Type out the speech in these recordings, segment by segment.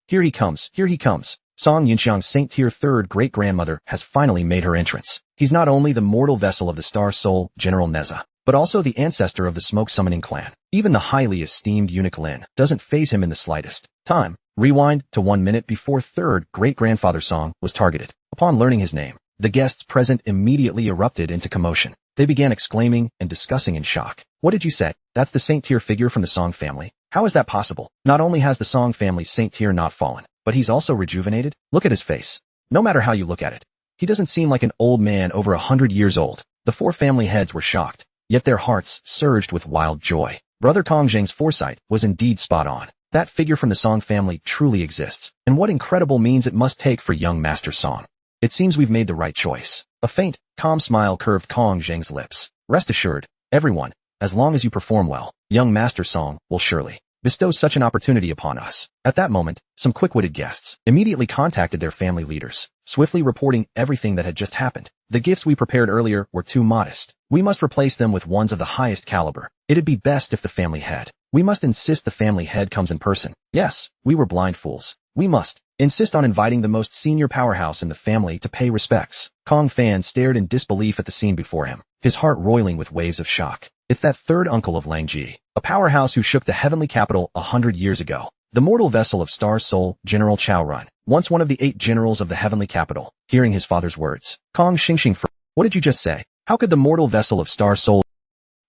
Here he comes, here he comes. Song Yunxiang's Saint-tier third great-grandmother has finally made her entrance. He's not only the mortal vessel of the Star Soul, General Neza, but also the ancestor of the smoke-summoning clan. Even the highly esteemed eunuch Lin doesn't faze him in the slightest. Time. Rewind to 1 minute before third great-grandfather Song was targeted. Upon learning his name, the guests present immediately erupted into commotion. They began exclaiming and discussing in shock. What did you say? That's the Saint-tier figure from the Song family? How is that possible? Not only has the Song family's Saint-tier not fallen, but he's also rejuvenated? Look at his face. No matter how you look at it, he doesn't seem like an old man over 100 years old. The four family heads were shocked, yet their hearts surged with wild joy. Brother Kong Zheng's foresight was indeed spot on. That figure from the Song family truly exists, and what incredible means it must take for young Master Song. It seems we've made the right choice. A faint, calm smile curved Kong Zheng's lips. Rest assured, everyone, as long as you perform well, young Master Song will surely bestow such an opportunity upon us. At that moment, some quick-witted guests immediately contacted their family leaders, swiftly reporting everything that had just happened. The gifts we prepared earlier were too modest. We must replace them with ones of the highest caliber. It'd be best if the family head. We must insist the family head comes in person. Yes, we were blind fools. We must insist on inviting the most senior powerhouse in the family to pay respects. Kong Fan stared in disbelief at the scene before him, his heart roiling with waves of shock. It's that third uncle of Lang Ji, a powerhouse who shook the heavenly capital 100 years ago. The mortal vessel of Star Soul, General Chao Run, once one of the 8 generals of the heavenly capital. Hearing his father's words, Kong Xingxing what did you just say? How could the mortal vessel of Star Soul?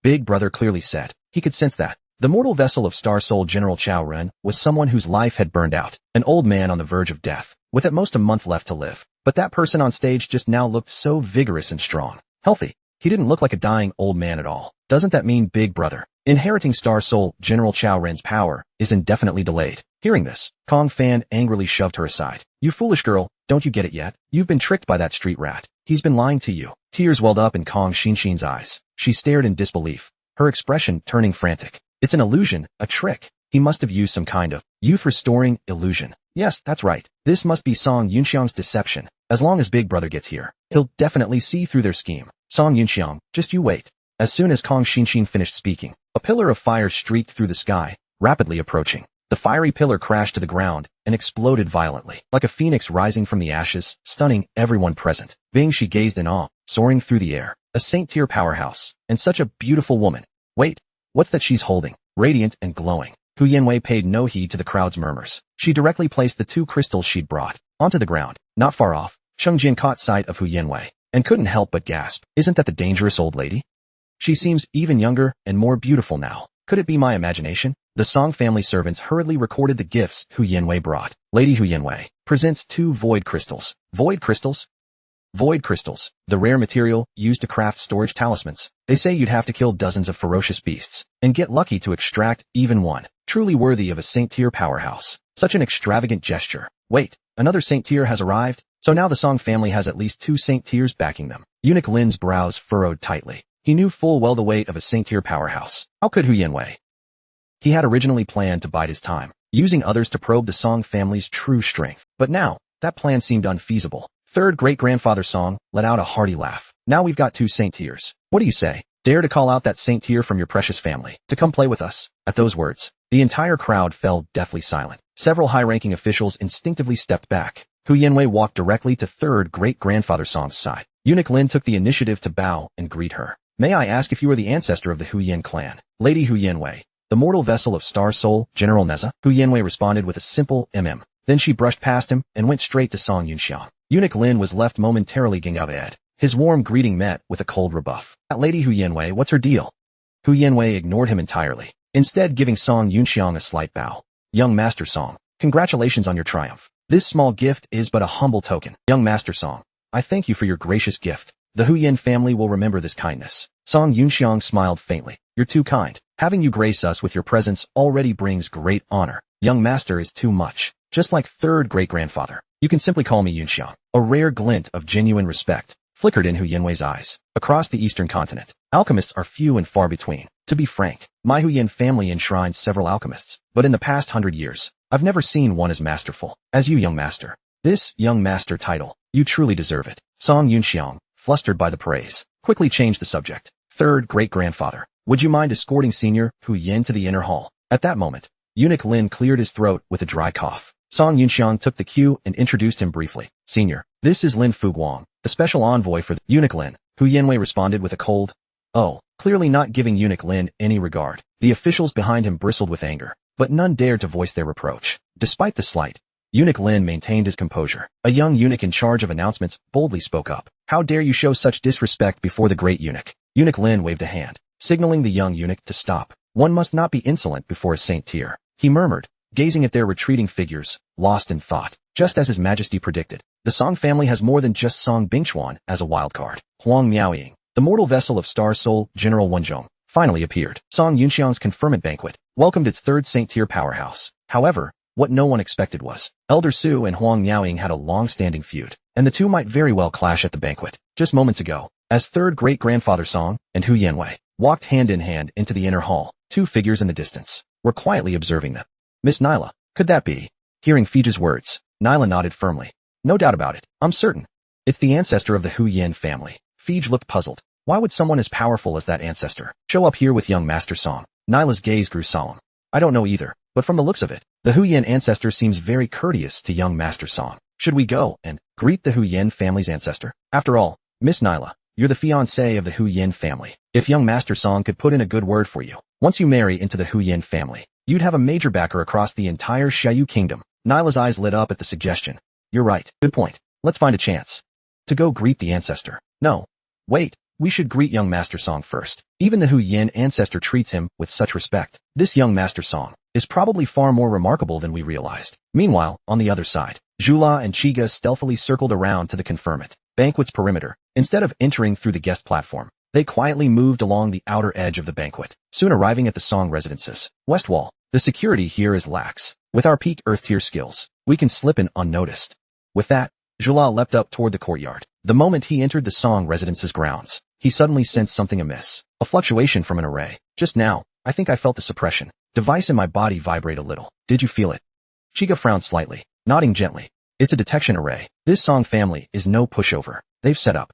Big brother clearly said. He could sense that. The mortal vessel of Star Soul General Chao Ren was someone whose life had burned out, an old man on the verge of death, with at most a month left to live. But that person on stage just now looked so vigorous and strong. Healthy. He didn't look like a dying old man at all. Doesn't that mean big brother, inheriting Star Soul General Chao Ren's power, is indefinitely delayed? Hearing this, Kong Fan angrily shoved her aside. You foolish girl, don't you get it yet? You've been tricked by that street rat. He's been lying to you. Tears welled up in Kong Xinxin's eyes. She stared in disbelief, her expression turning frantic. It's an illusion, a trick. He must have used some kind of youth-restoring illusion. Yes, that's right. This must be Song Yunxiang's deception. As long as Big Brother gets here, he'll definitely see through their scheme. Song Yunxiang, just you wait. As soon as Kong Xinxin finished speaking, a pillar of fire streaked through the sky, rapidly approaching. The fiery pillar crashed to the ground and exploded violently, like a phoenix rising from the ashes, stunning everyone present. Bing she gazed in awe, soaring through the air. A Saint-tier powerhouse, and such a beautiful woman. Wait, what's that she's holding? Radiant and glowing. Hu Yanwei paid no heed to the crowd's murmurs. She directly placed the 2 crystals she'd brought onto the ground. Not far off, Cheng Jin caught sight of Hu Yanwei and couldn't help but gasp. Isn't that the dangerous old lady? She seems even younger and more beautiful now. Could it be my imagination? The Song family servants hurriedly recorded the gifts Hu Yanwei brought. Lady Hu Yanwei presents 2 void crystals. Void crystals? Void crystals, the rare material used to craft storage talismans. They say you'd have to kill dozens of ferocious beasts and get lucky to extract even one. Truly worthy of a Saint-tier powerhouse. Such an extravagant gesture. Wait, another Saint-tier has arrived? So now the Song family has at least 2 Saint-tiers backing them. Eunuch Lin's brows furrowed tightly. He knew full well the weight of a Saint-tier powerhouse. How could Hu Yanwei? He had originally planned to bide his time, using others to probe the Song family's true strength. But now, that plan seemed unfeasible. Third great-grandfather Song let out a hearty laugh. Now we've got 2 Saint-tiers. What do you say? Dare to call out that Saint-tier from your precious family to come play with us? At those words, the entire crowd fell deathly silent. Several high-ranking officials instinctively stepped back. Hu Yanwei walked directly to third great-grandfather Song's side. Eunuch Lin took the initiative to bow and greet her. May I ask if you are the ancestor of the Hu Yan clan? Lady Hu Yanwei, the mortal vessel of Star Soul, General Neza? Hu Yanwei responded with a simple mm. Then she brushed past him and went straight to Song Yunxiang. Eunuch Lin was left momentarily gingabaed. His warm greeting met with a cold rebuff. That lady Hu Yanwei, what's her deal? Hu Yanwei ignored him entirely, instead giving Song Yunxiang a slight bow. Young Master Song, congratulations on your triumph. This small gift is but a humble token. Young Master Song, I thank you for your gracious gift. The Hu Yan family will remember this kindness. Song Yunxiang smiled faintly. You're too kind. Having you grace us with your presence already brings great honor. Young Master is too much. Just like third great-grandfather. You can simply call me Yunxiang. A rare glint of genuine respect flickered in Hu Yanwei's eyes. Across the eastern continent, alchemists are few and far between. To be frank, my Hu Yan family enshrines several alchemists, but in the past 100 years, I've never seen one as masterful as you, young master. This young master title, you truly deserve it. Song Yunxiang, flustered by the praise, quickly changed the subject. Third great-grandfather, would you mind escorting senior Hu Yan to the inner hall? At that moment, Eunuch Lin cleared his throat with a dry cough. Song Yunxiang took the cue and introduced him briefly. Senior, this is Lin Fuguang, the special envoy for the eunuch Lin. Hu Yanwei responded with a cold, "Oh," clearly not giving eunuch Lin any regard. The officials behind him bristled with anger, but none dared to voice their reproach. Despite the slight, eunuch Lin maintained his composure. A young eunuch in charge of announcements boldly spoke up. "How dare you show such disrespect before the great eunuch?" Eunuch Lin waved a hand, signaling the young eunuch to stop. "One must not be insolent before a saint tier," he murmured, gazing at their retreating figures, lost in thought. Just as His Majesty predicted, the Song family has more than just Song Bingchuan as a wildcard. Huang Miaoying, the mortal vessel of Star Soul General Wenzhong, finally appeared. Song Yunxiang's conferment banquet welcomed its third saint-tier powerhouse. However, what no one expected was, Elder Su and Huang Miaoying had a long-standing feud, and the two might very well clash at the banquet. Just moments ago, as third great-grandfather Song and Hu Yanwei walked hand-in-hand into the inner hall, two figures in the distance were quietly observing them. "Miss Nyla, could that be?" Hearing Fige's words, Nyla nodded firmly. "No doubt about it, I'm certain. It's the ancestor of the Hu Yin family." Fige looked puzzled. Why would someone as powerful as that ancestor show up here with young Master Song? Nyla's gaze grew solemn. "I don't know either, but from the looks of it, the Hu Yin ancestor seems very courteous to young Master Song. Should we go and greet the Hu Yin family's ancestor? After all, Miss Nyla, you're the fiancée of the Hu Yin family. If young Master Song could put in a good word for you, once you marry into the Hu Yin family, you'd have a major backer across the entire Xiaoyu kingdom." Nyla's eyes lit up at the suggestion. "You're right. Good point. Let's find a chance to go greet the ancestor." "No. Wait. We should greet young Master Song first. Even the Hu Yin ancestor treats him with such respect. This young Master Song is probably far more remarkable than we realized." Meanwhile, on the other side, Zhula and Chiga stealthily circled around to the conferment banquet's perimeter. Instead of entering through the guest platform, they quietly moved along the outer edge of the banquet, soon arriving at the Song residence's west wall. "The security here is lax. With our peak Earth-tier skills, we can slip in unnoticed." With that, Zhula leapt up toward the courtyard. The moment he entered the Song residence's grounds, he suddenly sensed something amiss. A fluctuation from an array. "Just now, I think I felt the suppression device in my body vibrate a little." "Did you feel it?" Chiga frowned slightly, nodding gently. "It's a detection array. This Song family is no pushover. They've set up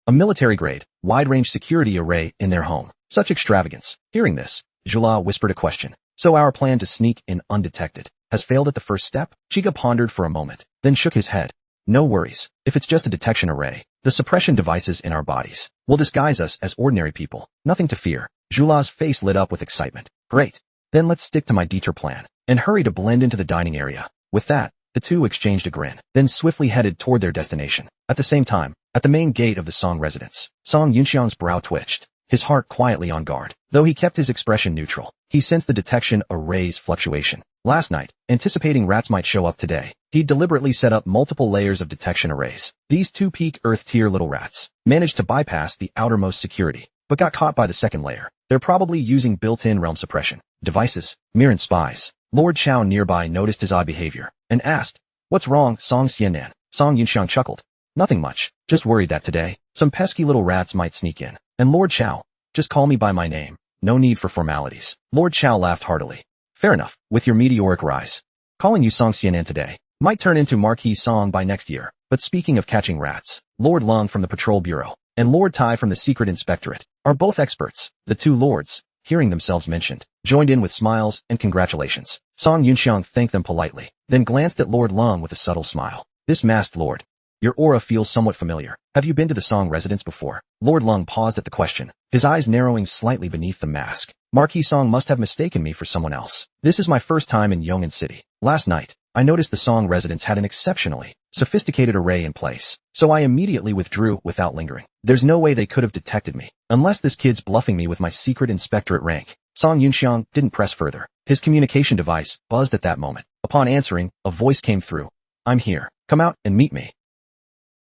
a military-grade, wide-range security array in their home. Such extravagance." Hearing this, Zhula whispered a question. "So our plan to sneak in undetected has failed at the first step?" Chiga pondered for a moment, then shook his head. "No worries. If it's just a detection array, the suppression devices in our bodies will disguise us as ordinary people. Nothing to fear." Zhula's face lit up with excitement. "Great. Then let's stick to my detour plan and hurry to blend into the dining area." With that, the two exchanged a grin, then swiftly headed toward their destination. At the same time, at the main gate of the Song residence, Song Yunxiang's brow twitched, his heart quietly on guard. Though he kept his expression neutral, he sensed the detection array's fluctuation. Last night, anticipating rats might show up today, he'd deliberately set up multiple layers of detection arrays. These two peak Earth-tier little rats managed to bypass the outermost security, but got caught by the second layer. They're probably using built-in realm suppression devices, Mirren spies. Lord Chao nearby noticed his odd behavior and asked, "What's wrong, Song Xianan?" Song Yunxiang chuckled. "Nothing much. Just worried that today, some pesky little rats might sneak in. And Lord Chao, just call me by my name. No need for formalities." Lord Chao laughed heartily. "Fair enough. With your meteoric rise, calling you Song Xianan today might turn into Marquis Song by next year." But speaking of catching rats, Lord Lung from the Patrol Bureau and Lord Tai from the Secret Inspectorate are both experts. The two lords, hearing themselves mentioned, joined in with smiles and congratulations. Song Yunxiang thanked them politely, then glanced at Lord Lung with a subtle smile. "This masked lord, your aura feels somewhat familiar. Have you been to the Song residence before?" Lord Lung paused at the question, his eyes narrowing slightly beneath the mask. "Marquis Song must have mistaken me for someone else. This is my first time in Yong'an City. Last night, I noticed the Song residence had an exceptionally sophisticated array in place, so I immediately withdrew without lingering. There's no way they could have detected me, unless this kid's bluffing me with my secret inspectorate rank." Song Yunxiang didn't press further. His communication device buzzed at that moment. Upon answering, a voice came through. "I'm here. Come out and meet me."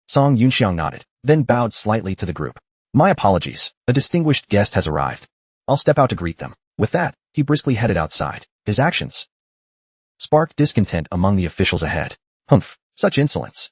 Song Yunxiang nodded, then bowed slightly to the group. "My apologies. A distinguished guest has arrived. I'll step out to greet them." With that, he briskly headed outside. His actions sparked discontent among the officials ahead. "Humph, such insolence.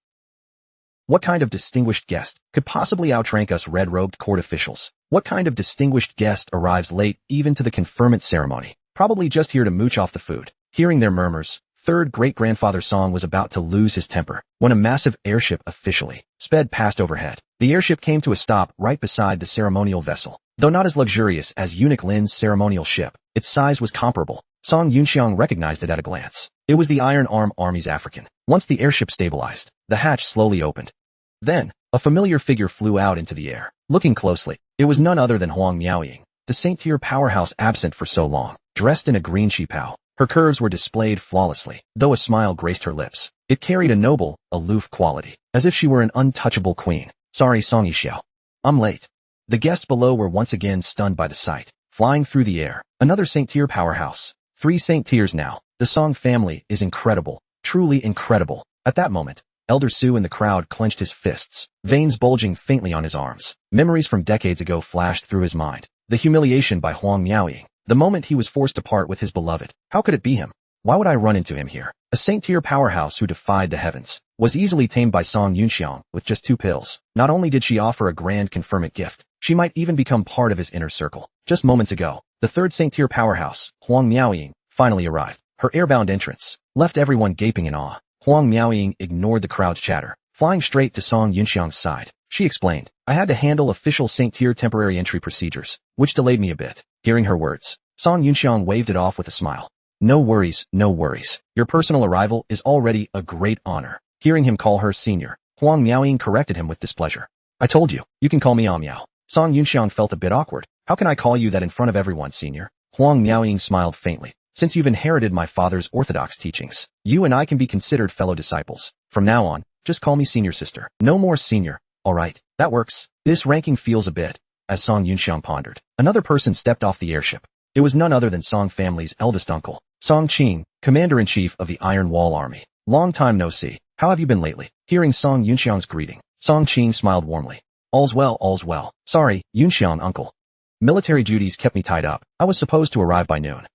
What kind of distinguished guest could possibly outrank us red-robed court officials? What kind of distinguished guest arrives late even to the conferment ceremony? Probably just here to mooch off the food." Hearing their murmurs, third great-grandfather Song was about to lose his temper when a massive airship officially sped past overhead. The airship came to a stop right beside the ceremonial vessel. Though not as luxurious as eunuch Lin's ceremonial ship, its size was comparable. Song Yunxiang recognized it at a glance. It was the Iron Arm Army's African. Once the airship stabilized, the hatch slowly opened. Then, a familiar figure flew out into the air. Looking closely, it was none other than Huang Miaoying, the Saint-Tier powerhouse absent for so long. Dressed in a green qipao, her curves were displayed flawlessly, though a smile graced her lips. It carried a noble, aloof quality, as if she were an untouchable queen. Sorry, Song Yixiao. I'm late. The guests below were once again stunned by the sight. Flying through the air, another Saint-Tier powerhouse. 3 Saint-Tiers now. The Song family is incredible, truly incredible. At that moment, Elder Su in the crowd clenched his fists, veins bulging faintly on his arms. Memories from decades ago flashed through his mind. The humiliation by Huang Miaoying. The moment he was forced to part with his beloved. How could it be him? Why would I run into him here? A Saint-Tier powerhouse who defied the heavens. Was easily tamed by Song Yunxiang with just 2 pills. Not only did she offer a grand conferment gift, she might even become part of his inner circle. Just moments ago, the 3rd Saint-Tier powerhouse, Huang Miaoying, finally arrived. Her airbound entrance left everyone gaping in awe. Huang Miaoying ignored the crowd's chatter, flying straight to Song Yunxiang's side. She explained, I had to handle official Saint-Tier temporary entry procedures, which delayed me a bit. Hearing her words, Song Yunxiang waved it off with a smile. No worries, no worries. Your personal arrival is already a great honor. Hearing him call her senior, Huang Miaoying corrected him with displeasure. I told you, you can call me Miao. Song Yunxiang felt a bit awkward. How can I call you that in front of everyone, senior? Huang Miaoying smiled faintly. Since you've inherited my father's orthodox teachings, you and I can be considered fellow disciples. From now on, just call me senior sister. No more senior. Alright, that works. This ranking feels a bit, as Song Yunxiang pondered. Another person stepped off the airship. It was none other than Song family's eldest uncle, Song Qing, Commander-in-Chief of the Iron Wall Army. Long time no see. How have you been lately? Hearing Song Yunxiang's greeting, Song Qing smiled warmly. All's well, all's well. Sorry, Yunxiang uncle. Military duties kept me tied up. I was supposed to arrive by noon.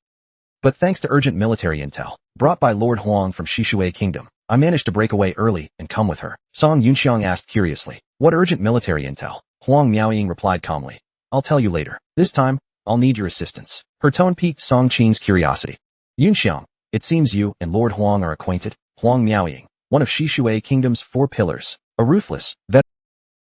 But thanks to urgent military intel, brought by Lord Huang from Shishui Kingdom, I managed to break away early and come with her. Song Yunxiang asked curiously, what urgent military intel? Huang Miaoying replied calmly, I'll tell you later. This time, I'll need your assistance. Her tone piqued Song Qing's curiosity. Yunxiang, it seems you and Lord Huang are acquainted. Huang Miaoying, one of Shishui Kingdom's 4 pillars, a ruthless, veteran.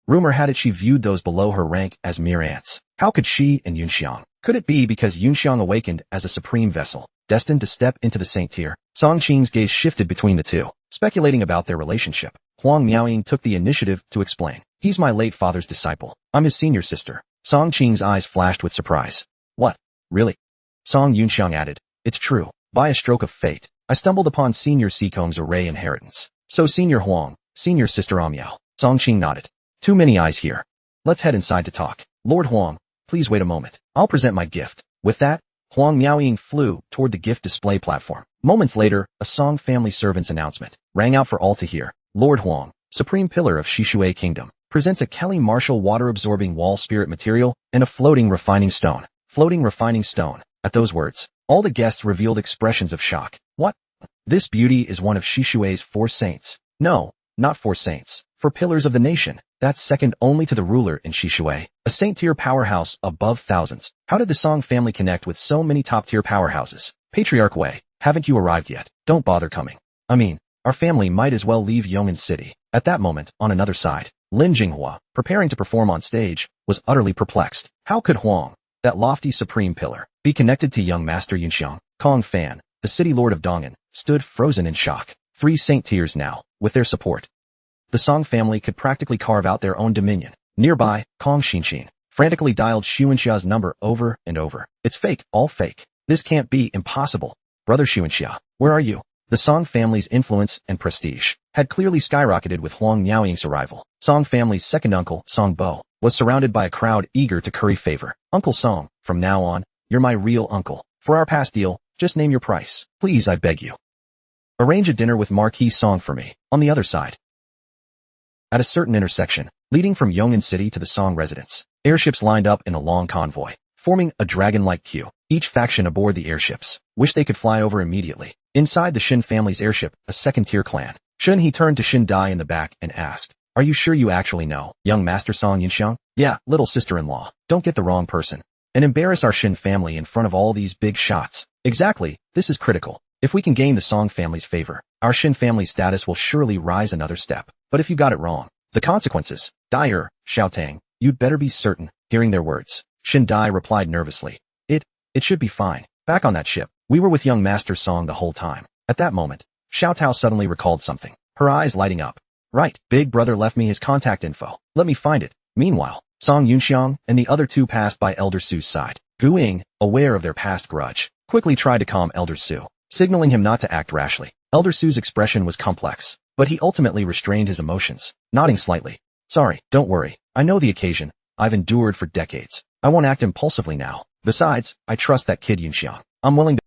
Rumor had it she viewed those below her rank as mere ants. How could she and Yunxiang? Could it be because Yunxiang awakened as a supreme vessel, destined to step into the Saint-Tier? Song Qing's gaze shifted between the two, speculating about their relationship. Huang Miaoying took the initiative to explain. He's my late father's disciple. I'm his senior sister. Song Qing's eyes flashed with surprise. What? Really? Song Yunxiang added. It's true. By a stroke of fate, I stumbled upon Senior Seacombe's array inheritance. So Senior Huang, Senior Sister Miao. Song Qing nodded. Too many eyes here. Let's head inside to talk. Lord Huang, please wait a moment. I'll present my gift. With that, Huang Miaoying flew toward the gift display platform. Moments later, a Song family servant's announcement rang out for all to hear. Lord Huang, Supreme Pillar of Shishui Kingdom, presents a Kelly Marshall water-absorbing wall spirit material and a floating refining stone. Floating refining stone. At those words, all the guests revealed expressions of shock. What? This beauty is one of Shishui's 4 saints. No, not 4 saints. 4 pillars of the nation. That's second only to the ruler in Shishui. A Saint-Tier powerhouse above thousands. How did the Song family connect with so many top-tier powerhouses? Patriarch Wei, haven't you arrived yet? Don't bother coming. I mean, our family might as well leave Yong'an City. At that moment, on another side, Lin Jinghua, preparing to perform on stage, was utterly perplexed. How could Huang, that lofty supreme pillar, be connected to young Master Yunxiang? Kong Fan, the city lord of Dong'an, stood frozen in shock. 3 Saint-Tiers now, with their support. The Song family could practically carve out their own dominion. Nearby, Kong Xinshin frantically dialed Xuanxia's number over and over. It's fake, all fake. This can't be impossible. Brother Xuanxia, where are you? The Song family's influence and prestige had clearly skyrocketed with Huang Miaoying's arrival. Song family's second uncle, Song Bo, was surrounded by a crowd eager to curry favor. Uncle Song, from now on, you're my real uncle. For our past deal, just name your price. Please, I beg you. Arrange a dinner with Marquis Song for me. On the other side. At a certain intersection, leading from Yong'an City to the Song residence, airships lined up in a long convoy, forming a dragon-like queue. Each faction aboard the airships wished they could fly over immediately. Inside the Shin family's airship, a second-tier clan, Shun he turned to Shin Dai in the back and asked, are you sure you actually know, young Master Song Yunxiang? Yeah, little sister-in-law. Don't get the wrong person. And embarrass our Shin family in front of all these big shots. Exactly, this is critical. If we can gain the Song family's favor, our Shin family status will surely rise another step. But if you got it wrong, the consequences, dire, Xiaotang, you'd better be certain. Hearing their words, Shin Dai replied nervously. It should be fine. Back on that ship, We were with young Master Song the whole time. At that moment, Xiao Tao suddenly recalled something, her eyes lighting up. Right, big brother left me his contact info. Let me find it. Meanwhile, Song Yunxiang and the other two passed by Elder Su's side. Gu Ying, aware of their past grudge, quickly tried to calm Elder Su, signaling him not to act rashly. Elder Su's expression was complex, but he ultimately restrained his emotions, nodding slightly. Sorry, don't worry. I know the occasion. I've endured for decades. I won't act impulsively now. Besides, I trust that kid Yunxiang. I'm willing to—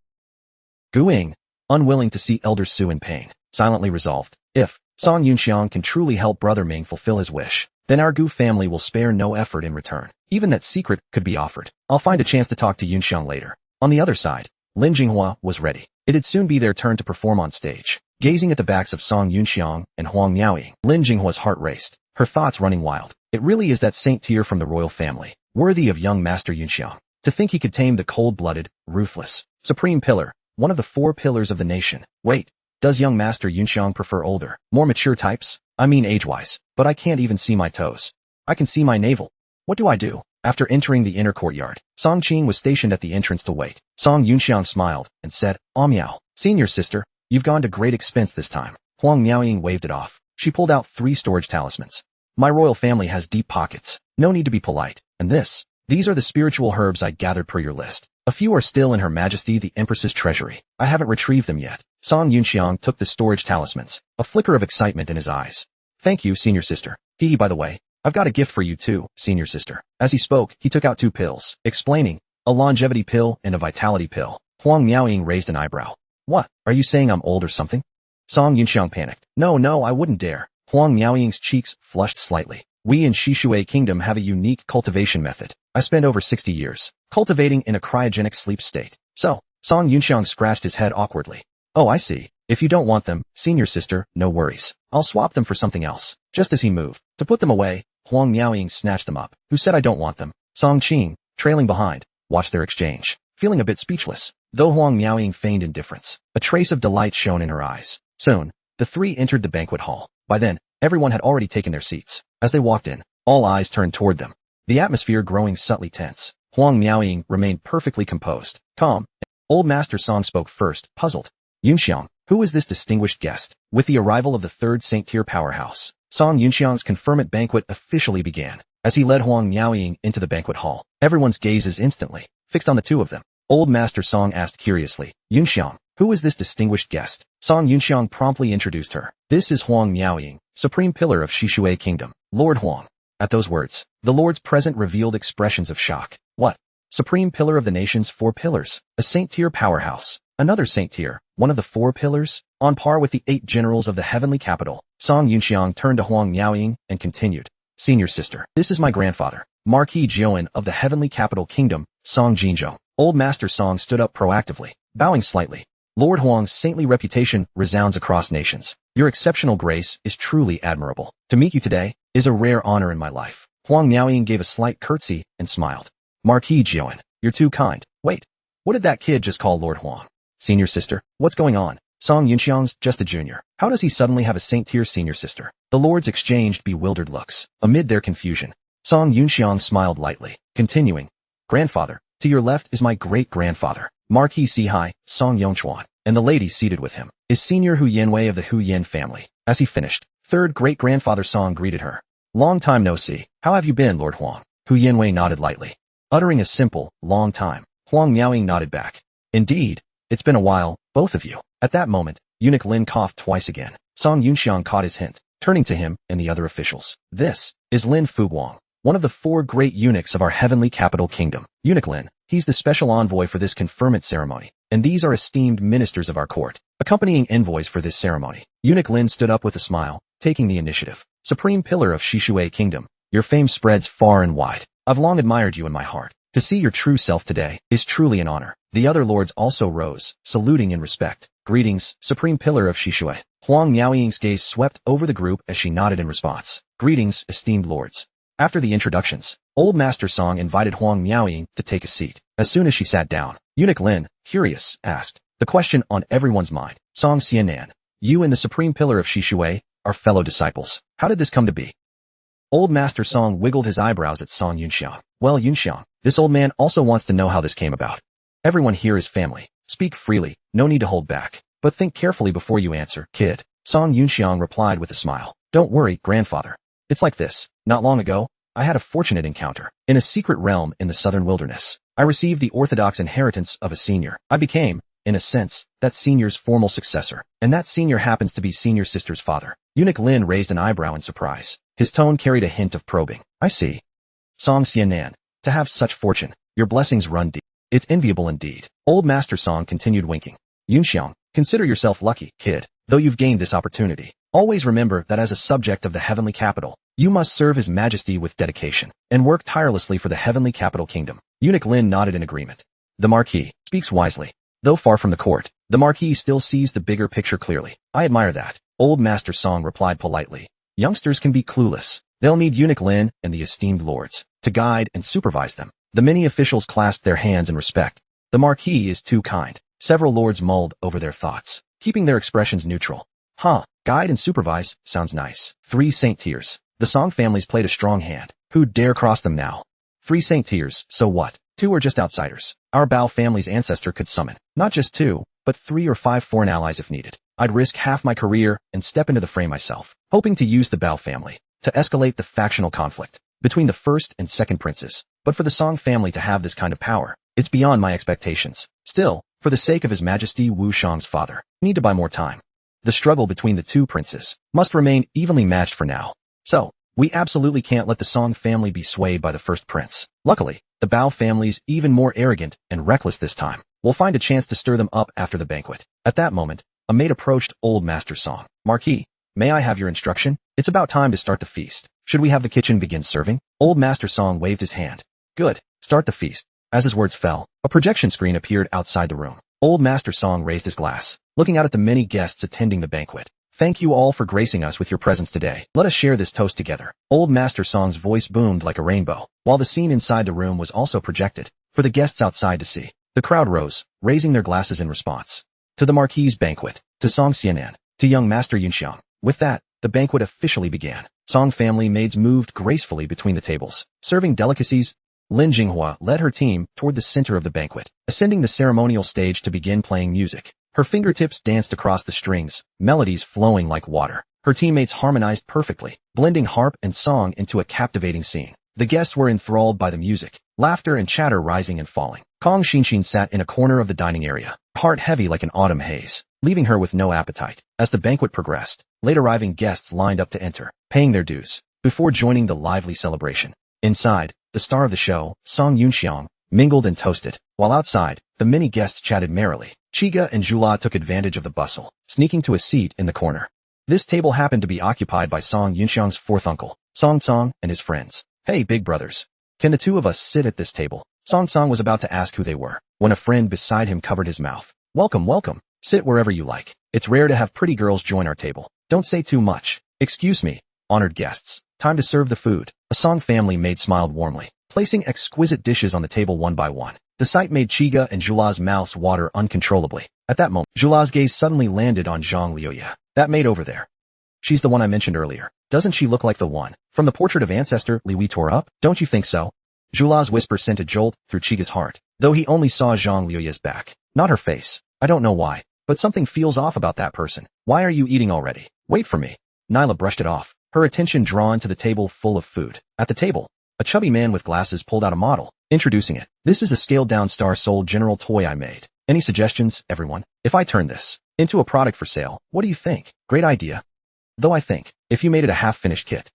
Gu Ying, unwilling to see Elder Su in pain, silently resolved, if Song Yunxiang can truly help Brother Ming fulfill his wish, then our Gu family will spare no effort in return. Even that secret could be offered. I'll find a chance to talk to Yunxiang later. On the other side, Lin Jinghua was ready. It'd soon be their turn to perform on stage. Gazing at the backs of Song Yunxiang and Huang Miaoying, Lin Jinghua's heart raced, her thoughts running wild. It really is that saint tier from the royal family, worthy of young Master Yunxiang. To think he could tame the cold-blooded, ruthless, supreme pillar, one of the four pillars of the nation. Wait, does young Master Yunxiang prefer older, more mature types? I mean age-wise, but I can't even see my toes. I can see my navel. What do I do? After entering the inner courtyard, Song Qing was stationed at the entrance to wait. Song Yunxiang smiled and said, "Ah Miao, senior sister, you've gone to great expense this time." Huang Miaoying waved it off. She pulled out 3 storage talismans. My royal family has deep pockets. No need to be polite. And these are the spiritual herbs I gathered per your list. A few are still in Her Majesty the Empress's treasury. I haven't retrieved them yet. Song Yunxiang took the storage talismans, a flicker of excitement in his eyes. Thank you, senior sister. By the way, I've got a gift for you too, senior sister. As he spoke, he took out 2 pills, explaining, a longevity pill and a vitality pill. Huang Miaoying raised an eyebrow. What, are you saying I'm old or something? Song Yunxiang panicked. No, I wouldn't dare. Huang Miaoying's cheeks flushed slightly. We in Shishui Kingdom have a unique cultivation method. I spent over 60 years cultivating in a cryogenic sleep state. So, Song Yunxiang scratched his head awkwardly. Oh, I see. If you don't want them, senior sister, no worries. I'll swap them for something else. Just as he moved to put them away, Huang Miaoying snatched them up. Who said I don't want them? Song Qing, trailing behind, watched their exchange, feeling a bit speechless. Though Huang Miaoying feigned indifference, a trace of delight shone in her eyes. Soon, the 3 entered the banquet hall. By then, everyone had already taken their seats. As they walked in, all eyes turned toward them, the atmosphere growing subtly tense. Huang Miaoying remained perfectly composed, calm. Old Master Song spoke first, puzzled. Yunxiang, who is this distinguished guest? With the arrival of the 3rd saint-tier powerhouse, Song Yunxiang's conferment banquet officially began. As he led Huang Miaoying into the banquet hall, everyone's gazes instantly fixed on the 2 of them. Old Master Song asked curiously, Yunxiang, who is this distinguished guest? Song Yunxiang promptly introduced her. This is Huang Miaoying, supreme pillar of Shishui Kingdom, Lord Huang. At those words, the lords present revealed expressions of shock. What? Supreme pillar of the nation's 4 pillars, a saint-tier powerhouse, another saint-tier, one of the 4 pillars, on par with the 8 generals of the heavenly capital. Song Yunxiang turned to Huang Miaoying and continued. Senior sister, this is my grandfather, Marquis Jiuan of the heavenly capital kingdom, Song Jinzhou. Old Master Song stood up proactively, bowing slightly. Lord Huang's saintly reputation resounds across nations. Your exceptional grace is truly admirable. To meet you today is a rare honor in my life. Huang Miaoying gave a slight curtsy and smiled. Marquis Jiuan, you're too kind. Wait, what did that kid just call Lord Huang? Senior sister, what's going on? Song Yunxiang's just a junior. How does he suddenly have a saint-tier senior sister? The lords exchanged bewildered looks. Amid their confusion, Song Yunxiang smiled lightly, continuing. Grandfather, to your left is my great-grandfather, Marquis Sihai, Song Yongchuan, and the lady seated with him is Senior Hu Yanwei of the Hu Yan family. As he finished, 3rd great-grandfather Song greeted her. Long time no see. How have you been, Lord Huang? Hu Yanwei nodded lightly. Uttering a simple, long time, Huang Miaoying nodded back. Indeed, it's been a while, both of you. At that moment, Eunuch Lin coughed twice again. Song Yunxiang caught his hint, turning to him and the other officials. This is Lin Fuguang, one of the 4 great eunuchs of our heavenly capital kingdom. Eunuch Lin, he's the special envoy for this conferment ceremony, and these are esteemed ministers of our court, accompanying envoys for this ceremony. Eunuch Lin stood up with a smile, taking the initiative. Supreme pillar of Shishui Kingdom, your fame spreads far and wide. I've long admired you in my heart. To see your true self today is truly an honor. The other lords also rose, saluting in respect. Greetings, Supreme Pillar of Shishui. Huang Miaoying's gaze swept over the group as she nodded in response. Greetings, esteemed lords. After the introductions, Old Master Song invited Huang Miaoying to take a seat. As soon as she sat down, Eunuch Lin, curious, asked the question on everyone's mind. Song Xianan, you and the Supreme Pillar of Shishui are fellow disciples. How did this come to be? Old Master Song wiggled his eyebrows at Song Yunxiang. Well, Yunxiang, this old man also wants to know how this came about. Everyone here is family. Speak freely, no need to hold back. But think carefully before you answer, kid. Song Yunxiang replied with a smile. Don't worry, grandfather. It's like this. Not long ago, I had a fortunate encounter. In a secret realm in the southern wilderness, I received the orthodox inheritance of a senior. I became, in a sense, that senior's formal successor. And that senior happens to be senior sister's father. Eunuch Lin raised an eyebrow in surprise. His tone carried a hint of probing. I see. Song Xianan, to have such fortune, your blessings run deep. It's enviable indeed. Old Master Song continued winking. Yunxiang, consider yourself lucky, kid, though you've gained this opportunity. Always remember that as a subject of the heavenly capital, you must serve His Majesty with dedication and work tirelessly for the heavenly capital kingdom. Eunuch Lin nodded in agreement. The Marquis speaks wisely. Though far from the court, the Marquis still sees the bigger picture clearly. I admire that. Old Master Song replied politely. Youngsters can be clueless. They'll need Eunuch Lin and the esteemed lords to guide and supervise them. The many officials clasped their hands in respect. The Marquis is too kind. Several lords mulled over their thoughts, keeping their expressions neutral. Guide and supervise, sounds nice. 3 Saint Tiers. The Song families played a strong hand. Who'd dare cross them now? 3 Saint Tiers, so what? 2 are just outsiders. Our Bao family's ancestor could summon, not just 2, but 3 or 5 foreign allies if needed. I'd risk half my career and step into the fray myself, hoping to use the Bao family to escalate the factional conflict between the first and second princes. But for the Song family to have this kind of power, it's beyond my expectations. Still, for the sake of His Majesty Wu Shang's father, I need to buy more time. The struggle between the 2 princes must remain evenly matched for now. So, we absolutely can't let the Song family be swayed by the first prince. Luckily, the Bao family's even more arrogant and reckless this time. We'll find a chance to stir them up after the banquet. At that moment, a maid approached Old Master Song. Marquis, may I have your instruction? It's about time to start the feast. Should we have the kitchen begin serving? Old Master Song waved his hand. Good, start the feast. As his words fell, a projection screen appeared outside the room. Old Master Song raised his glass, looking out at the many guests attending the banquet. Thank you all for gracing us with your presence today. Let us share this toast together. Old Master Song's voice boomed like a rainbow, while the scene inside the room was also projected for the guests outside to see. The crowd rose, raising their glasses in response. To the Marquis's banquet, to Song Xianan, to young Master Yunxiang. With that, the banquet officially began. Song family maids moved gracefully between the tables, serving delicacies. Lin Jinghua led her team toward the center of the banquet, ascending the ceremonial stage to begin playing music. Her fingertips danced across the strings, melodies flowing like water. Her teammates harmonized perfectly, blending harp and song into a captivating scene. The guests were enthralled by the music, laughter and chatter rising and falling. Kong Xinshin sat in a corner of the dining area, heart heavy like an autumn haze, leaving her with no appetite. As the banquet progressed, late arriving guests lined up to enter, paying their dues, before joining the lively celebration. Inside, the star of the show, Song Yunxiang, mingled and toasted, while outside, the many guests chatted merrily. Chiga and Zhula took advantage of the bustle, sneaking to a seat in the corner. This table happened to be occupied by Song Yunxiang's fourth uncle, Song Song, and his friends. Hey, big brothers. Can the 2 of us sit at this table? Song Song was about to ask who they were, when a friend beside him covered his mouth. Welcome, welcome. Sit wherever you like. It's rare to have pretty girls join our table. Don't say too much. Excuse me, honored guests. Time to serve the food. A Song family maid smiled warmly, placing exquisite dishes on the table one by one. The sight made Chiga and Zhula's mouths water uncontrollably. At that moment, Zhula's gaze suddenly landed on Zhang Liuya. That maid over there. She's the one I mentioned earlier. Doesn't she look like the one from the portrait of ancestor Li Wei tore up? Don't you think so? Zhula's whisper sent a jolt through Chiga's heart, though he only saw Zhang Liuya's back, not her face. I don't know why, but something feels off about that person. Why are you eating already? Wait for me. Nyla brushed it off, her attention drawn to the table full of food. At the table, a chubby man with glasses pulled out a model, introducing it. This is a scaled-down star-sold general toy I made. Any suggestions, everyone? If I turn this into a product for sale, what do you think? Great idea. Though I think, if you made it a half-finished kit,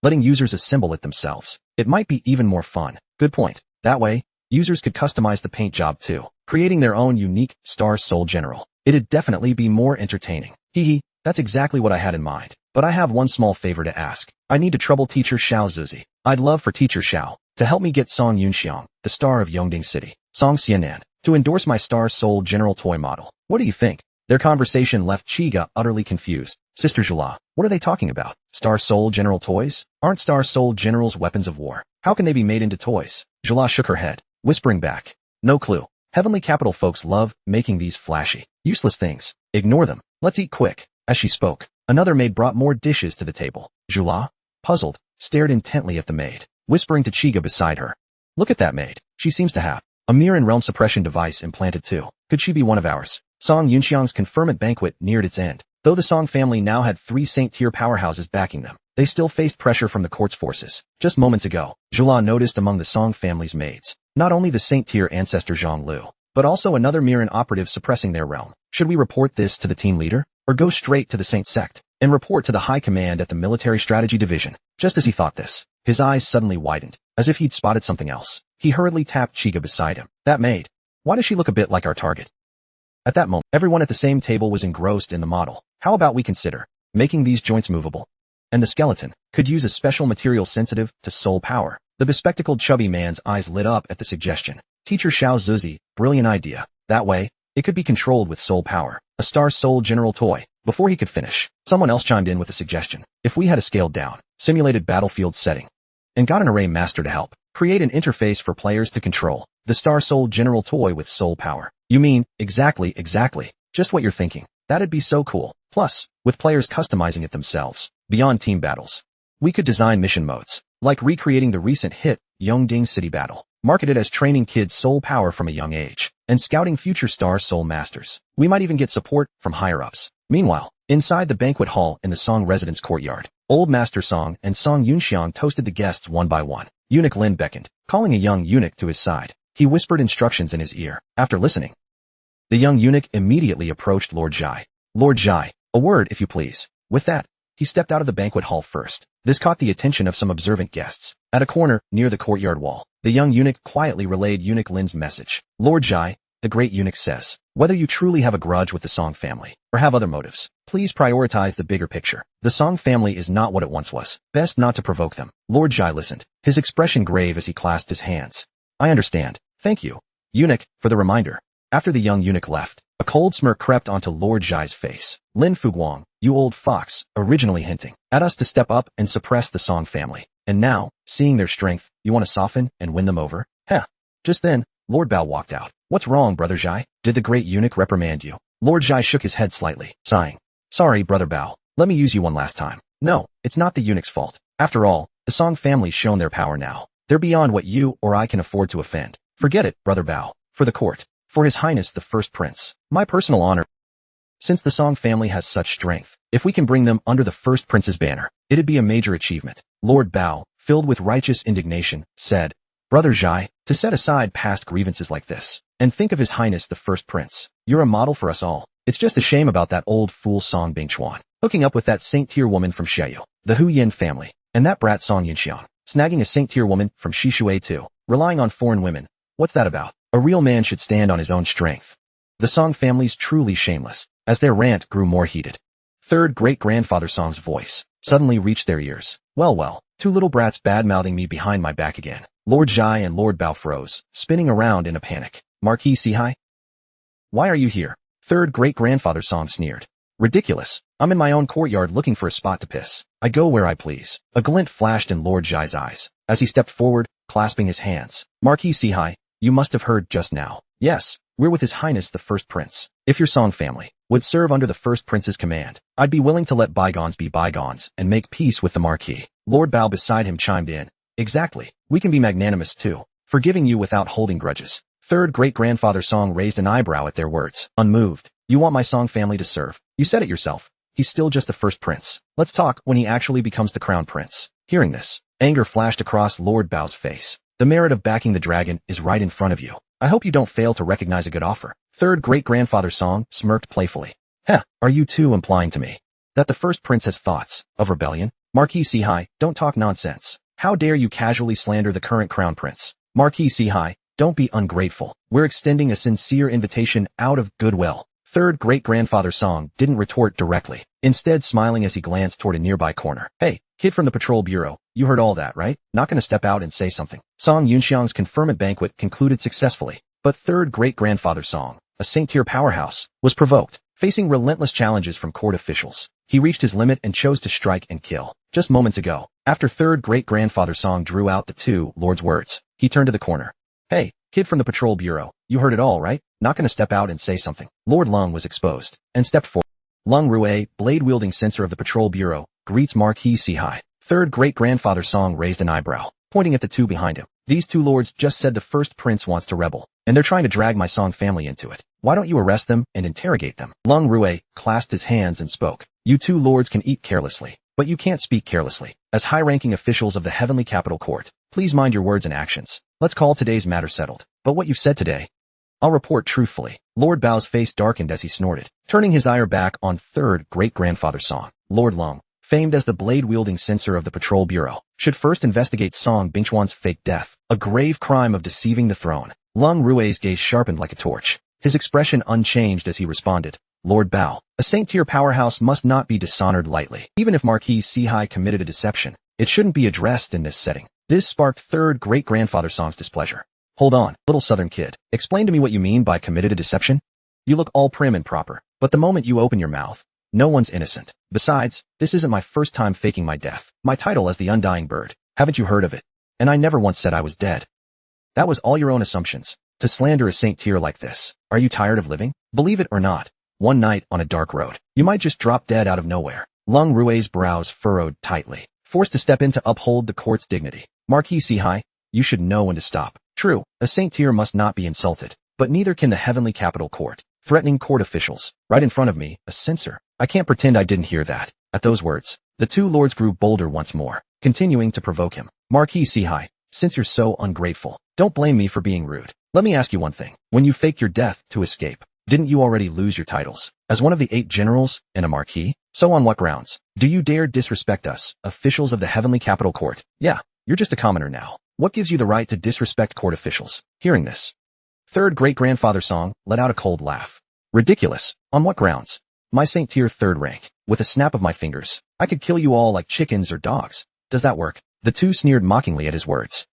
letting users assemble it themselves, it might be even more fun. Good point. That way, users could customize the paint job too, creating their own unique star-sold general. It'd definitely be more entertaining. Hee, that's exactly what I had in mind. But I have one small favor to ask. I need to trouble teacher Xiao Zuzi. I'd love for teacher Xiao to help me get Song Yunxiang, the star of Yongding City, Song Xianan, to endorse my star-sold general toy model. What do you think? Their conversation left Chiga utterly confused. Sister Zhula, what are they talking about? Star-sold general toys? Aren't star-sold generals weapons of war? How can they be made into toys? Zhula shook her head, whispering back. No clue. Heavenly capital folks love making these flashy, useless things. Ignore them. Let's eat quick. As she spoke, another maid brought more dishes to the table. Zhula, puzzled, stared intently at the maid, whispering to Chiga beside her. Look at that maid. She seems to have A mirror and realm suppression device implanted too. Could she be one of ours? Song Yunxiang's confinement banquet neared its end. Though the Song family now had 3 Saint-tier powerhouses backing them, they still faced pressure from the court's forces. Just moments ago, Zhula noticed among the Song family's maids, not only the Saint-tier ancestor Zhang Lu, but also another Miran operative suppressing their realm. Should we report this to the team leader, or go straight to the Saint sect, and report to the high command at the military strategy division? Just as he thought this, his eyes suddenly widened, as if he'd spotted something else. He hurriedly tapped Chiga beside him. That maid. Why does she look a bit like our target? At that moment, everyone at the same table was engrossed in the model. How about we consider making these joints movable? And the skeleton could use a special material sensitive to soul power. The bespectacled chubby man's eyes lit up at the suggestion. Teacher Xiao Zuzi, brilliant idea. That way, it could be controlled with soul power. A star soul general toy. Before he could finish, someone else chimed in with a suggestion. If we had a scaled down, simulated battlefield setting, and got an array master to help create an interface for players to control the star soul general toy with soul power. You mean, exactly, just what you're thinking. That'd be so cool. Plus, with players customizing it themselves, beyond team battles, we could design mission modes, like recreating the recent hit Yongding City Battle, marketed as training kids soul power from a young age, and scouting future star soul masters. We might even get support from higher-ups. Meanwhile, inside the banquet hall in the Song residence courtyard, Old Master Song and Song Yunxiang toasted the guests one by one. Eunuch Lin beckoned, calling a young eunuch to his side. He whispered instructions in his ear. After listening, the young eunuch immediately approached Lord Zhai. Lord Zhai, a word if you please. With that, he stepped out of the banquet hall first. This caught the attention of some observant guests. At a corner, near the courtyard wall, the young eunuch quietly relayed Eunuch Lin's message. Lord Zhai, the great eunuch says, whether you truly have a grudge with the Song family, or have other motives, please prioritize the bigger picture. The Song family is not what it once was. Best not to provoke them. Lord Zhai listened, his expression grave as he clasped his hands. I understand. Thank you, eunuch, for the reminder. After the young eunuch left, a cold smirk crept onto Lord Zhai's face. Lin Fuguang, you old fox, originally hinting at us to step up and suppress the Song family. And now, seeing their strength, you want to soften and win them over? Heh. Just then, Lord Bao walked out. What's wrong, Brother Zhai? Did the great eunuch reprimand you? Lord Zhai shook his head slightly, sighing. Sorry, Brother Bao. Let me use you one last time. No, it's not the eunuch's fault. After all, the Song family's shown their power now. They're beyond what you or I can afford to offend. Forget it, Brother Bao. For the court. For His Highness the First Prince. My personal honor. Since the Song family has such strength, if we can bring them under the First Prince's banner, it'd be a major achievement. Lord Bao, filled with righteous indignation, said, Brother Zhai, to set aside past grievances like this, and think of His Highness the First Prince. You're a model for us all. It's just a shame about that old fool Song Bingchuan, hooking up with that Saint-tier woman from Sheyu, the Hu Yin family, and that brat Song Yunxiang, snagging a Saint-tier woman from Shishui too, relying on foreign women. What's that about? A real man should stand on his own strength. The Song family's truly shameless, as their rant grew more heated. Third great-grandfather Song's voice suddenly reached their ears. Well, 2 little brats bad-mouthing me behind my back again. Lord Zhai and Lord Bao froze, spinning around in a panic. Marquis Sihai? Why are you here? Third great-grandfather Song sneered. Ridiculous. I'm in my own courtyard looking for a spot to piss. I go where I please. A glint flashed in Lord Zhai's eyes, as he stepped forward, clasping his hands. Marquis Sihai, you must have heard just now. Yes, we're with His Highness the First Prince. If your Song family would serve under the First Prince's command, I'd be willing to let bygones be bygones and make peace with the Marquis. Lord Bao beside him chimed in. Exactly. We can be magnanimous too, forgiving you without holding grudges. Third great-grandfather Song raised an eyebrow at their words, unmoved. You want my Song family to serve? You said it yourself. He's still just the First Prince. Let's talk when he actually becomes the Crown Prince. Hearing this, anger flashed across Lord Bao's face. The merit of backing the dragon is right in front of you. I hope you don't fail to recognize a good offer. Third great-grandfather Song smirked playfully. Heh, are you two implying to me that the First Prince has thoughts of rebellion? Marquis Sihai, don't talk nonsense. How dare you casually slander the current Crown Prince? Marquis Sihai, don't be ungrateful. We're extending a sincere invitation out of goodwill. Third great-grandfather Song didn't retort directly, instead smiling as he glanced toward a nearby corner. Hey, kid from the patrol bureau, you heard all that, right? Not gonna step out and say something. Song Yunxiang's conferment banquet concluded successfully, but third great-grandfather Song, a Saint-tier powerhouse, was provoked. Facing relentless challenges from court officials, he reached his limit and chose to strike and kill. Just moments ago, after third great-grandfather Song drew out the 2 lords' words, he turned to the corner. Hey, kid from the patrol bureau, you heard it all, right? Not gonna step out and say something. Lord Lung was exposed, and stepped forward. Lung Rue, blade-wielding censor of the patrol bureau, greets Marquis Sihai. Third great-grandfather Song raised an eyebrow, pointing at the 2 behind him. These 2 lords just said the First Prince wants to rebel. and they're trying to drag my Song family into it. Why don't you arrest them and interrogate them? Lung Rue clasped his hands and spoke. You two lords can eat carelessly, but you can't speak carelessly. As high-ranking officials of the Heavenly Capital Court, please mind your words and actions. Let's call today's matter settled. But what you've said today, I'll report truthfully. Lord Bao's face darkened as he snorted, turning his ire back on third great-grandfather Song. Lord Lung, famed as the blade-wielding censor of the Patrol Bureau, should first investigate Song Bingchuan's fake death, a grave crime of deceiving the throne. Lung Rue's gaze sharpened like a torch, his expression unchanged as he responded. Lord Bao, a Saint-tier powerhouse must not be dishonored lightly. Even if Marquis Sihai committed a deception, it shouldn't be addressed in this setting. This sparked third great-grandfather Song's displeasure. Hold on, little southern kid. Explain to me what you mean by committed a deception? You look all prim and proper, but the moment you open your mouth, no one's innocent. Besides, this isn't my first time faking my death. My title as the Undying Bird. Haven't you heard of it? And I never once said I was dead. That was all your own assumptions. To slander a Saint-tier like this. Are you tired of living? Believe it or not, one night on a dark road, you might just drop dead out of nowhere. Lung Rue's brows furrowed tightly, forced to step in to uphold the court's dignity. Marquis Sihai, you should know when to stop. True, a Saint-tier must not be insulted, but neither can the Heavenly Capital Court. Threatening court officials, right in front of me, a censor. I can't pretend I didn't hear that. At those words, the two lords grew bolder once more, continuing to provoke him. Marquis Sihai, since you're so ungrateful, don't blame me for being rude. Let me ask you one thing. When you faked your death to escape, didn't you already lose your titles as one of the 8 generals and a marquis? So on what grounds do you dare disrespect us, officials of the Heavenly Capital Court? Yeah, you're just a commoner now. What gives you the right to disrespect court officials? Hearing this, third great-grandfather Song let out a cold laugh. Ridiculous. On what grounds? My Saint-tier third rank. With a snap of my fingers, I could kill you all like chickens or dogs. Does that work? The two sneered mockingly at his words.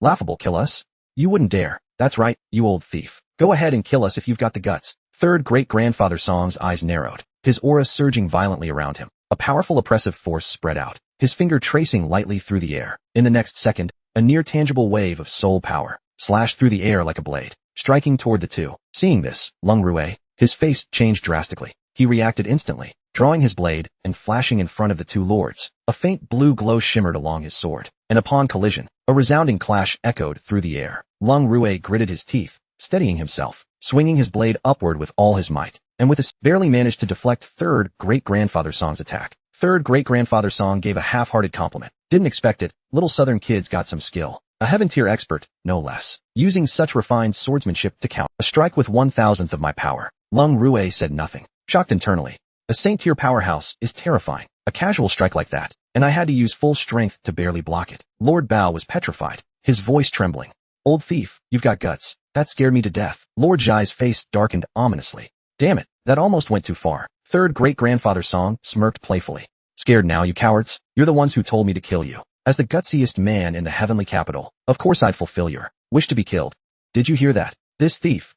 Laughable, kill us? You wouldn't dare. That's right, you old thief. Go ahead and kill us if you've got the guts. Third great-grandfather Song's eyes narrowed, his aura surging violently around him. A powerful oppressive force spread out, his finger tracing lightly through the air. In the next second, a near-tangible wave of soul power slashed through the air like a blade, striking toward the two. Seeing this, Lung Rue, his face changed drastically. He reacted instantly, drawing his blade and flashing in front of the two lords. A faint blue glow shimmered along his sword, and upon collision, a resounding clash echoed through the air. Lung Rue gritted his teeth, steadying himself, swinging his blade upward with all his might, and with a barely managed to deflect third great-grandfather Song's attack. Third great-grandfather Song gave a half-hearted compliment. Didn't expect it. Little southern kid's got some skill. A heaven-tier expert, no less. Using such refined swordsmanship to count a strike with 1,000th of my power. Lung Rue said nothing, shocked internally. A Saint-tier powerhouse is terrifying. A casual strike like that, and I had to use full strength to barely block it. Lord Bao was petrified, his voice trembling. Old thief, you've got guts. That scared me to death. Lord Jai's face darkened ominously. Damn it, that almost went too far. Third great-grandfather Song smirked playfully. Scared now, you cowards? You're the ones who told me to kill you. As the gutsiest man in the Heavenly Capital, of course I'd fulfill your wish to be killed. Did you hear that? This thief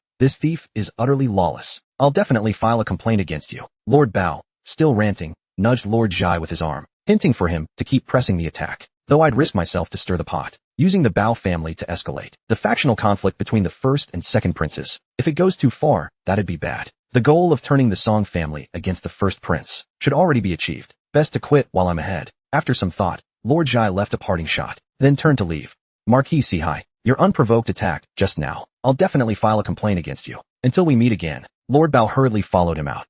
is utterly lawless. I'll definitely file a complaint against you. Lord Bao, still ranting, nudged Lord Jai with his arm, hinting for him to keep pressing the attack, though I'd risk myself to stir the pot, using the Bao family to escalate the factional conflict between the first and second princes. If it goes too far, that'd be bad. The goal of turning the Song family against the first prince should already be achieved. Best to quit while I'm ahead. After some thought, Lord Jai left a parting shot, then turned to leave. Marquis Sihai, your unprovoked attack just now. I'll definitely file a complaint against you. Until we meet again. Lord Bao hurriedly followed him out.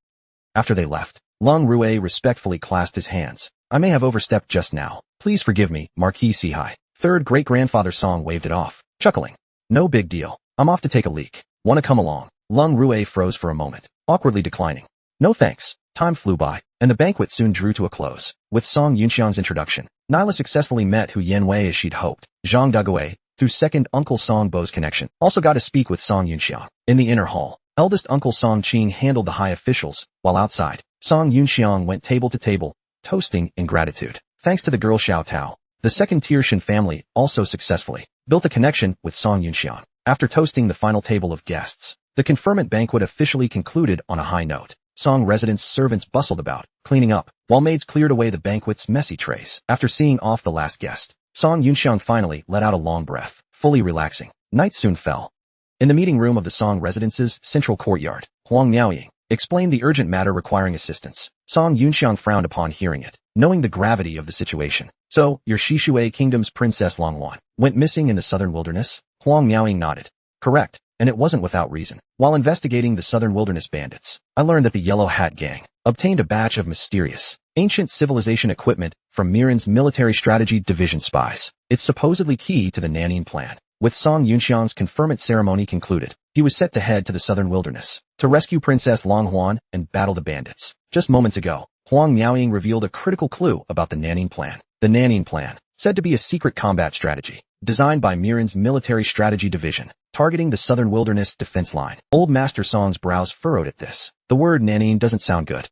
After they left, Lung Rue respectfully clasped his hands. I may have overstepped just now. Please forgive me, Marquis Sihai. Third great-grandfather Song waved it off, chuckling. No big deal. I'm off to take a leak. Wanna come along? Lung Rue froze for a moment, awkwardly declining. No thanks. Time flew by, and the banquet soon drew to a close. With Song Yunxiang's introduction, Nyla successfully met Hu Yanwei as she'd hoped. Zhang Dagui, through second Uncle Song Bo's connection, also got to speak with Song Yunxiang. In the inner hall, eldest Uncle Song Qing handled the high officials, while outside, Song Yunxiang went table to table, toasting in gratitude. Thanks to the girl Xiao Tao, the second-tier Shen family also successfully built a connection with Song Yunxiang. After toasting the final table of guests, the conferment banquet officially concluded on a high note. Song residence servants bustled about, cleaning up, while maids cleared away the banquet's messy trays. After seeing off the last guest, Song Yunxiang finally let out a long breath, fully relaxing. Night soon fell. In the meeting room of the Song residence's central courtyard, Huang Miaoying explained the urgent matter requiring assistance. Song Yunxiang frowned upon hearing it, knowing the gravity of the situation. So, your Shishui Kingdom's Princess Longwan went missing in the southern wilderness? Huang Miaoying nodded. Correct, and it wasn't without reason. While investigating the Southern Wilderness bandits, I learned that the Yellow Hat Gang obtained a batch of mysterious, ancient civilization equipment from Miran's military strategy division spies. It's supposedly key to the Nanning plan. With Song Yunxiang's conferment ceremony concluded, he was set to head to the Southern Wilderness to rescue Princess Long Huan and battle the bandits. Just moments ago, Huang Miaoying revealed a critical clue about the Nanning plan. The Nanning plan, said to be a secret combat strategy, designed by Miran's military strategy division, targeting the Southern Wilderness defense line. Old Master Song's brows furrowed at this. The word Nanning doesn't sound good.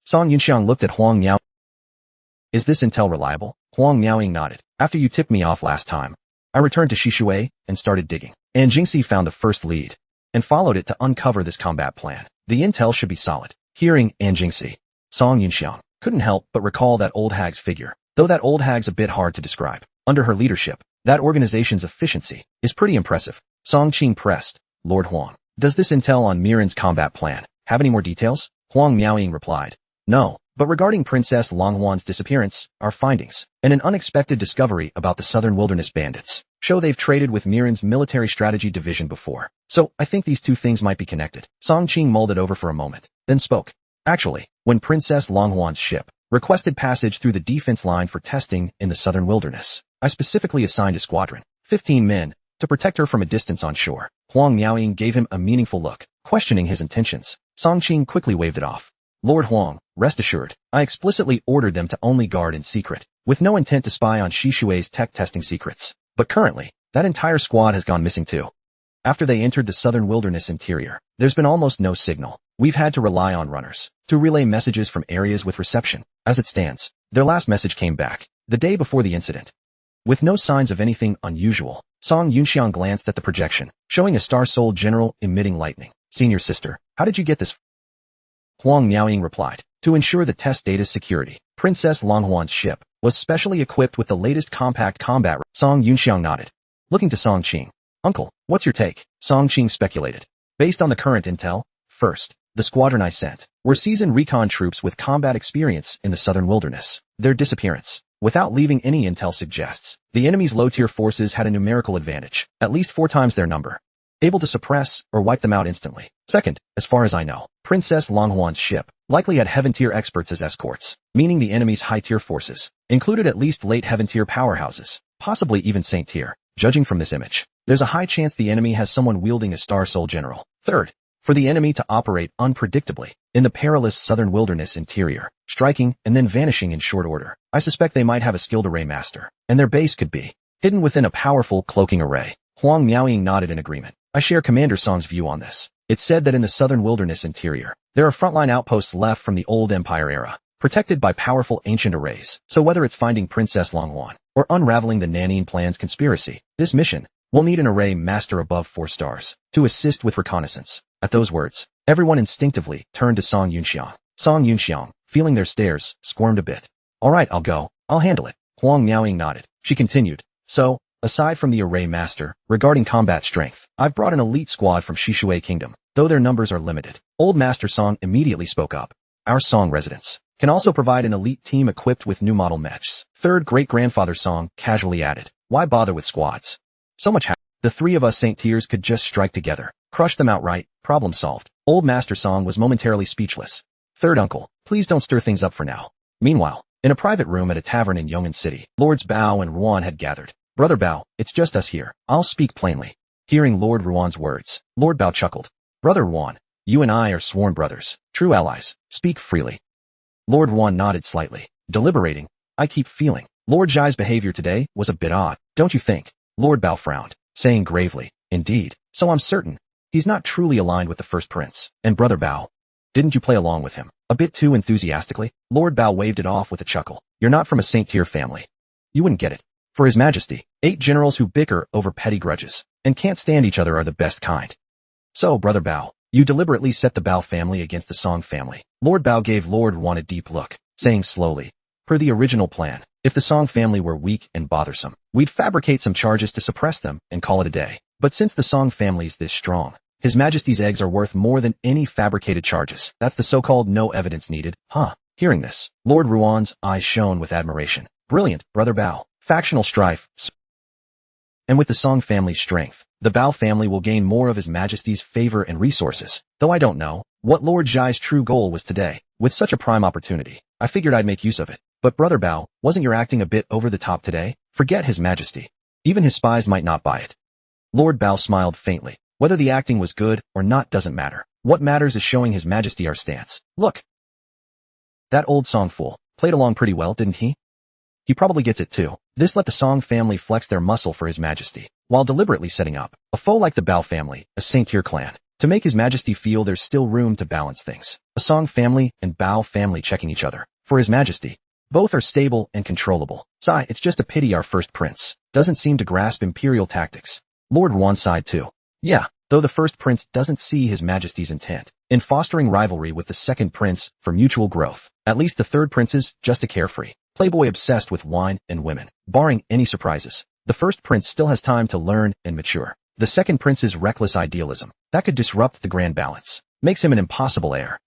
Song Yunxiang looked at Huang Miao. Is this intel reliable? Huang Miaoying nodded. After you tipped me off last time, I returned to Shishui and started digging. And Jingxi found the first lead and followed it to uncover this combat plan. The intel should be solid. Hearing An Jingxi, Song Yunxiang couldn't help but recall that old hag's figure. Though that old hag's a bit hard to describe. Under her leadership, that organization's efficiency is pretty impressive. Song Qing pressed, Lord Huang, does this intel on Miran's combat plan have any more details? Huang Miaoying replied, no, but regarding Princess Long Huan's disappearance, our findings, and an unexpected discovery about the Southern Wilderness bandits, show they've traded with Miran's military strategy division before. So, I think these two things might be connected. Song Qing mulled it over for a moment, then spoke. Actually, when Princess Long Huan's ship requested passage through the defense line for testing in the Southern Wilderness, I specifically assigned a squadron, 15 men, to protect her from a distance on shore. Huang Miaoying gave him a meaningful look, questioning his intentions. Song Qing quickly waved it off. Lord Huang, rest assured, I explicitly ordered them to only guard in secret, with no intent to spy on Shishui's tech testing secrets. But currently, that entire squad has gone missing too. After they entered the Southern Wilderness interior, there's been almost no signal. We've had to rely on runners to relay messages from areas with reception. As it stands, their last message came back the day before the incident. With no signs of anything unusual, Song Yunxiang glanced at the projection, showing a star-souled general emitting lightning. Senior sister, how did you get this? Huang Miaoying replied, to ensure the test data's security, Princess Long Huan's ship was specially equipped with the latest compact combat. Song Yunxiang nodded, looking to Song Qing. Uncle, what's your take? Song Qing speculated. Based on the current intel, first, the squadron I sent were seasoned recon troops with combat experience in the Southern Wilderness. Their disappearance, without leaving any intel, suggests the enemy's low-tier forces had a numerical advantage, at least 4 times their number, able to suppress or wipe them out instantly. Second, as far as I know, Princess Long Huan's ship likely had heaven-tier experts as escorts, meaning the enemy's high-tier forces included at least late heaven-tier powerhouses, possibly even saint-tier. Judging from this image, there's a high chance the enemy has someone wielding a Star Soul General. Third, for the enemy to operate unpredictably in the perilous Southern Wilderness interior, striking and then vanishing in short order, I suspect they might have a skilled array master, and their base could be hidden within a powerful cloaking array. Huang Miaoying nodded in agreement. I share Commander Song's view on this. It's said that in the Southern Wilderness interior, there are frontline outposts left from the old Empire era, protected by powerful ancient arrays. So whether it's finding Princess Long Huan or unraveling the Nanning plan's conspiracy, this mission will need an array master above 4 stars to assist with reconnaissance. At those words, everyone instinctively turned to Song Yunxiang. Song Yunxiang, feeling their stares, squirmed a bit. All right, I'll go. I'll handle it. Huang Miaoying nodded. She continued. So, aside from the array master, regarding combat strength, I've brought an elite squad from Shishui Kingdom, though their numbers are limited. Old Master Song immediately spoke up. Our Song residents can also provide an elite team equipped with new model mechs. Third great-grandfather Song casually added. Why bother with squads? So much the 3 of us Saint Tiers could just strike together, crush them outright, problem solved. Old Master Song was momentarily speechless. Third uncle, please don't stir things up for now. Meanwhile, in a private room at a tavern in Yong'an City, Lords Bao and Ruan had gathered. Brother Bao, it's just us here. I'll speak plainly. Hearing Lord Ruan's words, Lord Bao chuckled. Brother Ruan, you and I are sworn brothers, true allies. Speak freely. Lord Ruan nodded slightly, deliberating. I keep feeling Lord Zhai's behavior today was a bit odd, don't you think? Lord Bao frowned, saying gravely, indeed, so I'm certain he's not truly aligned with the first prince. And Brother Bao, didn't you play along with him a bit too enthusiastically? Lord Bao waved it off with a chuckle. You're not from a Saint-tier family. You wouldn't get it. For His Majesty, 8 generals who bicker over petty grudges and can't stand each other are the best kind. So, Brother Bao, you deliberately set the Bao family against the Song family. Lord Bao gave Lord Ruan a deep look, saying slowly, per the original plan, if the Song family were weak and bothersome, we'd fabricate some charges to suppress them and call it a day. But since the Song family's this strong, His Majesty's eggs are worth more than any fabricated charges. That's the so-called no evidence needed, huh? Hearing this, Lord Ruan's eyes shone with admiration. Brilliant, Brother Bao. Factional strife. And with the Song family's strength, the Bao family will gain more of His Majesty's favor and resources. Though I don't know what Lord Zhai's true goal was today. With such a prime opportunity, I figured I'd make use of it. But Brother Bao, wasn't your acting a bit over the top today? Forget His Majesty. Even his spies might not buy it. Lord Bao smiled faintly. Whether the acting was good or not doesn't matter. What matters is showing His Majesty our stance. Look. That old Song fool played along pretty well, didn't he? He probably gets it too. This let the Song family flex their muscle for His Majesty, while deliberately setting up a foe like the Bao family, a saint-tier clan, to make His Majesty feel there's still room to balance things. A Song family and Bao family checking each other. For His Majesty. Both are stable and controllable. Sigh, it's just a pity our first prince doesn't seem to grasp imperial tactics. Lord Juan sighed too. Yeah, though the first prince doesn't see His Majesty's intent in fostering rivalry with the second prince for mutual growth. At least the third prince is just a carefree playboy obsessed with wine and women. Barring any surprises, the first prince still has time to learn and mature. The second prince's reckless idealism that could disrupt the grand balance makes him an impossible heir.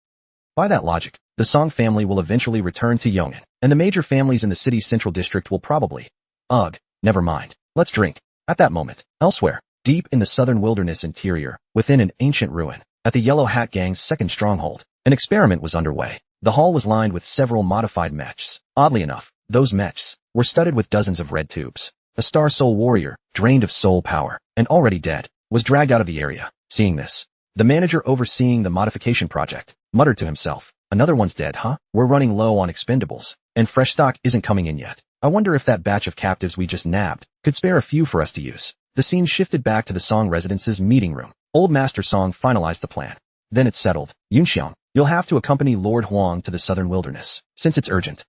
By that logic, the Song family will eventually return to Yong'an, and the major families in the city's central district will probably... Ugh, never mind. Let's drink. At that moment, elsewhere, deep in the southern wilderness interior, within an ancient ruin, at the Yellow Hat Gang's second stronghold, an experiment was underway. The hall was lined with several modified mechs. Oddly enough, those mechs were studded with dozens of red tubes. A Star Soul warrior, drained of soul power, and already dead, was dragged out of the area. Seeing this, the manager overseeing the modification project muttered to himself, another one's dead, huh? We're running low on expendables, and fresh stock isn't coming in yet. I wonder if that batch of captives we just nabbed could spare a few for us to use. The scene shifted back to the Song residence's meeting room. Old Master Song finalized the plan. Then it's settled. Yunxiang, you'll have to accompany Lord Huang to the southern wilderness, since it's urgent.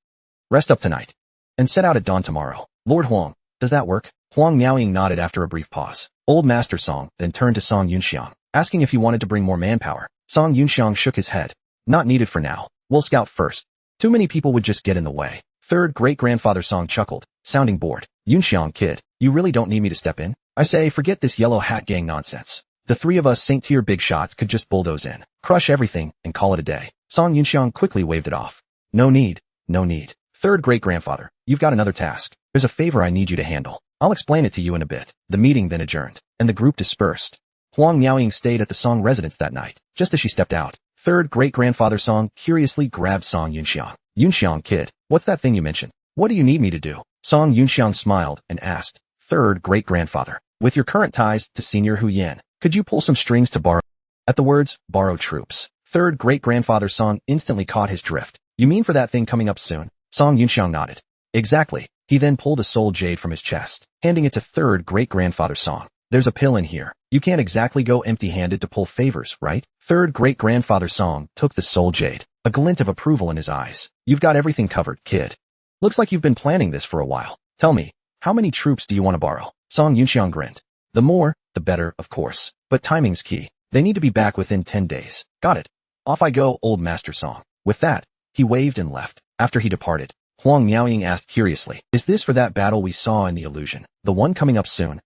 Rest up tonight, and set out at dawn tomorrow. Lord Huang, does that work? Huang Miaoying nodded after a brief pause. Old Master Song then turned to Song Yunxiang, asking if he wanted to bring more manpower. Song Yunxiang shook his head. Not needed for now. We'll scout first. Too many people would just get in the way. Third great-grandfather Song chuckled, sounding bored. Yunxiang, kid, you really don't need me to step in? I say, forget this Yellow Hat Gang nonsense. The three of us saint-tier big shots could just bulldoze in, crush everything, and call it a day. Song Yunxiang quickly waved it off. No need, no need. Third great-grandfather, you've got another task. There's a favor I need you to handle. I'll explain it to you in a bit. The meeting then adjourned, and the group dispersed. Huang Miaoying stayed at the Song residence that night. Just as she stepped out, third great-grandfather Song curiously grabbed Song Yunxiang. Yunxiang, kid, what's that thing you mentioned? What do you need me to do? Song Yunxiang smiled and asked, third great-grandfather, with your current ties to Senior Hu Yan, could you pull some strings to borrow? At the words, borrow troops, third great-grandfather Song instantly caught his drift. You mean for that thing coming up soon? Song Yunxiang nodded. Exactly. He then pulled a soul jade from his chest, handing it to third great-grandfather Song. There's a pill in here. You can't exactly go empty-handed to pull favors, right? Third great-grandfather Song took the soul jade, a glint of approval in his eyes. You've got everything covered, kid. Looks like you've been planning this for a while. Tell me, how many troops do you want to borrow? Song Yunxiang grinned. The more, the better, of course. But timing's key. They need to be back within 10 days. Got it. Off I go, old Master Song. With that, he waved and left. After he departed, Huang Miaoying asked curiously, is this for that battle we saw in the illusion? The one coming up soon?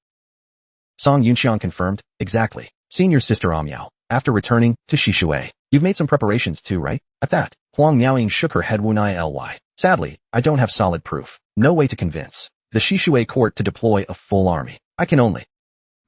Song Yunxiang confirmed, exactly. Senior sister Miao. After returning to Shishui, you've made some preparations too, right? At that, Huang Miaoying shook her head. Ly. Sadly, I don't have solid proof. No way to convince the Shishui court to deploy a full army. I can only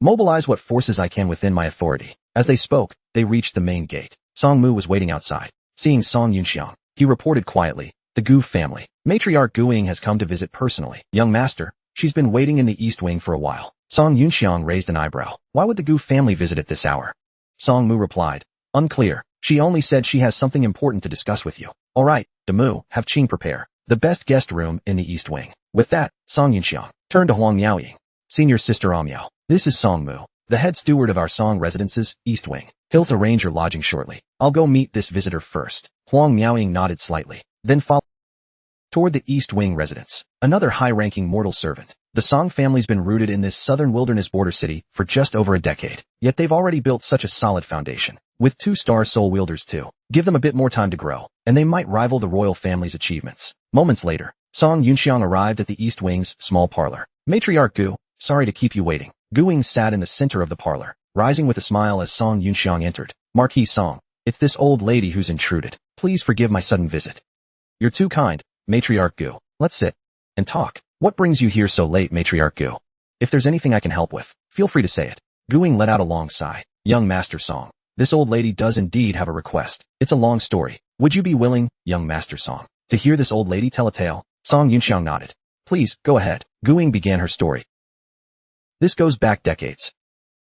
mobilize what forces I can within my authority. As they spoke, they reached the main gate. Song Mu was waiting outside. Seeing Song Yunxiang, he reported quietly, the Gu family. Matriarch Guing has come to visit personally. Young master, she's been waiting in the East Wing for a while. Song Yunxiang raised an eyebrow. Why would the Gu family visit at this hour? Song Mu replied, unclear. She only said she has something important to discuss with you. Alright, Demu, have Qing prepare the best guest room in the East Wing. With that, Song Yunxiang turned to Huang Miaoying. Senior sister Miao, this is Song Mu, the head steward of our Song residence's East Wing. He'll arrange your lodging shortly. I'll go meet this visitor first. Huang Miaoying nodded slightly, then followed toward the East Wing residence. Another high-ranking mortal servant. The Song family's been rooted in this southern wilderness border city for just over a decade, yet they've already built such a solid foundation. With 2-star soul wielders too. Give them a bit more time to grow, and they might rival the royal family's achievements. Moments later, Song Yunxiang arrived at the East Wing's small parlor. Matriarch Gu, sorry to keep you waiting. Guing sat in the center of the parlor, rising with a smile as Song Yunxiang entered. Marquis Song, it's this old lady who's intruded. Please forgive my sudden visit. You're too kind, Matriarch Gu. Let's sit and talk. What brings you here so late, Matriarch Gu? If there's anything I can help with, feel free to say it. Guing let out a long sigh. Young Master Song. This old lady does indeed have a request. It's a long story. Would you be willing, young Master Song, to hear this old lady tell a tale? Song Yunxiang nodded. Please, go ahead. Guing began her story. This goes back decades.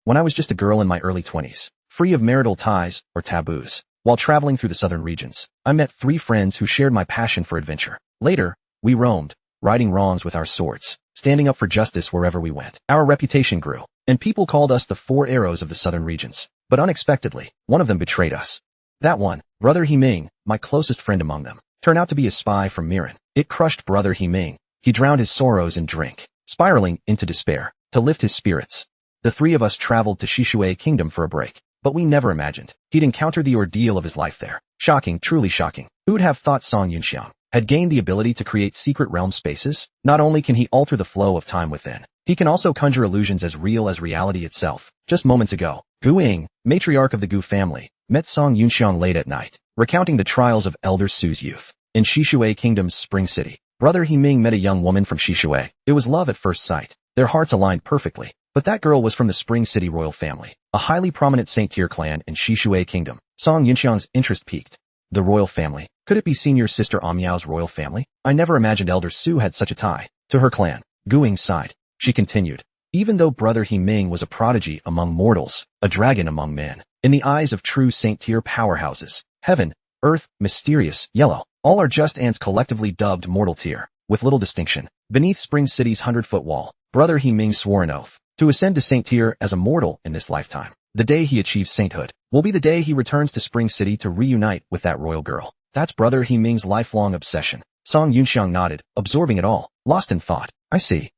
When I was just a girl in my early 20s, free of marital ties or taboos, while traveling through the southern regions, I met 3 friends who shared my passion for adventure. Later, we roamed, righting wrongs with our swords, standing up for justice wherever we went. Our reputation grew, and people called us the 4 arrows of the southern regions. But unexpectedly, one of them betrayed us. That one, Brother He-Ming, my closest friend among them, turned out to be a spy from Miran. It crushed Brother He-Ming. He drowned his sorrows in drink, spiraling into despair. To lift his spirits, the 3 of us traveled to Shishui Kingdom for a break. But we never imagined he'd encounter the ordeal of his life there. Shocking, truly shocking. Who'd have thought Song Yunxiang had gained the ability to create secret realm spaces? Not only can he alter the flow of time within, he can also conjure illusions as real as reality itself. Just moments ago, Gu Ying, matriarch of the Gu family, met Song Yunxiang late at night, recounting the trials of Elder Su's youth in Shishui Kingdom's Spring City. Brother He-Ming met a young woman from Shishui. It was love at first sight. Their hearts aligned perfectly. But that girl was from the Spring City royal family, a highly prominent saint-tier clan in Shishui Kingdom. Song Yunxiang's interest piqued. The royal family? Could it be senior sister Amiao's royal family? I never imagined Elder Su had such a tie to her clan. Guing sighed. She continued. Even though Brother He-Ming was a prodigy among mortals, a dragon among men, in the eyes of true saint-tier powerhouses, heaven, earth, mysterious, yellow, all are just ants collectively dubbed mortal tier, with little distinction. Beneath Spring City's 100-foot wall, Brother He-Ming swore an oath to ascend to saint tier as a mortal in this lifetime. The day he achieves sainthood will be the day he returns to Spring City to reunite with that royal girl. That's Brother He-Ming's lifelong obsession. Song Yunxiang nodded, absorbing it all, lost in thought. I see.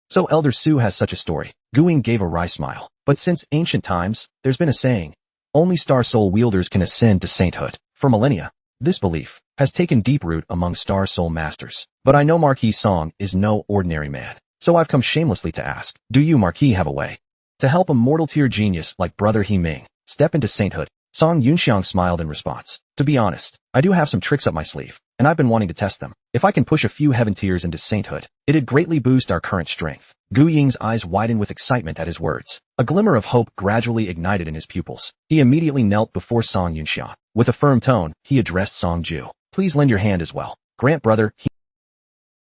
So Elder Su has such a story. Guing gave a wry smile. But since ancient times, there's been a saying, only star soul wielders can ascend to sainthood. For millennia, this belief has taken deep root among star soul masters. But I know Marquis Song is no ordinary man. So I've come shamelessly to ask, do you, Marquis, have a way to help a mortal tier genius like Brother He-Ming step into sainthood? Song Yunxiang smiled in response. To be honest, I do have some tricks up my sleeve, and I've been wanting to test them. If I can push a few heaven tiers into sainthood, it'd greatly boost our current strength. Gu Ying's eyes widened with excitement at his words. A glimmer of hope gradually ignited in his pupils. He immediately knelt before Song Yunxiang. With a firm tone, he addressed Song Ju. Please lend your hand as well. Grant Brother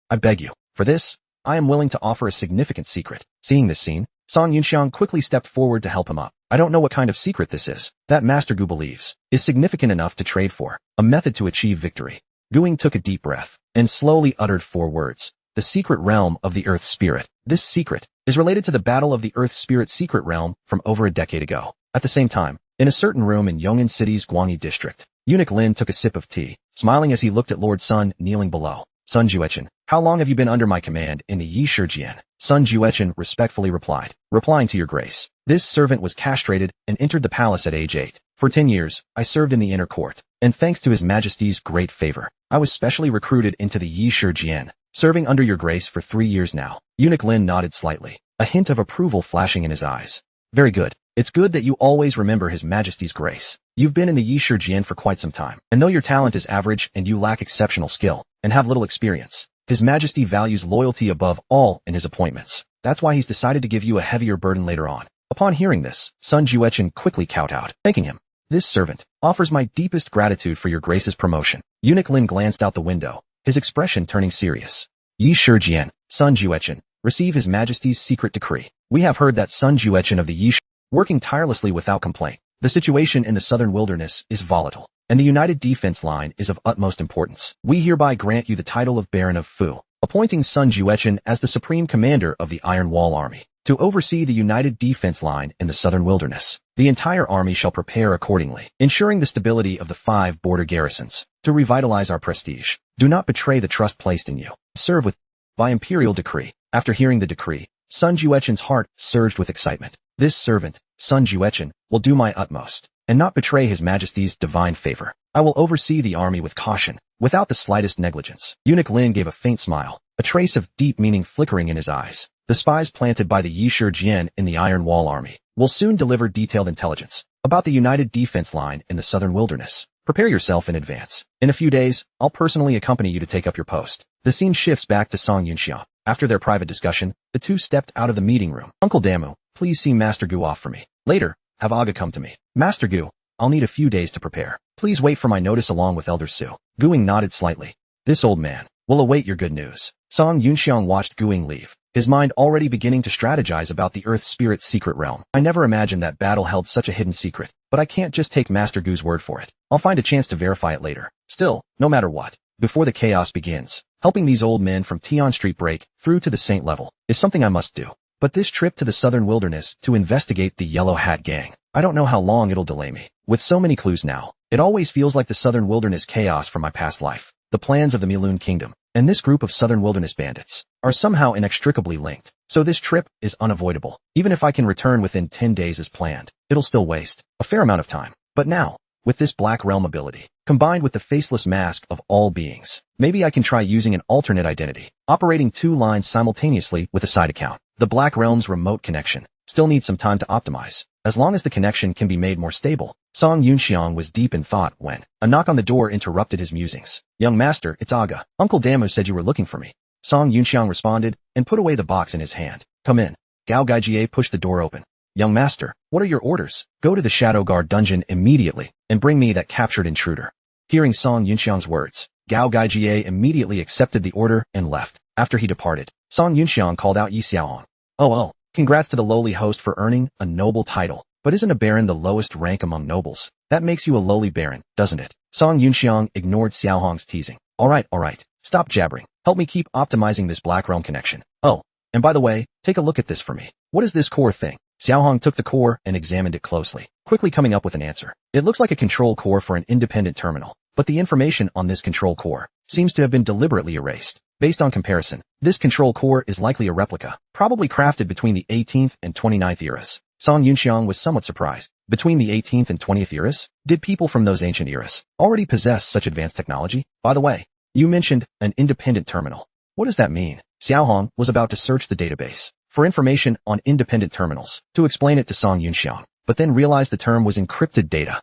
I beg you. For this, I am willing to offer a significant secret. Seeing this scene, Song Yunxiang quickly stepped forward to help him up. I don't know what kind of secret this is. That Master Gu believes is significant enough to trade for. A method to achieve victory. Guing took a deep breath and slowly uttered 4 words. The secret realm of the Earth Spirit. This secret is related to the Battle of the Earth Spirit secret realm from over a decade ago. At the same time, in a certain room in Yong'an City's Guangyi district, Eunuch Lin took a sip of tea, smiling as he looked at Lord Sun kneeling below. Sun Juechen, how long have you been under my command in the Yi Shijian? Sun Juechen respectfully replied, replying to your grace. This servant was castrated and entered the palace at age 8. For 10 years, I served in the inner court, and thanks to his majesty's great favor, I was specially recruited into the Yi Shijian, serving under your grace for 3 years now. Eunuch Lin nodded slightly, a hint of approval flashing in his eyes. Very good. It's good that you always remember his majesty's grace. You've been in the Yi Shijian for quite some time, and though your talent is average and you lack exceptional skill, and have little experience, his majesty values loyalty above all in his appointments. That's why he's decided to give you a heavier burden later on. Upon hearing this, Sun Juechen quickly kowtowed, thanking him. This servant offers my deepest gratitude for your grace's promotion. Eunuch Lin glanced out the window, his expression turning serious. Yi Shijian, Sun Juechen, receive his majesty's secret decree. We have heard that Sun Juechen of the Yi working tirelessly without complaint. The situation in the southern wilderness is volatile, and the united defense line is of utmost importance. We hereby grant you the title of Baron of Fu, appointing Sun Juechen as the supreme commander of the Iron Wall Army, to oversee the united defense line in the southern wilderness. The entire army shall prepare accordingly, ensuring the stability of the 5 border garrisons. To revitalize our prestige, do not betray the trust placed in you. Serve with by imperial decree. After hearing the decree, Sun Juechen's heart surged with excitement. This servant, Sun Juechen, will do my utmost, and not betray his majesty's divine favor. I will oversee the army with caution, without the slightest negligence. Eunuch Lin gave a faint smile, a trace of deep meaning flickering in his eyes. The spies planted by the Yi Shijian in the Iron Wall Army will soon deliver detailed intelligence about the united defense line in the southern wilderness. Prepare yourself in advance. In a few days, I'll personally accompany you to take up your post. The scene shifts back to Song Yunxiang. After their private discussion, the two stepped out of the meeting room. Uncle Damu, please see Master Gu off for me. Later, have Aga come to me. Master Gu, I'll need a few days to prepare. Please wait for my notice along with Elder Su. Guing nodded slightly. This old man will await your good news. Song Yunxiang watched Guing leave, his mind already beginning to strategize about the Earth Spirit's secret realm. I never imagined that battle held such a hidden secret, but I can't just take Master Gu's word for it. I'll find a chance to verify it later. Still, no matter what, before the chaos begins, helping these old men from Tian Street break through to the Saint level is something I must do. But this trip to the southern wilderness to investigate the Yellow Hat Gang, I don't know how long it'll delay me. With so many clues now, it always feels like the southern wilderness chaos from my past life. The plans of the Miloon Kingdom and this group of southern wilderness bandits are somehow inextricably linked. So this trip is unavoidable. Even if I can return within 10 days as planned, it'll still waste a fair amount of time. But now, with this Black Realm ability, combined with the faceless mask of all beings, maybe I can try using an alternate identity, operating 2 lines simultaneously with a side account. The Black Realm's remote connection still needs some time to optimize. As long as the connection can be made more stable. Song Yunxiang was deep in thought when a knock on the door interrupted his musings. Young master, it's Aga. Uncle Damu said you were looking for me. Song Yunxiang responded and put away the box in his hand. Come in. Gao Gaijie pushed the door open. Young master, what are your orders? Go to the Shadow Guard dungeon immediately and bring me that captured intruder. Hearing Song Yunxiang's words, Gao Gaijie immediately accepted the order and left. After he departed, Song Yunxiang called out Yi Xiaohong. Oh, congrats to the lowly host for earning a noble title. But isn't a baron the lowest rank among nobles? That makes you a lowly baron, doesn't it? Song Yunxiang ignored Xiaohong's teasing. All right. Stop jabbering. Help me keep optimizing this Black Realm connection. Oh, and by the way, take a look at this for me. What is this core thing? Xiaohong took the core and examined it closely, quickly coming up with an answer. It looks like a control core for an independent terminal, but the information on this control core seems to have been deliberately erased. Based on comparison, this control core is likely a replica, probably crafted between the 18th and 29th eras. Song Yunxiang was somewhat surprised. Between the 18th and 20th eras? Did people from those ancient eras already possess such advanced technology? By the way, you mentioned an independent terminal. What does that mean? Xiaohong was about to search the database for information on independent terminals to explain it to Song Yunxiang, but then realized the term was encrypted data,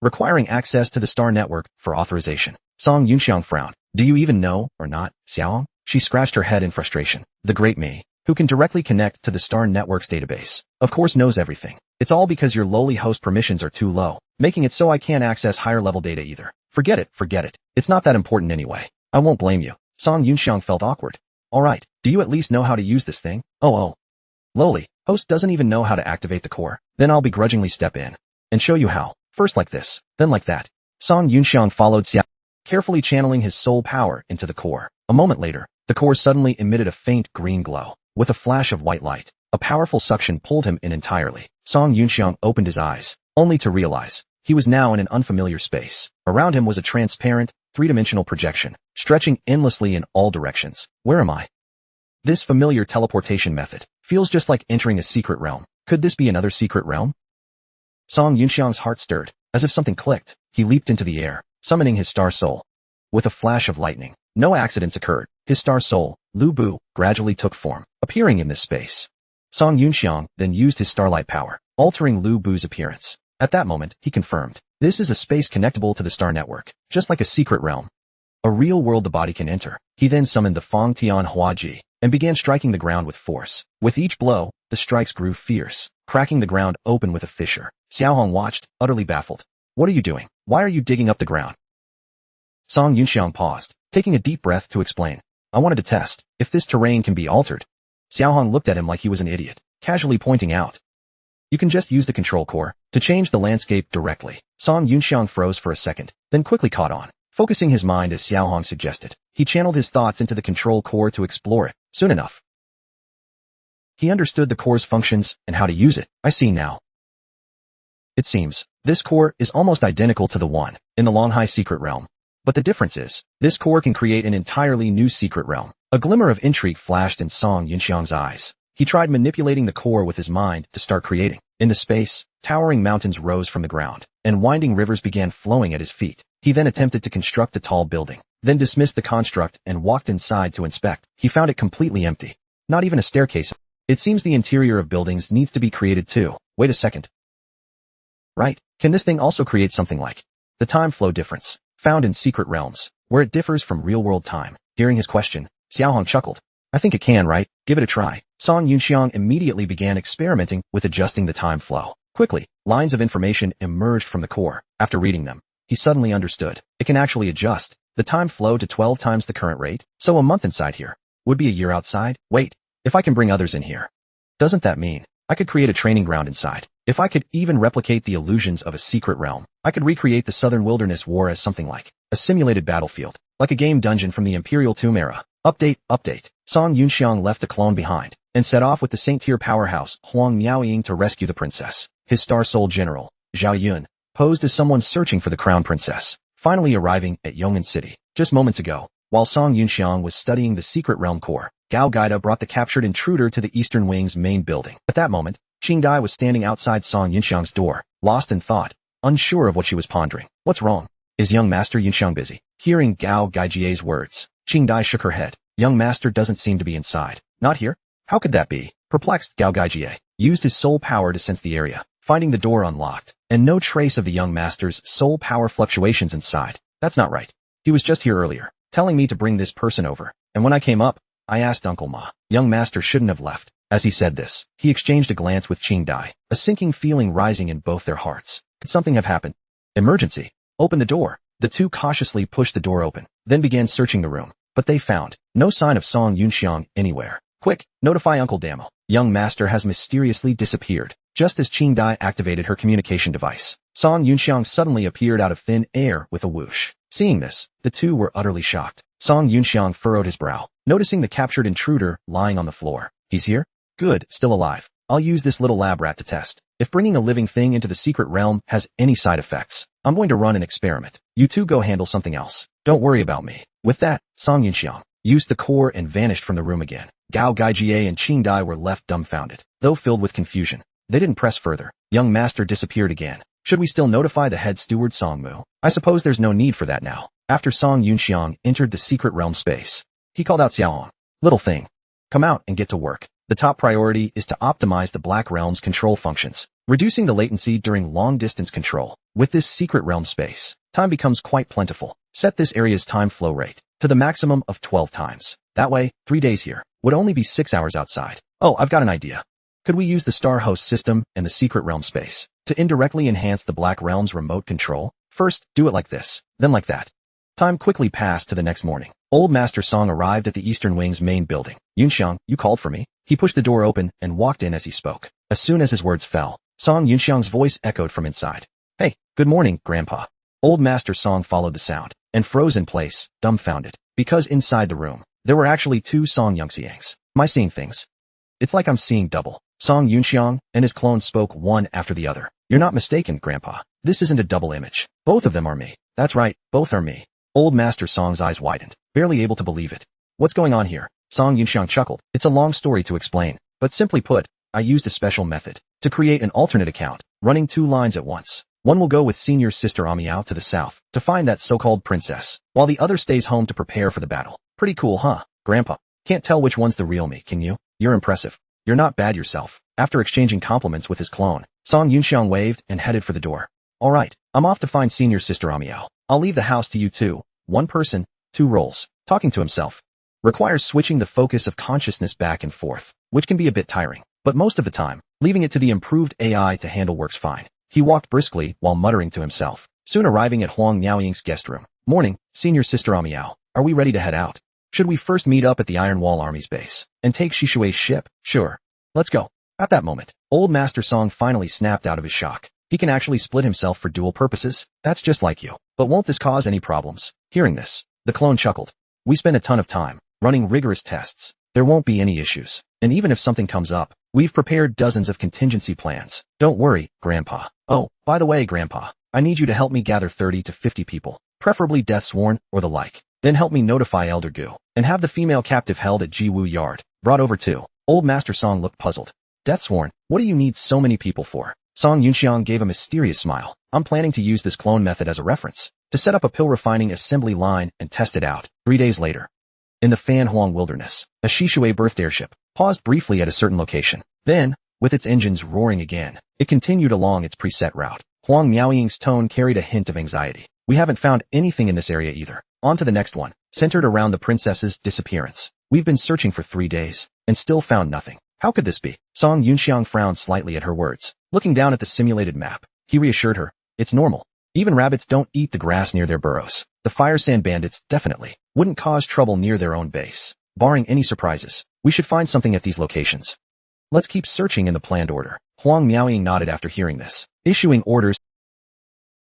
requiring access to the star network for authorization. Song Yunxiang frowned. Do you even know or not, Xiaohong? She scratched her head in frustration. The great me, who can directly connect to the star network's database, of course knows everything. It's all because your lowly host permissions are too low, making it so I can't access higher level data either. Forget it. It's not that important anyway. I won't blame you. Song Yunxiang felt awkward. Alright, do you at least know how to use this thing? Oh. Lowly host doesn't even know how to activate the core. Then I'll begrudgingly step in and show you how. First like this, then like that. Song Yunxiang followed Xiao, carefully channeling his soul power into the core. A moment later, the core suddenly emitted a faint green glow. With a flash of white light, a powerful suction pulled him in entirely. Song Yunxiang opened his eyes, only to realize he was now in an unfamiliar space. Around him was a transparent, three-dimensional projection, stretching endlessly in all directions. Where am I? This familiar teleportation method feels just like entering a secret realm. Could this be another secret realm? Song Yunxiang's heart stirred. As if something clicked, he leaped into the air, summoning his star soul. With a flash of lightning, no accidents occurred. His star soul, Lu Bu, gradually took form, appearing in this space. Song Yunxiang then used his starlight power, altering Lu Bu's appearance. At that moment, he confirmed, this is a space connectable to the star network, just like a secret realm. A real world the body can enter. He then summoned the Fang Tian Hua Ji, and began striking the ground with force. With each blow, the strikes grew fierce, cracking the ground open with a fissure. Xiaohong watched, utterly baffled. What are you doing? Why are you digging up the ground? Song Yunxiang paused, taking a deep breath to explain. I wanted to test if this terrain can be altered. Xiaohong looked at him like he was an idiot, casually pointing out. You can just use the control core to change the landscape directly. Song Yunxiang froze for a second, then quickly caught on. Focusing his mind as Xiaohong suggested, he channeled his thoughts into the control core to explore it. Soon enough, he understood the core's functions and how to use it. I see now. It seems, this core is almost identical to the one in the Longhai secret realm. But the difference is, this core can create an entirely new secret realm. A glimmer of intrigue flashed in Song Yunxiang's eyes. He tried manipulating the core with his mind to start creating. In the space, towering mountains rose from the ground, and winding rivers began flowing at his feet. He then attempted to construct a tall building, then dismissed the construct and walked inside to inspect. He found it completely empty. Not even a staircase. It seems the interior of buildings needs to be created too. Wait a second. Right, can this thing also create something like the time flow difference, found in secret realms, where it differs from real-world time? Hearing his question, Xiaohong chuckled. I think it can, right? Give it a try. Song Yunxiang immediately began experimenting with adjusting the time flow. Quickly, lines of information emerged from the core. After reading them, he suddenly understood. It can actually adjust the time flow to 12 times the current rate. So a month inside here would be a year outside. Wait, if I can bring others in here, doesn't that mean I could create a training ground inside? If I could even replicate the illusions of a secret realm, I could recreate the Southern Wilderness War as something like a simulated battlefield, like a game dungeon from the Imperial Tomb era. Update. Song Yunxiang left the clone behind and set off with the Saint-Tier powerhouse Huang Miaoying to rescue the princess. His Star Soul general, Zhao Yun, posed as someone searching for the crown princess, finally arriving at Yong'an City. Just moments ago, while Song Yunxiang was studying the secret realm core, Gao Gaida brought the captured intruder to the Eastern Wing's main building. At that moment, Qing Dai was standing outside Song Yunxiang's door, lost in thought, unsure of what she was pondering. What's wrong? Is young Master Yunxiang busy? Hearing Gao Gaijie's words, Qing Dai shook her head. Young Master doesn't seem to be inside. Not here? How could that be? Perplexed, Gao Gaijie used his soul power to sense the area, finding the door unlocked, and no trace of the young Master's soul power fluctuations inside. That's not right. He was just here earlier, telling me to bring this person over, and when I came up, I asked Uncle Ma. Young Master shouldn't have left. As he said this, he exchanged a glance with Qing Dai, a sinking feeling rising in both their hearts. Could something have happened? Emergency. Open the door. The two cautiously pushed the door open, then began searching the room, but they found no sign of Song Yunxiang anywhere. Quick, notify Uncle Damo. Young Master has mysteriously disappeared. Just as Qing Dai activated her communication device, Song Yunxiang suddenly appeared out of thin air with a whoosh. Seeing this, the two were utterly shocked. Song Yunxiang furrowed his brow, noticing the captured intruder lying on the floor. He's here? Good, still alive. I'll use this little lab rat to test if bringing a living thing into the secret realm has any side effects. I'm going to run an experiment. You two go handle something else. Don't worry about me. With that, Song Yunxiang used the core and vanished from the room again. Gao Gaijie and Qing Dai were left dumbfounded, though filled with confusion. They didn't press further. Young Master disappeared again. Should we still notify the head steward Song Mu? I suppose there's no need for that now. After Song Yunxiang entered the secret realm space, he called out Xiaohong. Little thing, come out and get to work. The top priority is to optimize the Black Realm's control functions, reducing the latency during long-distance control. With this secret realm space, time becomes quite plentiful. Set this area's time flow rate to the maximum of 12 times. That way, 3 days here would only be 6 hours outside. Oh, I've got an idea. Could we use the Star Host system and the secret realm space to indirectly enhance the Black Realm's remote control? First, do it like this, then like that. Time quickly passed to the next morning. Old Master Song arrived at the Eastern Wing's main building. Yunxiang, you called for me? He pushed the door open and walked in as he spoke. As soon as his words fell, Song Yunxiang's voice echoed from inside. Hey, good morning, Grandpa. Old Master Song followed the sound and froze in place, dumbfounded, because inside the room, there were actually two Song Yunxiangs. Am I seeing things? It's like I'm seeing double. Song Yunxiang and his clone spoke one after the other. You're not mistaken, Grandpa. This isn't a double image. Both of them are me. That's right, both are me. Old Master Song's eyes widened, barely able to believe it. What's going on here? Song Yunxiang chuckled. It's a long story to explain, but simply put, I used a special method to create an alternate account, running 2 lines at once. One will go with senior sister Amiao to the south to find that so-called princess, while the other stays home to prepare for the battle. Pretty cool, huh, Grandpa? Can't tell which one's the real me, can you? You're impressive. You're not bad yourself. After exchanging compliments with his clone, Song Yunxiang waved and headed for the door. All right, I'm off to find senior sister Amiao. I'll leave the house to you two. 1 person, 2 roles. Talking to himself requires switching the focus of consciousness back and forth, which can be a bit tiring, but most of the time, leaving it to the improved AI to handle works fine. He walked briskly while muttering to himself, soon arriving at Huang Miaoying's guest room. Morning, senior sister Amiao. Are we ready to head out? Should we first meet up at the Iron Wall Army's base and take Shishui's ship? Sure. Let's go. At that moment, old Master Song finally snapped out of his shock. He can actually split himself for dual purposes? That's just like you. But won't this cause any problems? Hearing this, the clone chuckled. We spent a ton of time running rigorous tests. There won't be any issues. And even if something comes up, we've prepared dozens of contingency plans. Don't worry, Grandpa. Oh, by the way, Grandpa, I need you to help me gather 30 to 50 people, preferably death-sworn or the like. Then help me notify Elder Gu and have the female captive held at Jiwu Yard brought over too. Old Master Song looked puzzled. Death-sworn? What do you need so many people for? Song Yunxiang gave a mysterious smile. I'm planning to use this clone method as a reference to set up a pill refining assembly line and test it out. 3 days later, in the Fan Huang Wilderness, a Shishui birthed airship paused briefly at a certain location. Then, with its engines roaring again, it continued along its preset route. Huang Miaoying's tone carried a hint of anxiety. We haven't found anything in this area either. On to the next one, centered around the princess's disappearance. We've been searching for 3 days, and still found nothing. How could this be? Song Yunxiang frowned slightly at her words. Looking down at the simulated map, he reassured her, it's normal. Even rabbits don't eat the grass near their burrows. The fire sand bandits definitely wouldn't cause trouble near their own base. Barring any surprises, we should find something at these locations. Let's keep searching in the planned order. Huang Miaoying nodded after hearing this, issuing orders.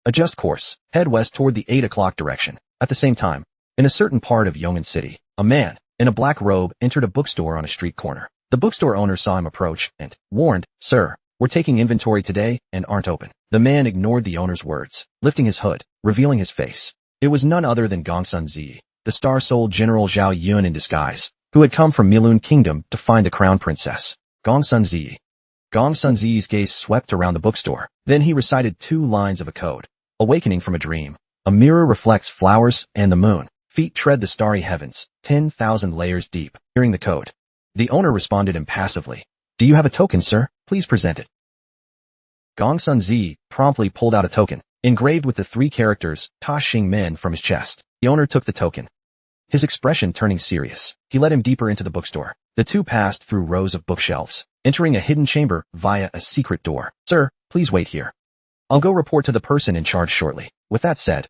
Adjust course. Head west toward the 8 o'clock direction. At the same time, in a certain part of Yong'an City, a man in a black robe entered a bookstore on a street corner. The bookstore owner saw him approach and warned, "Sir, we're taking inventory today and aren't open." The man ignored the owner's words, lifting his hood, revealing his face. It was none other than Gongsun Zi, the star-souled General Zhao Yun in disguise, who had come from Milun Kingdom to find the crown princess. Gongsun Zi. Gongsun Zi's gaze swept around the bookstore. Then he recited 2 lines of a code. Awakening from a dream. A mirror reflects flowers and the moon. Feet tread the starry heavens, 10,000 layers deep. Hearing the code, the owner responded impassively. Do you have a token, sir? Please present it. Gongsun Zi promptly pulled out a token, engraved with the 3 characters, Ta Xing Men, from his chest. The owner took the token, his expression turning serious. He led him deeper into the bookstore. The two passed through rows of bookshelves, entering a hidden chamber via a secret door. Sir, please wait here. I'll go report to the person in charge shortly. With that said,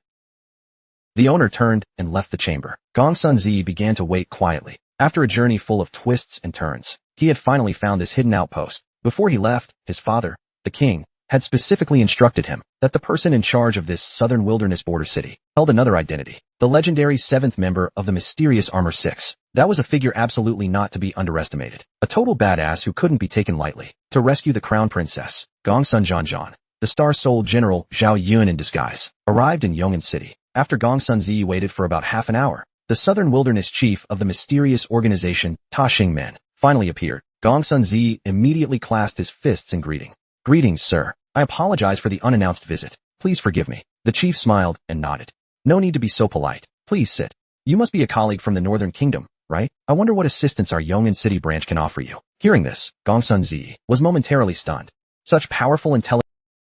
the owner turned and left the chamber. Gongsun Zi began to wait quietly. After a journey full of twists and turns, he had finally found this hidden outpost. Before he left, his father, the king, had specifically instructed him that the person in charge of this southern wilderness border city held another identity, the legendary 7th member of the mysterious Armor 6. That was a figure absolutely not to be underestimated. A total badass who couldn't be taken lightly. To rescue the crown princess, Gongsun Zhanzhan, the star-souled General Zhao Yun in disguise, arrived in Yong'an City. After Gongsun Zi waited for about half an hour, the southern wilderness chief of the mysterious organization, Ta Xing Men, finally appeared. Gongsun Zi immediately clasped his fists in greeting. Greetings, sir. I apologize for the unannounced visit. Please forgive me. The chief smiled and nodded. No need to be so polite. Please sit. You must be a colleague from the Northern Kingdom, right? I wonder what assistance our Yong'an City branch can offer you. Hearing this, Gongsun Zi was momentarily stunned. Such powerful intelligence.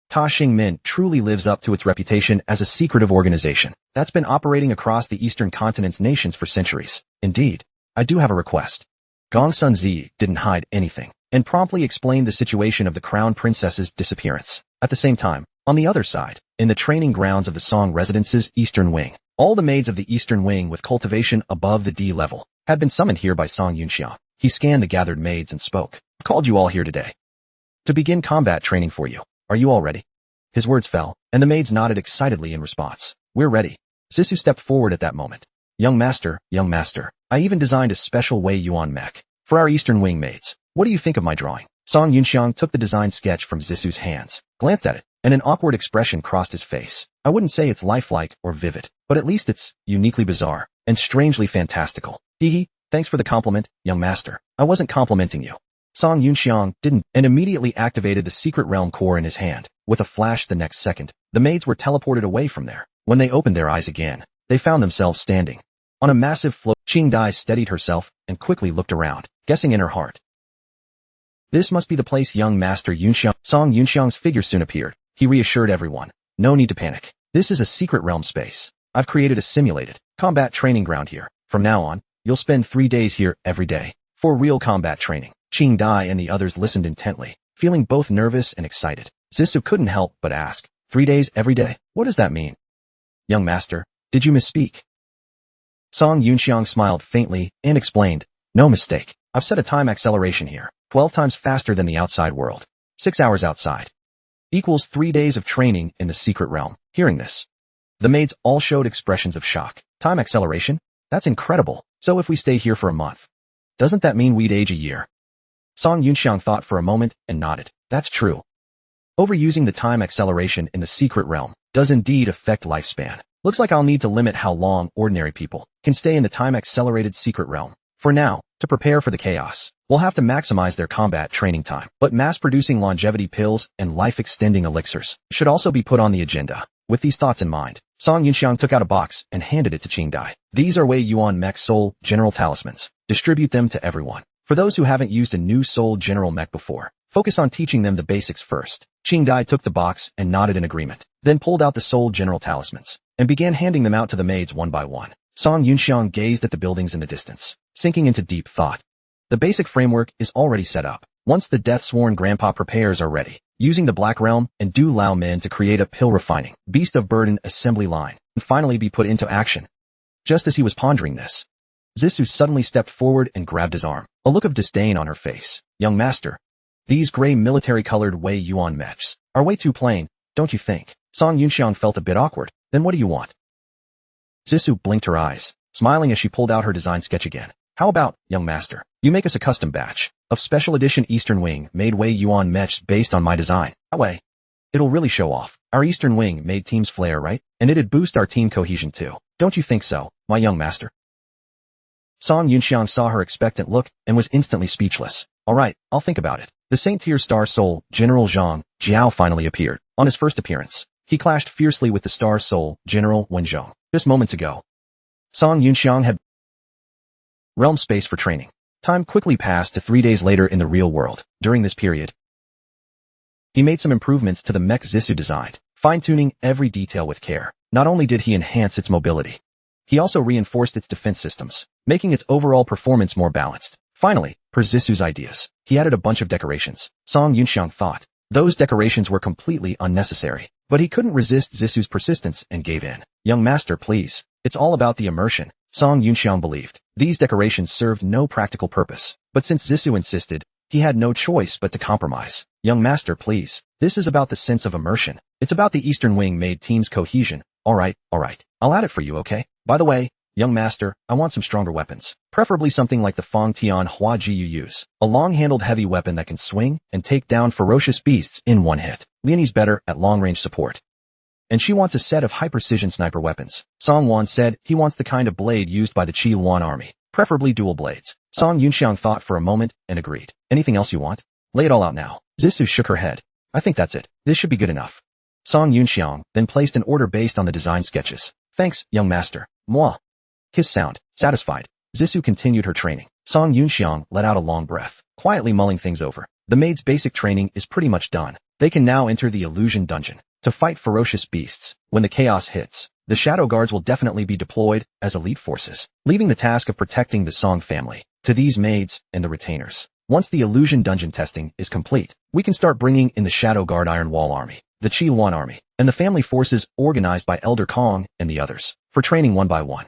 Ta Xing Men truly lives up to its reputation as a secretive organization that's been operating across the eastern continent's nations for centuries. Indeed, I do have a request. Gongsun Zi didn't hide anything and promptly explained the situation of the crown princess's disappearance. At the same time, on the other side, in the training grounds of the Song Residence's Eastern Wing, all the maids of the Eastern Wing with cultivation above the D level had been summoned here by Song Yunxiang. He scanned the gathered maids and spoke. I've called you all here today to begin combat training for you. Are you all ready? His words fell, and the maids nodded excitedly in response. We're ready. Sisu stepped forward at that moment. Young master, I even designed a special Wei Yuan mech for our Eastern Wing maids. What do you think of my drawing? Song Yunxiang took the design sketch from Zisu's hands, glanced at it, and an awkward expression crossed his face. I wouldn't say it's lifelike or vivid, but at least it's uniquely bizarre and strangely fantastical. Hehe, thanks for the compliment, young master. I wasn't complimenting you. Song Yunxiang didn't and immediately activated the secret realm core in his hand. With a flash the next second, the maids were teleported away from there. When they opened their eyes again, they found themselves standing on a massive float. Qingdai steadied herself and quickly looked around, guessing in her heart, this must be the place young master Yunxiang. Song Yunxiang's figure soon appeared. He reassured everyone, no need to panic. This is a secret realm space. I've created a simulated combat training ground here. From now on, you'll spend 3 days here every day for real combat training. Qingdai and the others listened intently, feeling both nervous and excited. Sisu couldn't help but ask, 3 days every day? What does that mean? Young master, did you misspeak? Song Yunxiang smiled faintly and explained, no mistake. I've set a time acceleration here, 12 times faster than the outside world. 6 hours outside equals 3 days of training in the secret realm. Hearing this, the maids all showed expressions of shock. Time acceleration? That's incredible. So if we stay here for a month, doesn't that mean we'd age a year? Song Yunxiang thought for a moment and nodded. That's true. Overusing the time acceleration in the secret realm does indeed affect lifespan. Looks like I'll need to limit how long ordinary people can stay in the time-accelerated secret realm. For now, to prepare for the chaos, we'll have to maximize their combat training time. But mass-producing longevity pills and life-extending elixirs should also be put on the agenda. With these thoughts in mind, Song Yunxiang took out a box and handed it to Qingdai. These are Wei Yuan Mech Soul General Talismans. Distribute them to everyone. For those who haven't used a new Soul General Mech before, focus on teaching them the basics first. Qingdai took the box and nodded in agreement, then pulled out the Soul General Talismans and began handing them out to the maids one by one. Song Yunxiang gazed at the buildings in the distance, sinking into deep thought. The basic framework is already set up. Once the death-sworn grandpa prepares are ready, using the Black Realm and Du Lao Min to create a pill refining, beast of burden assembly line, and finally be put into action. Just as he was pondering this, Zissou suddenly stepped forward and grabbed his arm, a look of disdain on her face. Young master, these gray military-colored Wei Yuan mechs are way too plain, don't you think? Song Yunxiang felt a bit awkward. Then what do you want? Zissou blinked her eyes, smiling as she pulled out her design sketch again. How about, young master, you make us a custom batch of special edition Eastern Wing made Wei Yuan mechs based on my design. That way, it'll really show off our Eastern Wing made team's flair, right? And it'd boost our team cohesion too. Don't you think so, my young master? Song Yunxiang saw her expectant look and was instantly speechless. All right, I'll think about it. The Saint-Tier Star Soul, General Zhang Jiao finally appeared. On his first appearance, he clashed fiercely with the Star Soul, General Wenzhong. Just moments ago, Song Yunxiang had realm space for training. Time quickly passed to 3 days later in the real world. During this period, he made some improvements to the mech Zissou designed, fine-tuning every detail with care. Not only did he enhance its mobility, he also reinforced its defense systems, making its overall performance more balanced. Finally, per Zissou's ideas, he added a bunch of decorations. Song Yunxiang thought those decorations were completely unnecessary, but he couldn't resist Zissou's persistence and gave in. Young master, please. It's all about the immersion. Song Yunxiang believed these decorations served no practical purpose, but since Zissou insisted, he had no choice but to compromise. Young master, please. This is about the sense of immersion. It's about the Eastern Wing made team's cohesion. All right. I'll add it for you, okay? By the way, young master, I want some stronger weapons. Preferably something like the Fong Tian Hua Ji you use. A long-handled heavy weapon that can swing and take down ferocious beasts in one hit. Leonie's better at long-range support. And she wants a set of high-precision sniper weapons. Song Wan said he wants the kind of blade used by the Qi Yuan army. Preferably dual blades. Song Yunxiang thought for a moment and agreed. Anything else you want? Lay it all out now. Zissou shook her head. I think that's it. This should be good enough. Song Yunxiang then placed an order based on the design sketches. Thanks, young master. Moi. Kiss sound. Satisfied. Zissou continued her training. Song Yunxiang let out a long breath, quietly mulling things over. The maid's basic training is pretty much done. They can now enter the illusion dungeon to fight ferocious beasts. When the chaos hits, the Shadow Guards will definitely be deployed as elite forces, leaving the task of protecting the Song family to these maids and the retainers. Once the illusion dungeon testing is complete, we can start bringing in the Shadow Guard Iron Wall Army, the Qi Yuan Army, and the family forces organized by Elder Kong and the others, for training one by one.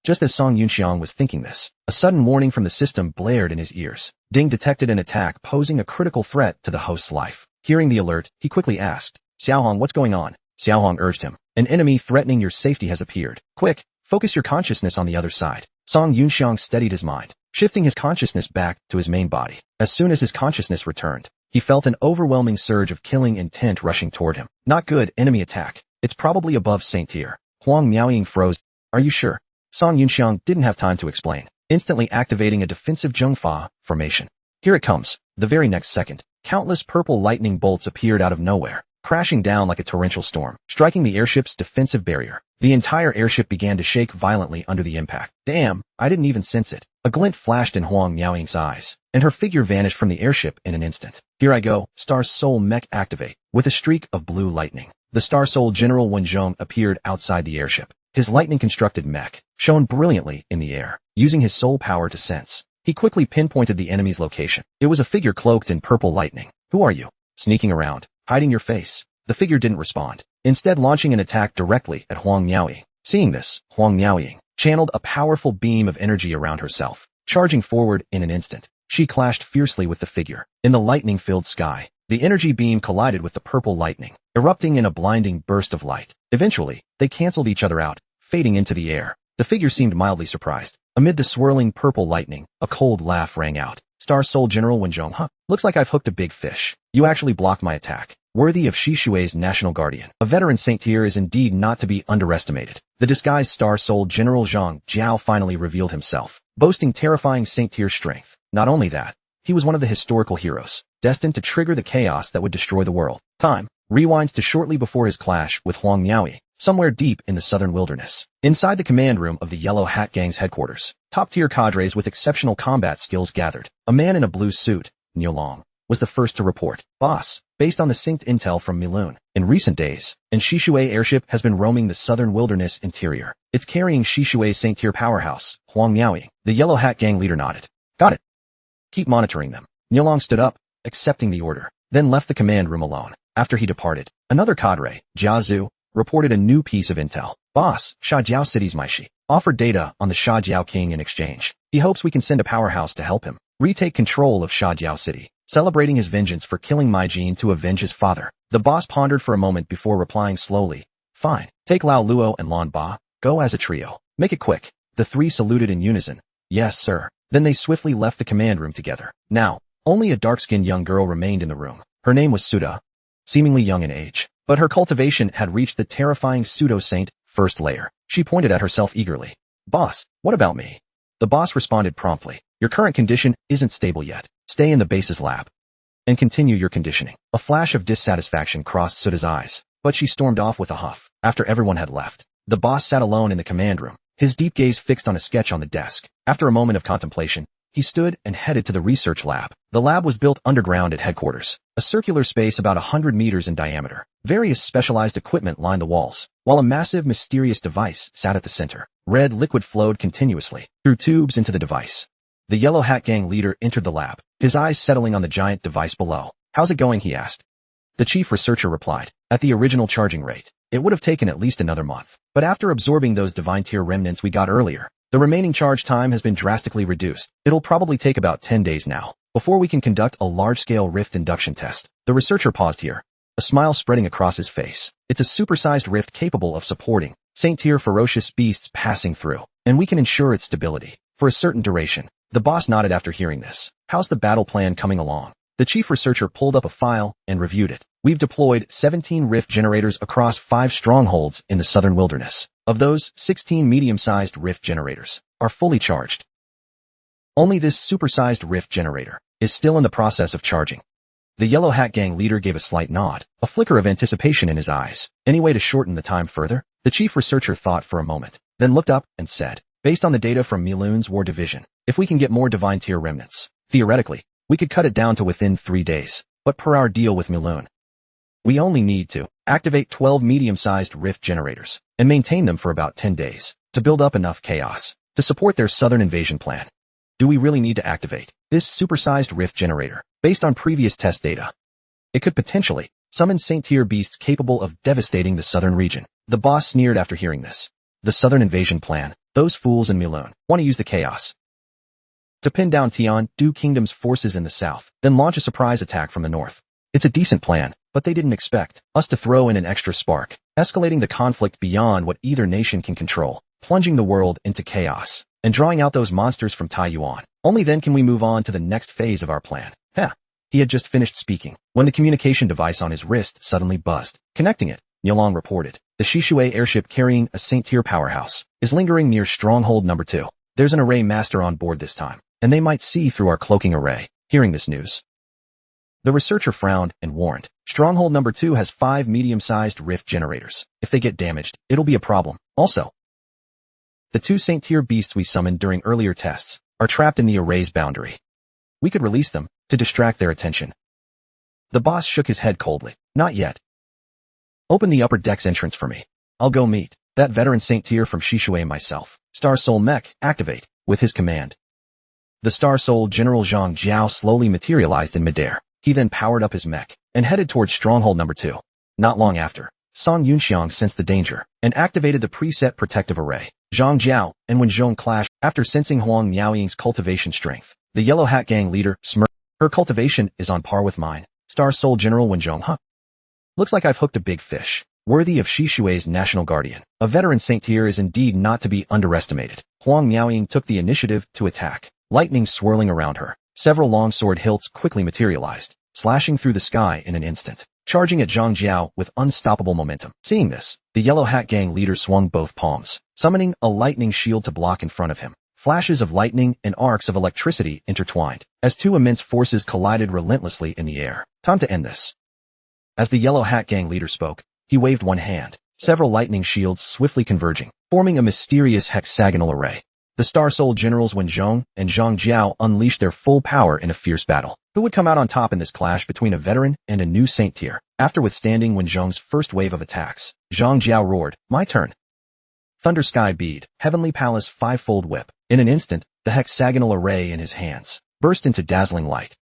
Just as Song Yunxiang was thinking this, a sudden warning from the system blared in his ears. Ding detected an attack posing a critical threat to the host's life. Hearing the alert, he quickly asked, Xiaohong, what's going on? Xiaohong urged him. An enemy threatening your safety has appeared. Quick, focus your consciousness on the other side. Song Yunxiang steadied his mind, shifting his consciousness back to his main body. As soon as his consciousness returned, he felt an overwhelming surge of killing intent rushing toward him. Not good, enemy attack. It's probably above Saint-Tier. Huang Miaoying froze. Are you sure? Song Yunxiang didn't have time to explain, instantly activating a defensive Zhengfa formation. Here it comes. The very next second, countless purple lightning bolts appeared out of nowhere, crashing down like a torrential storm, striking the airship's defensive barrier. The entire airship began to shake violently under the impact. Damn, I didn't even sense it. A glint flashed in Huang Miaoying's eyes, and her figure vanished from the airship in an instant. Here I go, Star Soul Mech activate. With a streak of blue lightning, the Star Soul General Wenzhong appeared outside the airship. His lightning-constructed mech shone brilliantly in the air, using his soul power to sense. He quickly pinpointed the enemy's location. It was a figure cloaked in purple lightning. Who are you? Sneaking around, hiding your face. The figure didn't respond, instead launching an attack directly at Huang Miaoying. Seeing this, Huang Miaoying channeled a powerful beam of energy around herself. Charging forward in an instant, she clashed fiercely with the figure. In the lightning-filled sky, the energy beam collided with the purple lightning, erupting in a blinding burst of light. Eventually, they canceled each other out, fading into the air. The figure seemed mildly surprised. Amid the swirling purple lightning, a cold laugh rang out. Star Soul General Wenzhong, huh? Looks like I've hooked a big fish. You actually blocked my attack. Worthy of Shishui's national guardian. A veteran Saint-Tier is indeed not to be underestimated. The disguised Star Soul General Zhang Jiao finally revealed himself, boasting terrifying Saint-Tier strength. Not only that, he was one of the historical heroes, destined to trigger the chaos that would destroy the world. Time rewinds to shortly before his clash with Huang Miaoying, somewhere deep in the southern wilderness. Inside the command room of the Yellow Hat Gang's headquarters, top-tier cadres with exceptional combat skills gathered. A man in a blue suit, Niu Long, was the first to report. Boss, based on the synced intel from Milun, in recent days, an Shishui airship has been roaming the southern wilderness interior. It's carrying Shishui's Saint-Tier powerhouse, Huang Miaoying. The Yellow Hat Gang leader nodded. Got it. Keep monitoring them. Niulong stood up, accepting the order, then left the command room alone. After he departed, another cadre, Jiazu, reported a new piece of intel. Boss, Shajiao City's Maishi, offered data on the Shajiao King in exchange. He hopes we can send a powerhouse to help him retake control of Shajiao City, celebrating his vengeance for killing Mai Jin to avenge his father. The boss pondered for a moment before replying slowly. Fine. Take Lao Luo and Lan Ba. Go as a trio. Make it quick. The three saluted in unison. Yes, sir. Then they swiftly left the command room together. Now, only a dark-skinned young girl remained in the room. Her name was Suda, seemingly young in age, but her cultivation had reached the terrifying pseudo-saint first layer. She pointed at herself eagerly. Boss, what about me? The boss responded promptly. Your current condition isn't stable yet. Stay in the base's lab and continue your conditioning. A flash of dissatisfaction crossed Suda's eyes, but she stormed off with a huff. After everyone had left, the boss sat alone in the command room, his deep gaze fixed on a sketch on the desk. After a moment of contemplation, he stood and headed to the research lab. The lab was built underground at headquarters, a circular space about 100 meters in diameter. Various specialized equipment lined the walls, while a massive mysterious device sat at the center. Red liquid flowed continuously through tubes into the device. The Yellow Hat Gang leader entered the lab, his eyes settling on the giant device below. How's it going, he asked. The chief researcher replied, at the original charging rate, it would have taken at least another month. But after absorbing those divine tier remnants we got earlier, the remaining charge time has been drastically reduced. It'll probably take about 10 days now, before we can conduct a large-scale rift induction test. The researcher paused here, a smile spreading across his face. It's a supersized rift capable of supporting Saint-Tier ferocious beasts passing through, and we can ensure its stability for a certain duration. The boss nodded after hearing this. How's the battle plan coming along? The chief researcher pulled up a file and reviewed it. We've deployed 17 rift generators across 5 strongholds in the southern wilderness. Of those, 16 medium-sized rift generators are fully charged. Only this supersized rift generator is still in the process of charging. The Yellow Hat Gang leader gave a slight nod, a flicker of anticipation in his eyes. Any way to shorten the time further? The chief researcher thought for a moment, then looked up and said, based on the data from Milun's war division, if we can get more divine tier remnants, theoretically, we could cut it down to within 3 days. But per our deal with Milun, we only need to activate 12 medium-sized rift generators and maintain them for about 10 days to build up enough chaos to support their southern invasion plan. Do we really need to activate this supersized rift generator? Based on previous test data, it could potentially summon Saint-Tier beasts capable of devastating the southern region. The boss sneered after hearing this. The southern invasion plan. Those fools in Milun want to use the chaos to pin down Tian-Du Kingdom's forces in the south, then launch a surprise attack from the north. It's a decent plan, but they didn't expect us to throw in an extra spark, escalating the conflict beyond what either nation can control, plunging the world into chaos, and drawing out those monsters from Taiyuan. Only then can we move on to the next phase of our plan. He had just finished speaking when the communication device on his wrist suddenly buzzed. Connecting it, Niulong reported. The Shishui airship carrying a Saint-Tier powerhouse is lingering near Stronghold number 2. There's an array master on board this time, and they might see through our cloaking array. Hearing this news, the researcher frowned and warned. Stronghold number 2 has 5 medium-sized rift generators. If they get damaged, it'll be a problem. Also, the 2 Saint-Tier beasts we summoned during earlier tests are trapped in the array's boundary. We could release them to distract their attention. The boss shook his head coldly. Not yet. Open the upper deck's entrance for me. I'll go meet that veteran Saint-Tier from Shishui myself. Star Soul Mech, activate. With his command, the Star Soul General Zhang Jiao slowly materialized in midair. He then powered up his mech and headed towards Stronghold number 2. Not long after, Song Yunxiang sensed the danger and activated the preset protective array. Zhang Jiao and Wenzhong clashed after sensing Huang Miaoying's cultivation strength. The Yellow Hat Gang leader smirked. Her cultivation is on par with mine. Star Soul General Wenzhong, Looks like I've hooked a big fish, worthy of Shishui's national guardian. A veteran Saint-Tier is indeed not to be underestimated. Huang Miaoying took the initiative to attack, lightning swirling around her. Several longsword hilts quickly materialized, slashing through the sky in an instant, charging at Zhang Jiao with unstoppable momentum. Seeing this, the Yellow Hat Gang leader swung both palms, summoning a lightning shield to block in front of him. Flashes of lightning and arcs of electricity intertwined as 2 immense forces collided relentlessly in the air. Time to end this. As the Yellow Hat Gang leader spoke, he waved one hand, several lightning shields swiftly converging, forming a mysterious hexagonal array. The Star Soul Generals Wenzhong and Zhang Jiao unleashed their full power in a fierce battle. Who would come out on top in this clash between a veteran and a new Saint tier? After withstanding Wen Zhong's first wave of attacks, Zhang Jiao roared, "My turn." Thunder Sky Bead, Heavenly Palace Fivefold Whip. In an instant, the hexagonal array in his hands burst into dazzling light.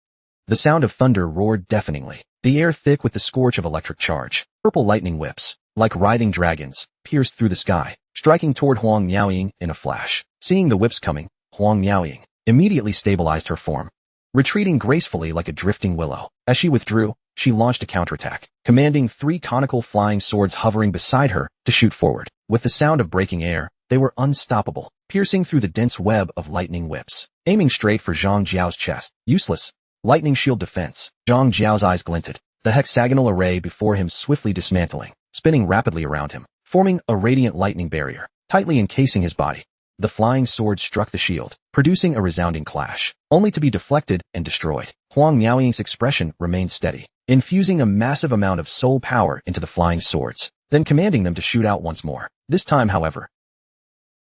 The sound of thunder roared deafeningly, the air thick with the scorch of electric charge. Purple lightning whips, like writhing dragons, pierced through the sky, striking toward Huang Miaoying in a flash. Seeing the whips coming, Huang Miaoying immediately stabilized her form, retreating gracefully like a drifting willow. As she withdrew, she launched a counterattack, commanding 3 conical flying swords hovering beside her to shoot forward. With the sound of breaking air, they were unstoppable, piercing through the dense web of lightning whips, aiming straight for Zhang Jiao's chest. Useless. Lightning shield defense. Zhang Jiao's eyes glinted, the hexagonal array before him swiftly dismantling, spinning rapidly around him, forming a radiant lightning barrier, tightly encasing his body. The flying sword struck the shield, producing a resounding clash, only to be deflected and destroyed. Huang Miaoying's expression remained steady, infusing a massive amount of soul power into the flying swords, then commanding them to shoot out once more. This time, however,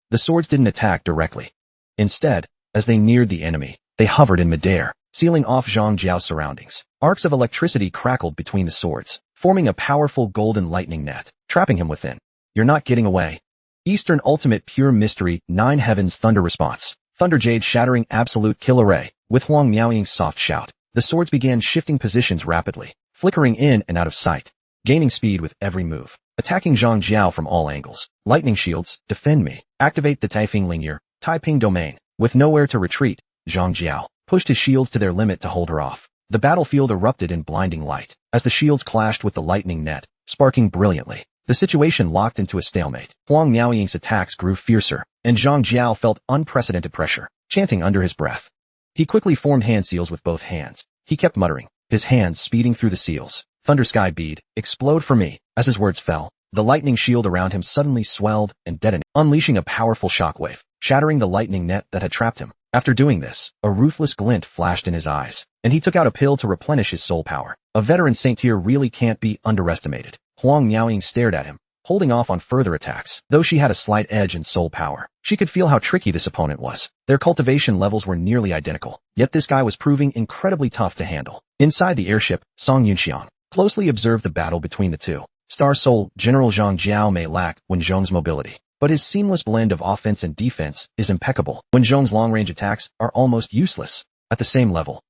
the swords didn't attack directly. Instead, as they neared the enemy, they hovered in midair, sealing off Zhang Jiao's surroundings. Arcs of electricity crackled between the swords, forming a powerful golden lightning net, trapping him within. "You're not getting away." Eastern Ultimate Pure Mystery 9 Heavens Thunder Response. Thunder Jade shattering absolute kill array. With Huang Miaoying's soft shout, the swords began shifting positions rapidly, flickering in and out of sight, gaining speed with every move, attacking Zhang Jiao from all angles. Lightning shields, defend me. Activate the Taifeng Linear, Taiping Domain. With nowhere to retreat, Zhang Jiao pushed his shields to their limit to hold her off. The battlefield erupted in blinding light as the shields clashed with the lightning net, sparking brilliantly. The situation locked into a stalemate. Huang Miaoying's attacks grew fiercer, and Zhang Jiao felt unprecedented pressure, chanting under his breath. He quickly formed hand seals with both hands. He kept muttering, his hands speeding through the seals. "Thunder Sky Bead, explode for me." As his words fell, the lightning shield around him suddenly swelled and detonated, unleashing a powerful shockwave, shattering the lightning net that had trapped him. After doing this, a ruthless glint flashed in his eyes, and he took out a pill to replenish his soul power. A veteran Saint tier really can't be underestimated. Huang Miaoying stared at him, holding off on further attacks. Though she had a slight edge in soul power, she could feel how tricky this opponent was. Their cultivation levels were nearly identical, yet this guy was proving incredibly tough to handle. Inside the airship, Song Yunxiang closely observed the battle between the two. Star Soul General Zhang Jiao may lack Wen Zhong's mobility, but his seamless blend of offense and defense is impeccable. Wen Zhong's long-range attacks are almost useless. At the same level,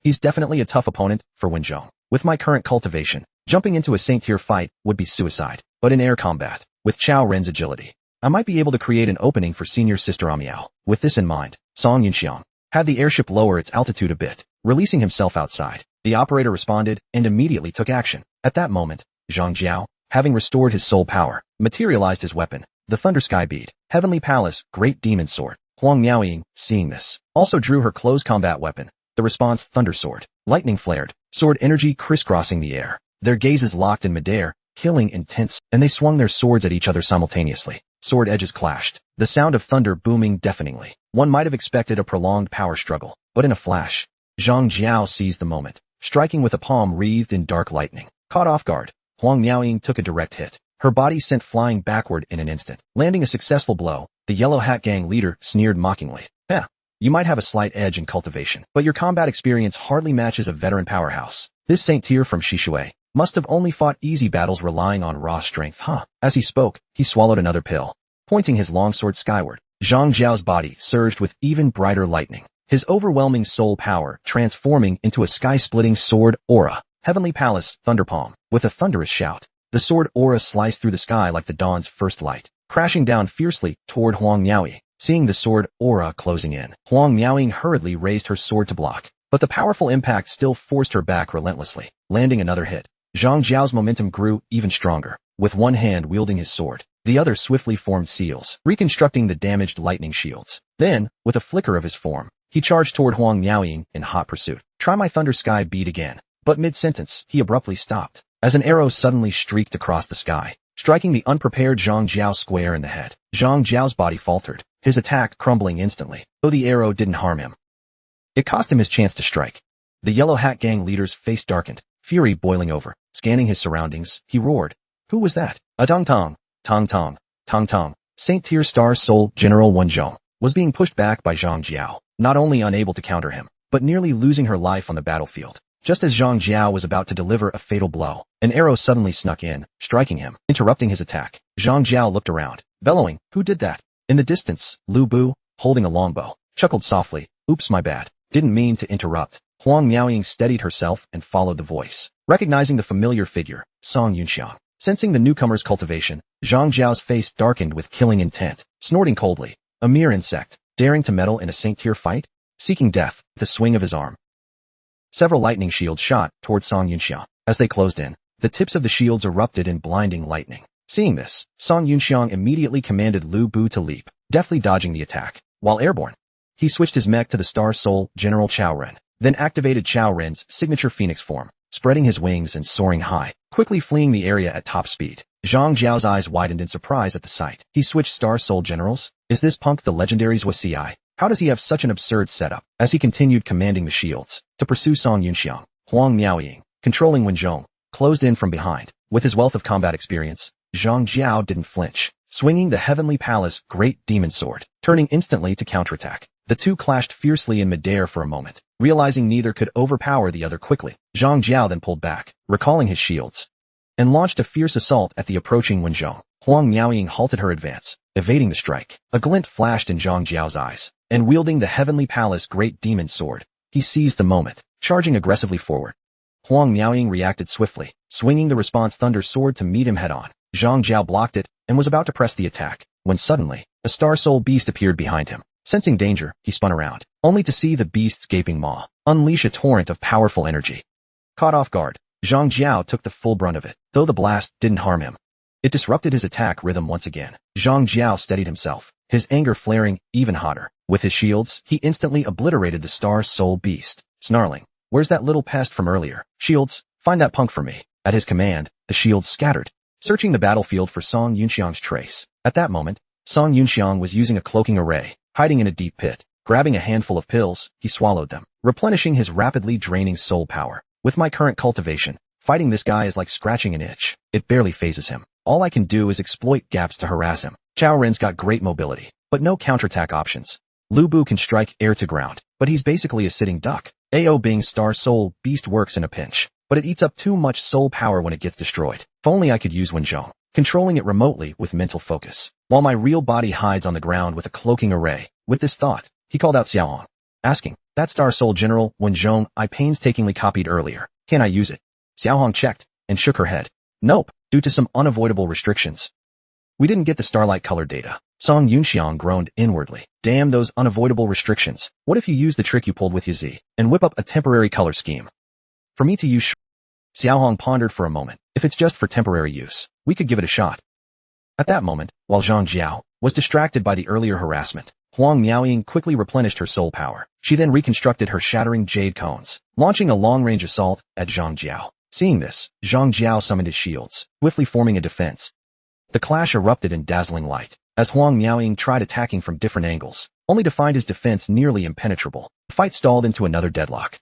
he's definitely a tough opponent for Wen Zhong. With my current cultivation, jumping into a Saint tier fight would be suicide. But in air combat, with Chao Ren's agility, I might be able to create an opening for senior sister Amiao. With this in mind, Song Yunxiang had the airship lower its altitude a bit, releasing himself outside. The operator responded and immediately took action. At that moment, Zhang Jiao, having restored his soul power, materialized his weapon, the Thunder Sky Bead, Heavenly Palace, Great Demon Sword. Huang Miaoying, seeing this, also drew her close combat weapon, the response Thunder Sword. Lightning flared, sword energy crisscrossing the air. Their gazes locked in midair, killing intense, and they swung their swords at each other simultaneously. Sword edges clashed, the sound of thunder booming deafeningly. One might have expected a prolonged power struggle, but in a flash, Zhang Jiao seized the moment, striking with a palm wreathed in dark lightning. Caught off guard, Huang Miaoying took a direct hit. Her body sent flying backward in an instant. Landing a successful blow, the Yellow Hat Gang leader sneered mockingly. You might have a slight edge in cultivation, but your combat experience hardly matches a veteran powerhouse. This Saint tier from Shishui must have only fought easy battles relying on raw strength, huh? As he spoke, he swallowed another pill, pointing his longsword skyward. Zhang Jiao's body surged with even brighter lightning, his overwhelming soul power transforming into a sky-splitting sword aura. Heavenly Palace, Thunder Palm. With a thunderous shout, the sword aura sliced through the sky like the dawn's first light, crashing down fiercely toward Huang Miaoying. Seeing the sword aura closing in, Huang Miaoying hurriedly raised her sword to block, but the powerful impact still forced her back relentlessly, landing another hit. Zhang Jiao's momentum grew even stronger. With one hand wielding his sword, the other swiftly formed seals, reconstructing the damaged lightning shields. Then, with a flicker of his form, he charged toward Huang Miaoying in hot pursuit. Try my Thunder Sky Bead again. But mid-sentence, he abruptly stopped, as an arrow suddenly streaked across the sky, striking the unprepared Zhang Jiao square in the head. Zhang Jiao's body faltered, his attack crumbling instantly, though the arrow didn't harm him. It cost him his chance to strike. The Yellow Hat Gang leader's face darkened, fury boiling over. Scanning his surroundings, he roared. Who was that? A Tong Tong, Tong Tong, Tong Tong. Saint tier Star Soul General Wen Zhong was being pushed back by Zhang Jiao, not only unable to counter him, but nearly losing her life on the battlefield. Just as Zhang Jiao was about to deliver a fatal blow, an arrow suddenly snuck in, striking him, interrupting his attack. Zhang Jiao looked around, bellowing, "Who did that?" In the distance, Lu Bu, holding a longbow, chuckled softly, "Oops, my bad. Didn't mean to interrupt." Huang Miaoying steadied herself and followed the voice, recognizing the familiar figure, Song Yunxiang. Sensing the newcomer's cultivation, Zhang Jiao's face darkened with killing intent, snorting coldly. A mere insect, daring to meddle in a saint-tier fight? Seeking death, with a swing of his arm. Several lightning shields shot towards Song Yunxiang. As they closed in, the tips of the shields erupted in blinding lightning. Seeing this, Song Yunxiang immediately commanded Lu Bu to leap, deftly dodging the attack. While airborne, he switched his mech to the Star Soul General Chao Ren, then activated Chao Ren's signature phoenix form, spreading his wings and soaring high, quickly fleeing the area at top speed. Zhang Jiao's eyes widened in surprise at the sight. He switched Star Soul Generals? Is this punk the legendary's Wasiai? How does he have such an absurd setup? As he continued commanding the shields to pursue Song Yunxiang, Huang Miaoying, controlling Wenzhong, closed in from behind. With his wealth of combat experience, Zhang Jiao didn't flinch, swinging the Heavenly Palace Great Demon Sword, turning instantly to counterattack. The two clashed fiercely in midair for a moment. Realizing neither could overpower the other quickly, Zhang Jiao then pulled back, recalling his shields, and launched a fierce assault at the approaching Wenzhong. Huang Miaoying halted her advance, evading the strike. A glint flashed in Zhang Jiao's eyes, and wielding the Heavenly Palace Great Demon Sword, he seized the moment, charging aggressively forward. Huang Miaoying reacted swiftly, swinging the response Thunder Sword to meet him head-on. Zhang Jiao blocked it, and was about to press the attack, when suddenly, a Star Soul beast appeared behind him. Sensing danger, he spun around, only to see the beast's gaping maw unleash a torrent of powerful energy. Caught off guard, Zhang Jiao took the full brunt of it, though the blast didn't harm him. It disrupted his attack rhythm once again. Zhang Jiao steadied himself, his anger flaring even hotter. With his shields, he instantly obliterated the Star Soul beast, snarling, "Where's that little pest from earlier? Shields, find that punk for me." At his command, the shields scattered, searching the battlefield for Song Yunxiang's trace. At that moment, Song Yunxiang was using a cloaking array, hiding in a deep pit. Grabbing a handful of pills, he swallowed them, replenishing his rapidly draining soul power. With my current cultivation, fighting this guy is like scratching an itch. It barely phases him. All I can do is exploit gaps to harass him. Chao Ren's got great mobility, but no counterattack options. Lu Bu can strike air to ground, but he's basically a sitting duck. AO Bing's Star Soul Beast works in a pinch, but it eats up too much soul power when it gets destroyed. If only I could use Wenzhong, controlling it remotely with mental focus, while my real body hides on the ground with a cloaking array. With this thought, he called out Xiaohong, asking, "That Star Soul General Wenzhong I painstakingly copied earlier, can I use it?" Xiaohong checked, and shook her head. "Nope, due to some unavoidable restrictions. We didn't get the starlight color data." Song Yunxiang groaned inwardly. Damn those unavoidable restrictions. What if you use the trick you pulled with Yazi, and whip up a temporary color scheme? For me to use Xiaohong pondered for a moment. If it's just for temporary use, we could give it a shot. At that moment, while Zhang Jiao was distracted by the earlier harassment, Huang Miaoying quickly replenished her soul power. She then reconstructed her shattering jade cones, launching a long-range assault at Zhang Jiao. Seeing this, Zhang Jiao summoned his shields, swiftly forming a defense. The clash erupted in dazzling light, as Huang Miaoying tried attacking from different angles, only to find his defense nearly impenetrable. The fight stalled into another deadlock.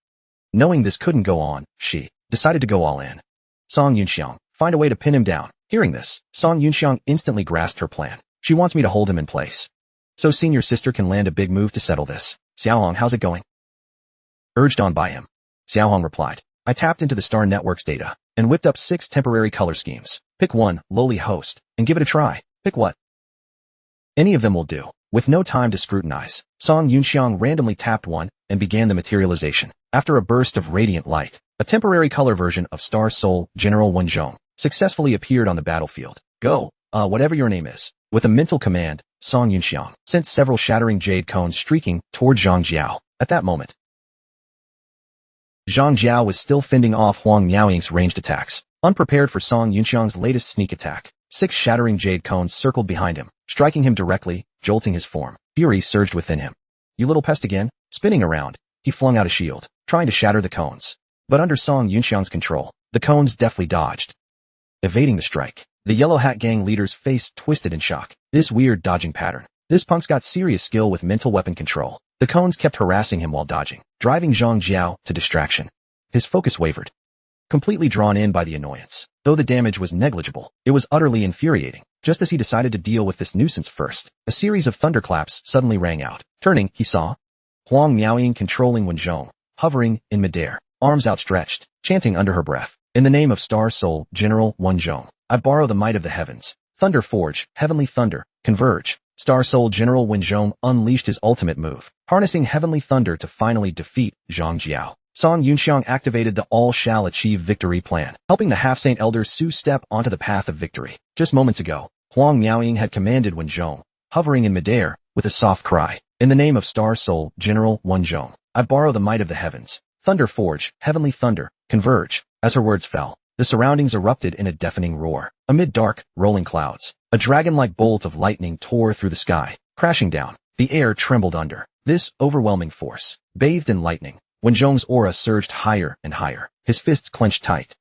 Knowing this couldn't go on, she decided to go all in. Song Yunxiang, find a way to pin him down. Hearing this, Song Yunxiang instantly grasped her plan. She wants me to hold him in place, so senior sister can land a big move to settle this. Xiaohong, how's it going? Urged on by him, Xiaohong replied, I tapped into the Star Network's data and whipped up 6 temporary color schemes. Pick one, lowly host, and give it a try. Pick what? Any of them will do. With no time to scrutinize, Song Yunxiang randomly tapped one and began the materialization. After a burst of radiant light, a temporary color version of Star Soul General Wenzhong successfully appeared on the battlefield. Go, whatever your name is. With a mental command, Song Yunxiang sent several shattering jade cones streaking toward Zhang Jiao. At that moment, Zhang Jiao was still fending off Huang Miaoying's ranged attacks, unprepared for Song Yunxiang's latest sneak attack. 6 shattering jade cones circled behind him, striking him directly, jolting his form. Fury surged within him. You little pest again? Spinning around, he flung out a shield, trying to shatter the cones. But under Song Yunxiang's control, the cones deftly dodged, evading the strike. The Yellow Hat Gang leader's face twisted in shock. This weird dodging pattern. This punk's got serious skill with mental weapon control. The cones kept harassing him while dodging, driving Zhang Jiao to distraction. His focus wavered, completely drawn in by the annoyance. Though the damage was negligible, it was utterly infuriating. Just as he decided to deal with this nuisance first, a series of thunderclaps suddenly rang out. Turning, he saw Huang Miaoying controlling Wenzhong, hovering in midair, arms outstretched, chanting under her breath. In the name of Star Soul, General Wenzhong, I borrow the might of the heavens. Thunder forge, heavenly thunder, converge. Star Soul General Wenzhong unleashed his ultimate move, harnessing heavenly thunder to finally defeat Zhang Jiao. Song Yunxiang activated the all-shall-achieve victory plan, helping the half-saint elder Su step onto the path of victory. Just moments ago, Huang Miaoying had commanded Wenzhong, hovering in midair, with a soft cry. In the name of Star Soul, General Wenzhong, I borrow the might of the heavens. Thunder forge, heavenly thunder, converge. As her words fell, the surroundings erupted in a deafening roar. Amid dark, rolling clouds, a dragon-like bolt of lightning tore through the sky, crashing down. The air trembled under this overwhelming force. Bathed in lightning, Wenzhong's aura surged higher and higher, his fists clenched tight.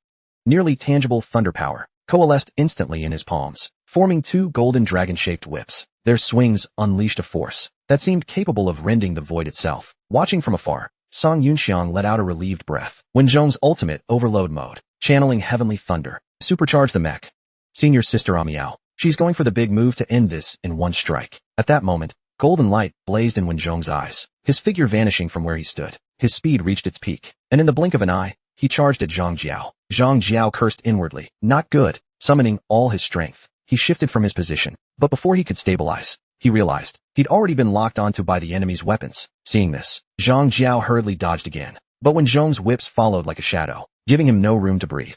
Nearly tangible thunder power coalesced instantly in his palms, forming two golden dragon-shaped whips. Their swings unleashed a force that seemed capable of rending the void itself. Watching from afar, Song Yunxiang let out a relieved breath. Wenzhong's ultimate overload mode, channeling heavenly thunder, supercharged the mech. Senior sister Amiao, she's going for the big move to end this in one strike. At that moment, golden light blazed in Wenzhong's eyes, his figure vanishing from where he stood. His speed reached its peak, and in the blink of an eye, he charged at Zhang Jiao. Zhang Jiao cursed inwardly. Not good. Summoning all his strength, he shifted from his position, but before he could stabilize, he realized he'd already been locked onto by the enemy's weapons. Seeing this, Zhang Jiao hurriedly dodged again, but Wenzhong's whips followed like a shadow, giving him no room to breathe.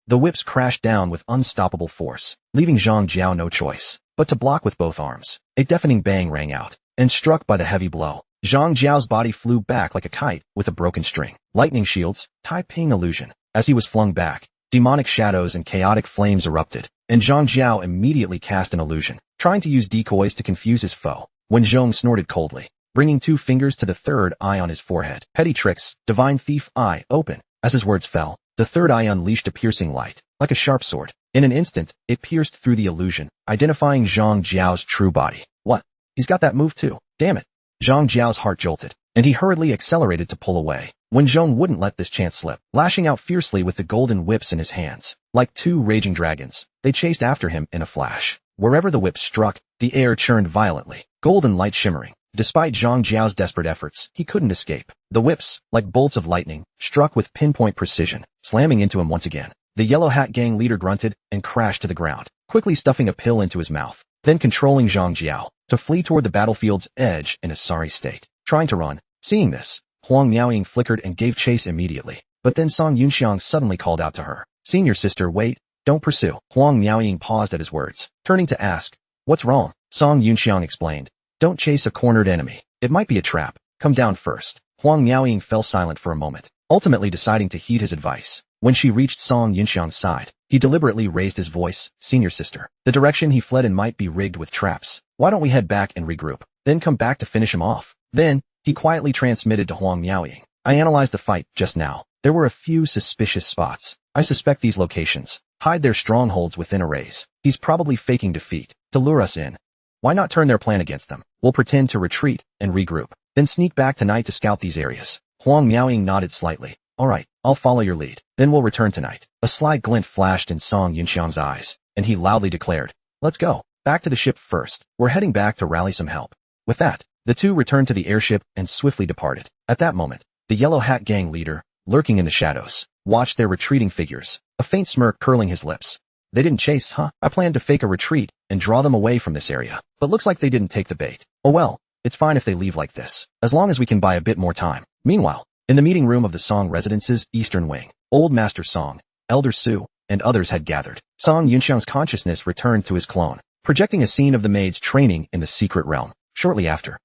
The whips crashed down with unstoppable force, leaving Zhang Jiao no choice but to block with both arms. A deafening bang rang out, and struck by the heavy blow, Zhang Jiao's body flew back like a kite with a broken string. Lightning shields, Tai-Ping illusion. As he was flung back, demonic shadows and chaotic flames erupted, and Zhang Jiao immediately cast an illusion, trying to use decoys to confuse his foe. Wenzhong snorted coldly, bringing two fingers to the third eye on his forehead. Petty tricks, divine thief eye, open. As his words fell, the third eye unleashed a piercing light, like a sharp sword. In an instant, it pierced through the illusion, identifying Zhang Jiao's true body. What? He's got that move too. Damn it. Zhang Jiao's heart jolted, and he hurriedly accelerated to pull away. Wenzhong wouldn't let this chance slip, lashing out fiercely with the golden whips in his hands. Like two raging dragons, they chased after him in a flash. Wherever the whips struck, the air churned violently, golden light shimmering. Despite Zhang Jiao's desperate efforts, he couldn't escape. The whips, like bolts of lightning, struck with pinpoint precision, slamming into him once again. The Yellow Hat gang leader grunted and crashed to the ground, quickly stuffing a pill into his mouth, then controlling Zhang Jiao to flee toward the battlefield's edge in a sorry state. Trying to run. Seeing this, Huang Miaoying flickered and gave chase immediately. But then Song Yunxiang suddenly called out to her. Senior sister, wait, don't pursue. Huang Miaoying paused at his words, turning to ask, what's wrong? Song Yunxiang explained, don't chase a cornered enemy. It might be a trap. Come down first. Huang Miaoying fell silent for a moment, ultimately deciding to heed his advice. When she reached Song Yunxiang's side, he deliberately raised his voice. Senior sister, the direction he fled in might be rigged with traps. Why don't we head back and regroup, then come back to finish him off? Then, he quietly transmitted to Huang Miaoying. I analyzed the fight just now. There were a few suspicious spots. I suspect these locations hide their strongholds within arrays. He's probably faking defeat to lure us in. Why not turn their plan against them? We'll pretend to retreat and regroup, then sneak back tonight to scout these areas. Huang Miaoying nodded slightly. All right, I'll follow your lead. Then we'll return tonight. A sly glint flashed in Song Yunxiang's eyes, and he loudly declared, let's go. Back to the ship first. We're heading back to rally some help. With that, the two returned to the airship and swiftly departed. At that moment, the Yellow Hat gang leader, lurking in the shadows, watched their retreating figures, a faint smirk curling his lips. They didn't chase, huh? I planned to fake a retreat and draw them away from this area, but looks like they didn't take the bait. Oh well, it's fine if they leave like this, as long as we can buy a bit more time. Meanwhile, in the meeting room of the Song Residence's eastern wing, Old Master Song, Elder Su, and others had gathered. Song Yunxiang's consciousness returned to his clone, projecting a scene of the maids training in the secret realm. Shortly after,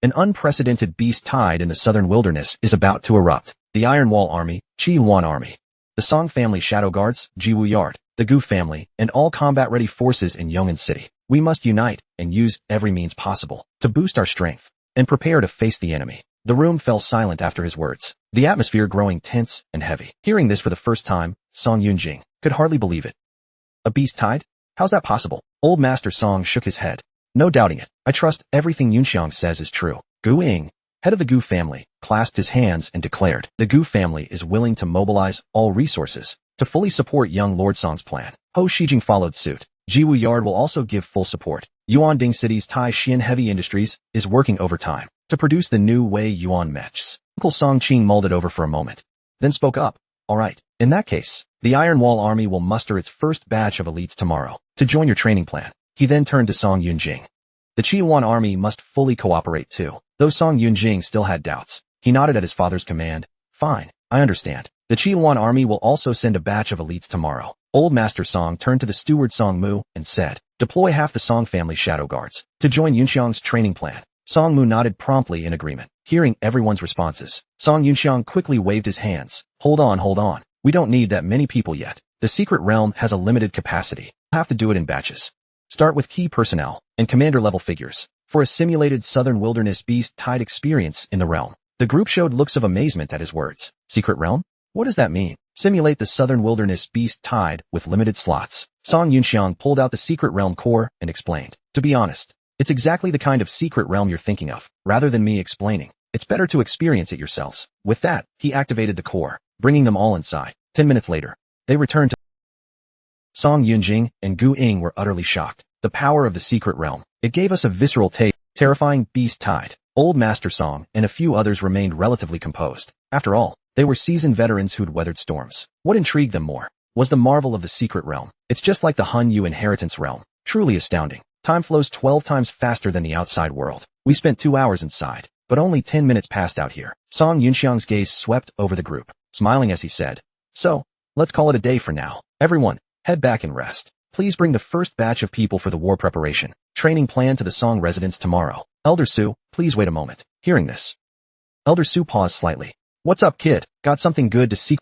an unprecedented beast tide in the southern wilderness is about to erupt. The Iron Wall Army, Qi Yuan Army, the Song family Shadow Guards, Jiwu Yard, the Gu family, and all combat-ready forces in Yong'an City. We must unite and use every means possible to boost our strength and prepare to face the enemy. The room fell silent after his words, the atmosphere growing tense and heavy. Hearing this for the first time, Song Yunjing could hardly believe it. A beast tide? How's that possible? Old Master Song shook his head. No doubting it. I trust everything Yunxiang says is true. Gu Ying, head of the Gu family, clasped his hands and declared, the Gu family is willing to mobilize all resources to fully support young Lord Song's plan. Ho Shijing followed suit. Jiwu Yard will also give full support. Yuanding City's Tai Xian Heavy Industries is working overtime to produce the new Wei Yuan mechs. Uncle Song Qing mulled it over for a moment, then spoke up. All right, in that case, the Iron Wall Army will muster its first batch of elites tomorrow to join your training plan. He then turned to Song Yunjing. The Qiyuan army must fully cooperate too. Though Song Yunjing still had doubts, he nodded at his father's command. Fine, I understand. The Qiyuan army will also send a batch of elites tomorrow. Old Master Song turned to the steward Song Mu and said, deploy half the Song family shadow guards to join Yunxiang's training plan. Song Mu nodded promptly in agreement. Hearing everyone's responses, Song Yunxiang quickly waved his hands. Hold on. We don't need that many people yet. The secret realm has a limited capacity. We'll have to do it in batches. Start with key personnel and commander-level figures for a simulated Southern Wilderness Beast-Tide experience in the realm. The group showed looks of amazement at his words. Secret realm? What does that mean? Simulate the Southern Wilderness Beast-Tide with limited slots. Song Yunxiang pulled out the secret realm core and explained. To be honest, it's exactly the kind of secret realm you're thinking of. Rather than me explaining, it's better to experience it yourselves. With that, he activated the core, bringing them all inside. 10 minutes later, they returned to Song Yunjing and Gu Ying were utterly shocked. The power of the secret realm. It gave us a visceral taste. Terrifying Beast-Tide. Old Master Song and a few others remained relatively composed. After all, they were seasoned veterans who'd weathered storms. What intrigued them more was the marvel of the secret realm. It's just like the Han Yu inheritance realm. Truly astounding. Time flows 12 times faster than the outside world. We spent 2 hours inside, but only 10 minutes passed out here. Song Yunxiang's gaze swept over the group, smiling as he said, so, let's call it a day for now. Everyone, head back and rest. Please bring the first batch of people for the war preparation training plan to the Song residence tomorrow. Elder Su, please wait a moment. Hearing this, Elder Su paused slightly. What's up, kid? Got something good to see?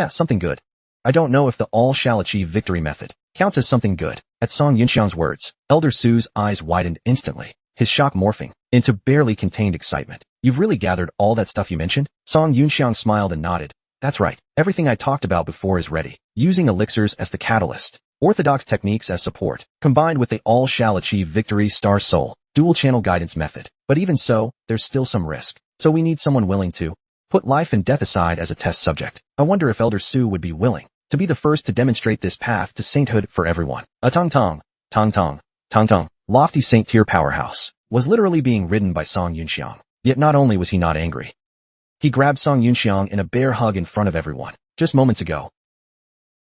Something good. I don't know if the all shall achieve victory method counts as something good. At Song Yunxiang's words, Elder Su's eyes widened instantly, his shock morphing into barely contained excitement. You've really gathered all that stuff you mentioned? Song Yunxiang smiled and nodded. That's right. Everything I talked about before is ready. Using elixirs as the catalyst, orthodox techniques as support, combined with the all shall achieve victory star soul, dual channel guidance method. But even so, there's still some risk. So we need someone willing to put life and death aside as a test subject. I wonder if Elder Su would be willing to be the first to demonstrate this path to sainthood for everyone. A tong. Lofty saint tier powerhouse was literally being ridden by Song Yunxiang. Yet not only was he not angry, he grabbed Song Yunxiang in a bear hug in front of everyone. Just moments ago,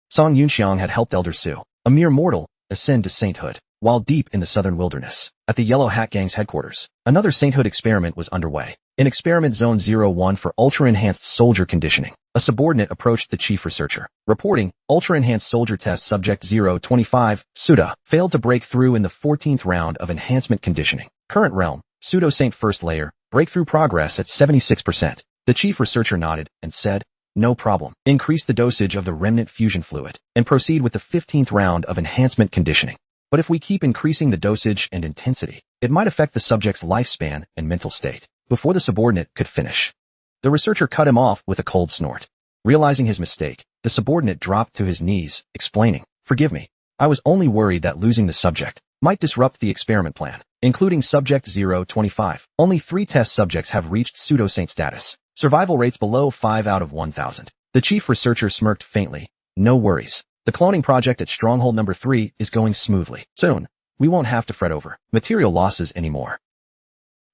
Song Yunxiang had helped Elder Su, a mere mortal, ascend to sainthood, while deep in the southern wilderness. At the Yellow Hat Gang's headquarters, another sainthood experiment was underway. In Experiment Zone 01 for ultra-enhanced soldier conditioning, a subordinate approached the chief researcher, reporting, ultra-enhanced soldier test subject 025, Suda, failed to break through in the 14th round of enhancement conditioning. Current realm, pseudo-saint first layer, breakthrough progress at 76%. The chief researcher nodded and said, no problem. Increase the dosage of the remnant fusion fluid and proceed with the 15th round of enhancement conditioning. But if we keep increasing the dosage and intensity, it might affect the subject's lifespan and mental state. Before the subordinate could finish, the researcher cut him off with a cold snort. Realizing his mistake, the subordinate dropped to his knees, explaining, forgive me. I was only worried that losing the subject might disrupt the experiment plan, including subject 025. Only 3 test subjects have reached pseudo-saint status. Survival rates below 5 out of 1,000. The chief researcher smirked faintly. No worries. The cloning project at Stronghold number 3 is going smoothly. Soon, we won't have to fret over material losses anymore.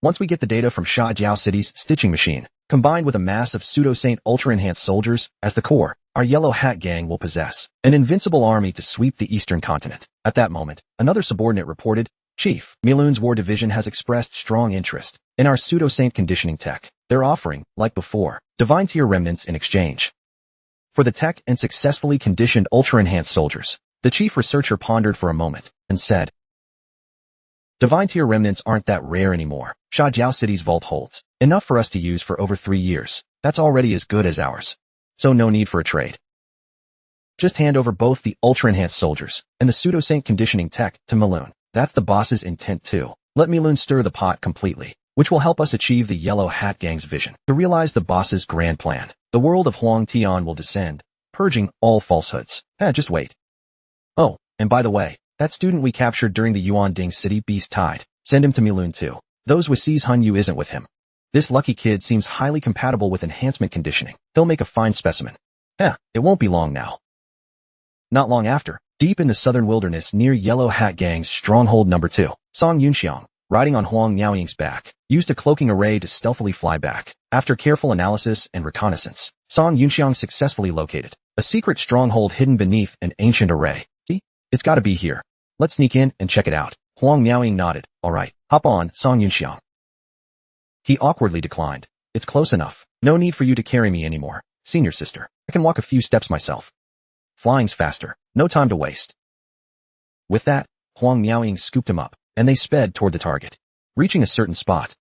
Once we get the data from Sha Jiao City's stitching machine, combined with a mass of pseudo-saint ultra-enhanced soldiers as the core, our Yellow Hat Gang will possess an invincible army to sweep the eastern continent. At that moment, another subordinate reported, Chief, Milun's war division has expressed strong interest in our pseudo-saint conditioning tech. They're offering, like before, divine tier remnants in exchange for the tech and successfully conditioned ultra-enhanced soldiers. The chief researcher pondered for a moment and said, divine tier remnants aren't that rare anymore. Sha Jiao City's vault holds enough for us to use for over 3 years. That's already as good as ours. So no need for a trade. Just hand over both the ultra-enhanced soldiers and the pseudo-saint conditioning tech to Milun. That's the boss's intent too. Let Milun stir the pot completely, which will help us achieve the Yellow Hat Gang's vision. To realize the boss's grand plan, the world of Huang Tian will descend, purging all falsehoods. Just wait. Oh, and by the way, that student we captured during the Yuan Ding City Beast-Tide, send him to Milun too. Those with C's Han Yu isn't with him. This lucky kid seems highly compatible with enhancement conditioning. He'll make a fine specimen. It won't be long now. Not long after, deep in the southern wilderness near Yellow Hat Gang's Stronghold number 2, Song Yunxiang, riding on Huang Miaoying's back, used a cloaking array to stealthily fly back. After careful analysis and reconnaissance, Song Yunxiang successfully located a secret stronghold hidden beneath an ancient array. See? It's gotta be here. Let's sneak in and check it out. Huang Miaoying nodded. Alright, hop on, Song Yunxiang. He awkwardly declined. It's close enough. No need for you to carry me anymore, senior sister. I can walk a few steps myself. Flying's faster. No time to waste. With that, Huang Miaoying scooped him up, and they sped toward the target. Reaching a certain spot,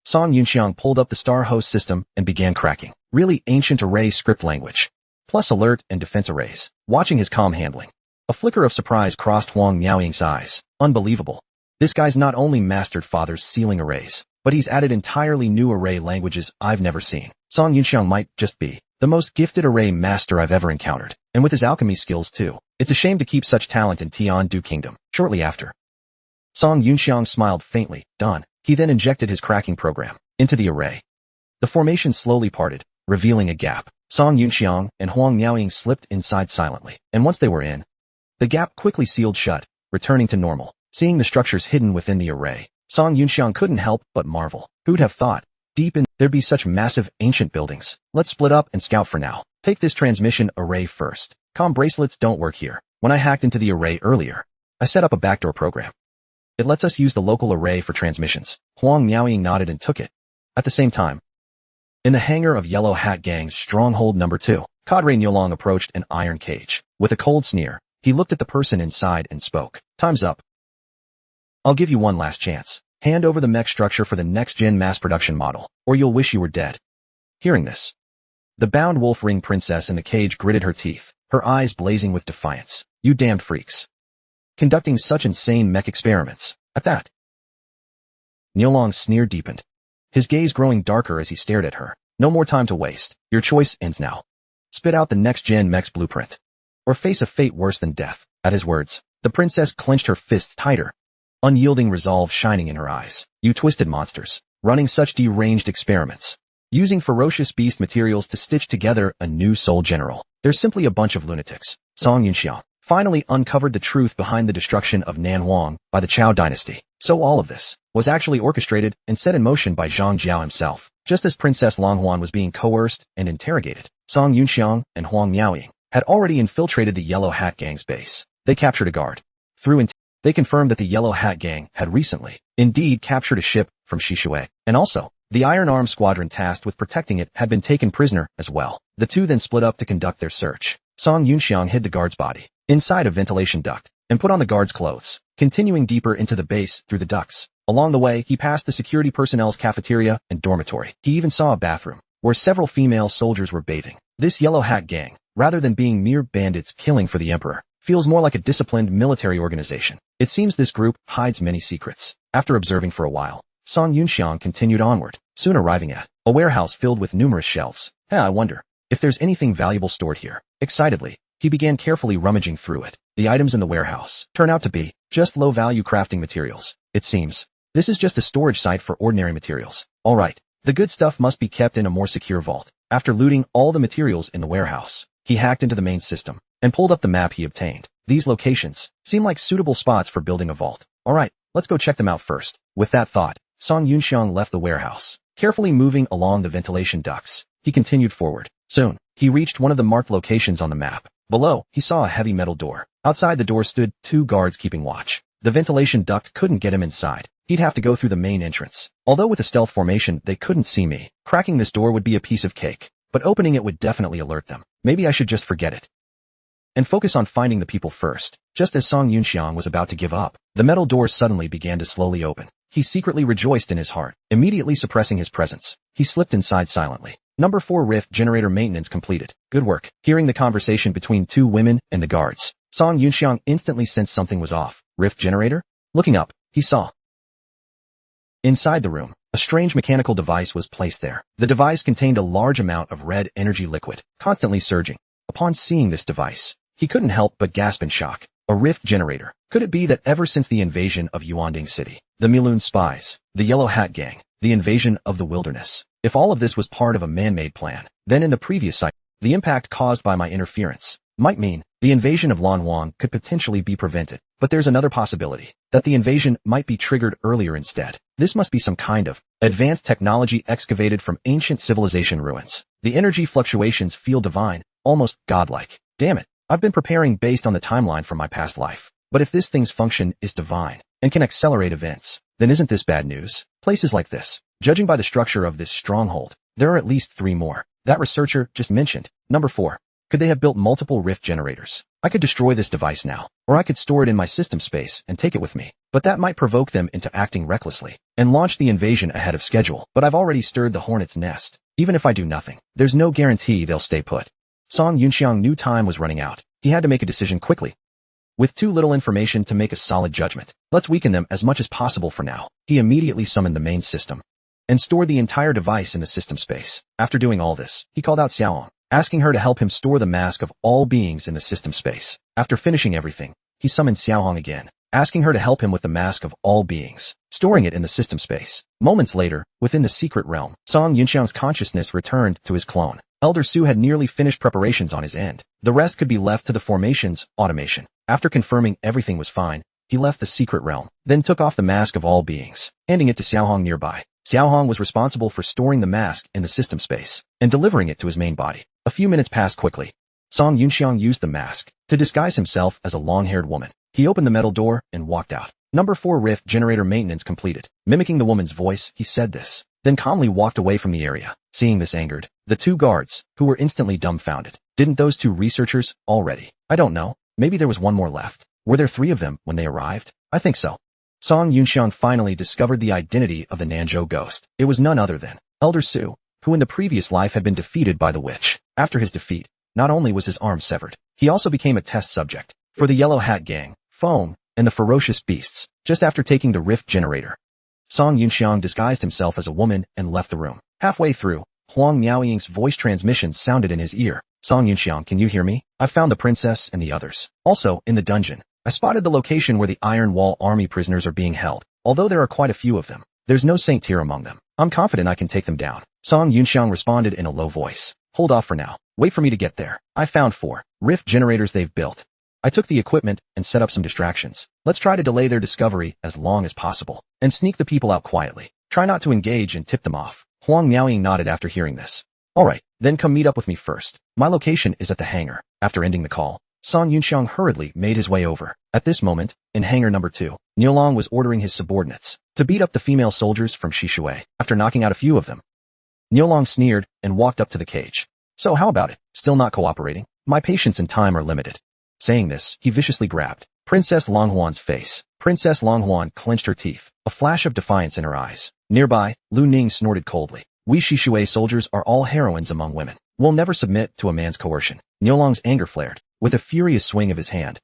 Song Yunxiang pulled up the star host system and began cracking. Really ancient array script language. Plus alert and defense arrays. Watching his comm handling, a flicker of surprise crossed Huang Miaoying's eyes. Unbelievable. This guy's not only mastered Father's sealing arrays, but he's added entirely new array languages I've never seen. Song Yunxiang might just be the most gifted array master I've ever encountered. And with his alchemy skills too. It's a shame to keep such talent in Tiandu Kingdom. Shortly after, Song Yunxiang smiled faintly. Done. He then injected his cracking program into the array. The formation slowly parted, revealing a gap. Song Yunxiang and Huang Miaoying slipped inside silently, and once they were in, the gap quickly sealed shut, returning to normal. Seeing the structures hidden within the array, Song Yunxiang couldn't help but marvel. Who'd have thought, deep in there'd be such massive ancient buildings? Let's split up and scout for now. Take this transmission array first. Comm bracelets don't work here. When I hacked into the array earlier, I set up a backdoor program. It lets us use the local array for transmissions. Huang Miaoying nodded and took it. At the same time, in the hangar of Yellow Hat Gang's Stronghold number 2, Cadre Niulong approached an iron cage. With a cold sneer, he looked at the person inside and spoke. Time's up. I'll give you one last chance. Hand over the mech structure for the next-gen mass production model, or you'll wish you were dead. Hearing this, the bound wolf ring princess in the cage gritted her teeth, her eyes blazing with defiance. You damned freaks. Conducting such insane mech experiments. At that, Niulong's sneer deepened, his gaze growing darker as he stared at her. No more time to waste. Your choice ends now. Spit out the next-gen mech's blueprint, or face a fate worse than death. At his words, the princess clenched her fists tighter, unyielding resolve shining in her eyes. You twisted monsters, running such deranged experiments, using ferocious beast materials to stitch together a new soul general. They're simply a bunch of lunatics. Song Yunxiang finally uncovered the truth behind the destruction of Nanhuang by the Chao dynasty. So all of this was actually orchestrated and set in motion by Zhang Jiao himself. Just as Princess Longhuan was being coerced and interrogated, Song Yunxiang and Huang Miaoying had already infiltrated the Yellow Hat Gang's base. They captured a guard. They confirmed that the Yellow Hat Gang had recently, indeed, captured a ship from Shishui, and also, the Iron Arm Squadron tasked with protecting it had been taken prisoner as well. The two then split up to conduct their search. Song Yunxiang hid the guard's body inside a ventilation duct and put on the guard's clothes, continuing deeper into the base through the ducts. Along the way, he passed the security personnel's cafeteria and dormitory. He even saw a bathroom where several female soldiers were bathing. This Yellow Hat Gang, rather than being mere bandits killing for the emperor, feels more like a disciplined military organization. It seems this group hides many secrets. After observing for a while, Song Yunxiang continued onward, soon arriving at a warehouse filled with numerous shelves. I wonder if there's anything valuable stored here. Excitedly, he began carefully rummaging through it. The items in the warehouse turn out to be just low-value crafting materials. It seems this is just a storage site for ordinary materials. All right, the good stuff must be kept in a more secure vault. After looting all the materials in the warehouse, he hacked into the main system and pulled up the map he obtained. These locations seem like suitable spots for building a vault. All right, let's go check them out first. With that thought, Song Yunxiang left the warehouse, carefully moving along the ventilation ducts. He continued forward. Soon, he reached one of the marked locations on the map. Below, he saw a heavy metal door. Outside the door stood 2 guards keeping watch. The ventilation duct couldn't get him inside. He'd have to go through the main entrance. Although with a stealth formation, they couldn't see me. Cracking this door would be a piece of cake, but opening it would definitely alert them. Maybe I should just forget it and focus on finding the people first. Just as Song Yunxiang was about to give up, the metal door suddenly began to slowly open. He secretly rejoiced in his heart, immediately suppressing his presence. He slipped inside silently. Number 4 rift generator maintenance completed. Good work. Hearing the conversation between 2 women and the guards, Song Yunxiang instantly sensed something was off. Rift generator? Looking up, he saw inside the room, a strange mechanical device was placed there. The device contained a large amount of red energy liquid, constantly surging. Upon seeing this device, he couldn't help but gasp in shock. A rift generator. Could it be that ever since the invasion of Yuanding City, the Milun spies, the Yellow Hat Gang, the invasion of the wilderness, if all of this was part of a man-made plan, then in the previous cycle, the impact caused by my interference might mean The invasion of Lanhuang could potentially be prevented, but there's another possibility, that the invasion might be triggered earlier instead. This must be some kind of advanced technology excavated from ancient civilization ruins. The energy fluctuations feel divine, almost godlike. Damn it, I've been preparing based on the timeline from my past life. But if this thing's function is divine, and can accelerate events, then isn't this bad news? Places like this, judging by the structure of this stronghold, there are at least 3 more. That researcher just mentioned. Number 4. Could they have built multiple rift generators? I could destroy this device now, or I could store it in my system space and take it with me. But that might provoke them into acting recklessly, and launch the invasion ahead of schedule. But I've already stirred the hornet's nest. Even if I do nothing, there's no guarantee they'll stay put. Song Yunxiang knew time was running out. He had to make a decision quickly. With too little information to make a solid judgment, let's weaken them as much as possible for now. He immediately summoned the main system and stored the entire device in the system space. After doing all this, he called out Xiaohong, asking her to help him store the mask of all beings in the system space. After finishing everything, he summoned Xiaohong again, asking her to help him with the mask of all beings, storing it in the system space. Moments later, within the secret realm, Song Yunxiang's consciousness returned to his clone. Elder Su had nearly finished preparations on his end. The rest could be left to the formation's automation. After confirming everything was fine, he left the secret realm, then took off the mask of all beings, handing it to Xiaohong nearby. Xiaohong was responsible for storing the mask in the system space and delivering it to his main body. A few minutes passed quickly. Song Yunxiang used the mask to disguise himself as a long-haired woman. He opened the metal door and walked out. Number 4 rift generator maintenance completed. Mimicking the woman's voice, he said this, then calmly walked away from the area. Seeing this angered the 2 guards, who were instantly dumbfounded. Didn't those 2 researchers already? I don't know. Maybe there was one more left. Were there 3 of them when they arrived? I think so. Song Yunxiang finally discovered the identity of the Nanzhou ghost. It was none other than Elder Su, who in the previous life had been defeated by the witch. After his defeat, not only was his arm severed, he also became a test subject for the Yellow Hat Gang, Foam, and the Ferocious Beasts. Just after taking the rift generator, Song Yunxiang disguised himself as a woman and left the room. Halfway through, Huang Miaoying's voice transmission sounded in his ear. Song Yunxiang, can you hear me? I've found the princess and the others. Also, in the dungeon, I spotted the location where the Iron Wall army prisoners are being held. Although there are quite a few of them, there's no saint tier among them. I'm confident I can take them down. Song Yunxiang responded in a low voice. Hold off for now. Wait for me to get there. I found 4 rift generators they've built. I took the equipment and set up some distractions. Let's try to delay their discovery as long as possible and sneak the people out quietly. Try not to engage and tip them off. Huang Miaoying nodded after hearing this. Alright, then come meet up with me first. My location is at the hangar. After ending the call, Song Yunxiang hurriedly made his way over. At this moment, in hangar number 2, Niulong was ordering his subordinates to beat up the female soldiers from Shishui. After knocking out a few of them, Niulong sneered and walked up to the cage. So how about it? Still not cooperating? My patience and time are limited. Saying this, he viciously grabbed Princess Longhuan's face. Princess Longhuan clenched her teeth, a flash of defiance in her eyes. Nearby, Lu Ning snorted coldly. We Shishui soldiers are all heroines among women. We'll never submit to a man's coercion. Niulong's anger flared. With a furious swing of his hand,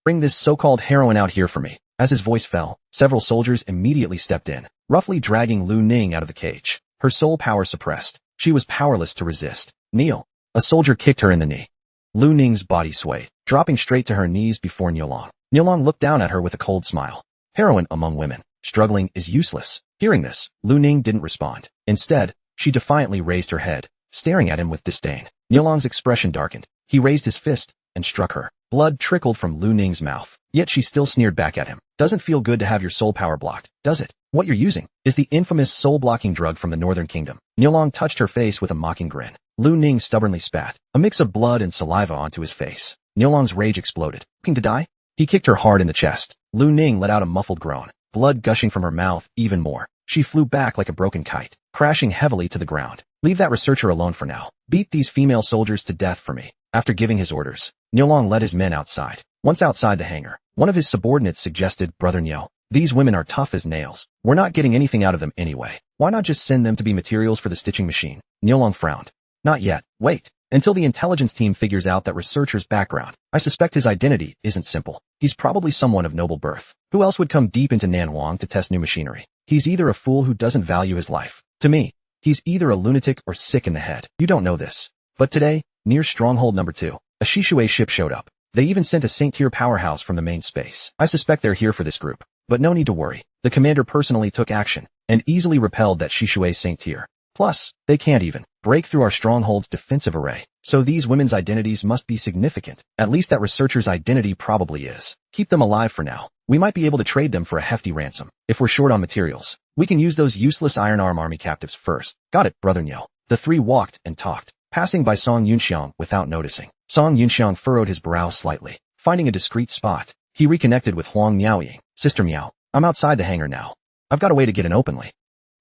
bring this so-called heroine out here for me. As his voice fell, several soldiers immediately stepped in, roughly dragging Lu Ning out of the cage. Her soul power suppressed. She was powerless to resist. Kneel. A soldier kicked her in the knee. Lu Ning's body swayed, dropping straight to her knees before Niulong. Niulong looked down at her with a cold smile. Heroine among women, struggling is useless. Hearing this, Lu Ning didn't respond. Instead, she defiantly raised her head, staring at him with disdain. Niulong's expression darkened. He raised his fist and struck her. Blood trickled from Lu Ning's mouth, yet she still sneered back at him. Doesn't feel good to have your soul power blocked, does it? What you're using is the infamous soul-blocking drug from the Northern Kingdom. Niulong touched her face with a mocking grin. Lu Ning stubbornly spat, a mix of blood and saliva onto his face. Niulong's rage exploded. Looking to die? He kicked her hard in the chest. Lu Ning let out a muffled groan, blood gushing from her mouth even more. She flew back like a broken kite, crashing heavily to the ground. Leave that researcher alone for now. Beat these female soldiers to death for me. After giving his orders, Niulong led his men outside. Once outside the hangar, one of his subordinates suggested, Brother Niu, these women are tough as nails. We're not getting anything out of them anyway. Why not just send them to be materials for the stitching machine? Niulong frowned. Not yet. Wait. Until the intelligence team figures out that researcher's background. I suspect his identity isn't simple. He's probably someone of noble birth. Who else would come deep into Nanhuang to test new machinery? He's either a fool who doesn't value his life. To me, he's either a lunatic or sick in the head. You don't know this. But today, near Stronghold number 2, a Shishui ship showed up. They even sent a saint-tier powerhouse from the main space. I suspect they're here for this group. But no need to worry. The commander personally took action and easily repelled that Shishui saint-tier. Plus, they can't even break through our Stronghold's defensive array. So these women's identities must be significant. At least that researcher's identity probably is. Keep them alive for now. We might be able to trade them for a hefty ransom. If we're short on materials, we can use those useless Iron Arm army captives first. Got it, Brother Niel. The three walked and talked, passing by Song Yunxiang without noticing. Song Yunxiang furrowed his brow slightly. Finding a discreet spot, he reconnected with Huang Miaoying. Sister Miao, I'm outside the hangar now. I've got a way to get in openly.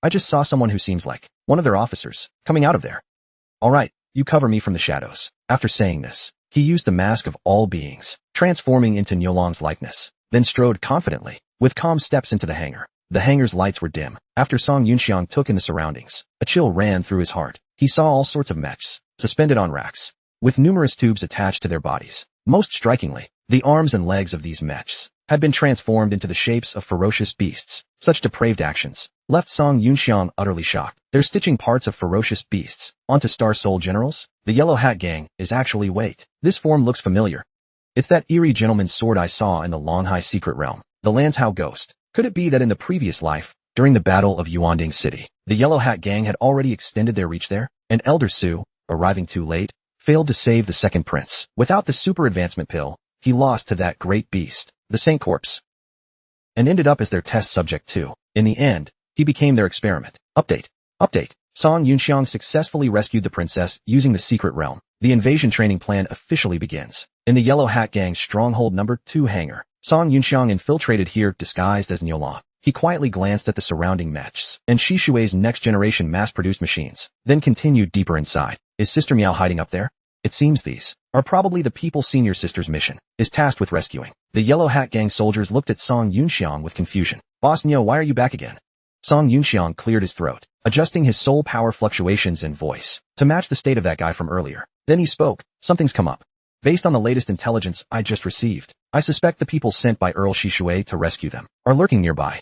I just saw someone who seems like one of their officers coming out of there. All right, you cover me from the shadows. After saying this, he used the mask of all beings, transforming into Niolong's likeness, then strode confidently, with calm steps into the hangar. The hangar's lights were dim. After Song Yunxiang took in the surroundings, a chill ran through his heart. He saw all sorts of mechs, suspended on racks, with numerous tubes attached to their bodies. Most strikingly, the arms and legs of these mechs had been transformed into the shapes of ferocious beasts. Such depraved actions left Song Yunxiang utterly shocked. They're stitching parts of ferocious beasts onto Star Soul generals? The Yellow Hat Gang is actually wait. This form looks familiar. It's that eerie gentleman's sword I saw in the Longhai Secret Realm, the Lanzhou Ghost. Could it be that in the previous life, during the Battle of Yuanding City, the Yellow Hat Gang had already extended their reach there, and Elder Su, arriving too late, failed to save the second prince? Without the super advancement pill, he lost to that great beast, the Saint Corpse, and ended up as their test subject too. In the end, he became their experiment. Update. Song Yunxiang successfully rescued the princess using the secret realm. The invasion training plan officially begins. In the Yellow Hat Gang's Stronghold number 2 hangar, Song Yunxiang infiltrated here disguised as Niolong. He quietly glanced at the surrounding mechs and Shishui's next-generation mass-produced machines, then continued deeper inside. Is Sister Miao hiding up there? It seems these are probably the people Senior Sister's mission is tasked with rescuing. The Yellow Hat Gang soldiers looked at Song Yunxiang with confusion. Boss Neo, why are you back again? Song Yunxiang cleared his throat, adjusting his soul power fluctuations and voice to match the state of that guy from earlier. Then he spoke. Something's come up. Based on the latest intelligence I just received, I suspect the people sent by Earl Shishui to rescue them are lurking nearby.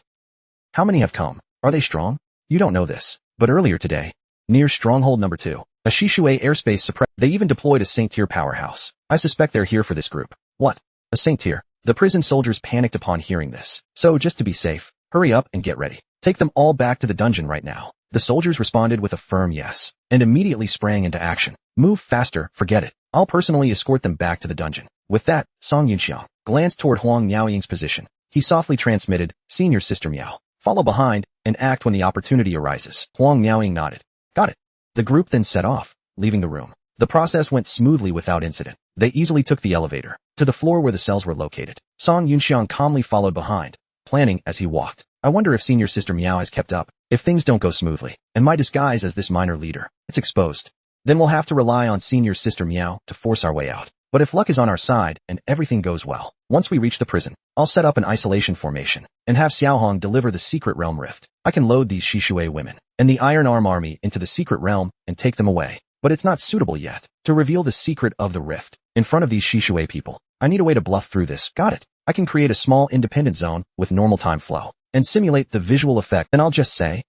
How many have come? Are they strong? You don't know this, but earlier today, near Stronghold number 2, a Shishui airspace suppressed. They even deployed a Saint-tier powerhouse. I suspect they're here for this group. What? A Saint-tier? The prison soldiers panicked upon hearing this. So just to be safe, hurry up and get ready. Take them all back to the dungeon right now. The soldiers responded with a firm yes, and immediately sprang into action. Move faster, forget it. I'll personally escort them back to the dungeon. With that, Song Yunxiang glanced toward Huang Miaoying's position. He softly transmitted, Senior Sister Miao, follow behind and act when the opportunity arises. Huang Miaoying nodded. Got it. The group then set off, leaving the room. The process went smoothly without incident. They easily took the elevator to the floor where the cells were located. Song Yunxiang calmly followed behind, planning as he walked. I wonder if Senior Sister Miao has kept up. If things don't go smoothly, and my disguise as this minor leader, it's exposed, then we'll have to rely on Senior Sister Miao to force our way out. But if luck is on our side and everything goes well, once we reach the prison, I'll set up an isolation formation and have Xiaohong deliver the secret realm rift. I can load these Shishui women and the Iron Arm army into the secret realm and take them away. But it's not suitable yet to reveal the secret of the rift in front of these Shishui people. I need a way to bluff through this. Got it. I can create a small independent zone with normal time flow and simulate the visual effect. And I'll just say,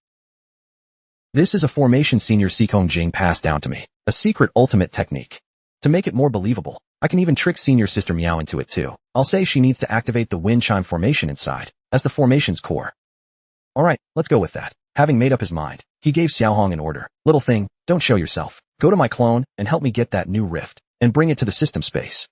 this is a formation Senior Sikong Jing passed down to me, a secret ultimate technique. To make it more believable, I can even trick Senior Sister Miao into it too. I'll say she needs to activate the wind chime formation inside as the formation's core. Alright, let's go with that. Having made up his mind, he gave Xiaohong an order. Little thing, don't show yourself. Go to my clone and help me get that new rift and bring it to the system space.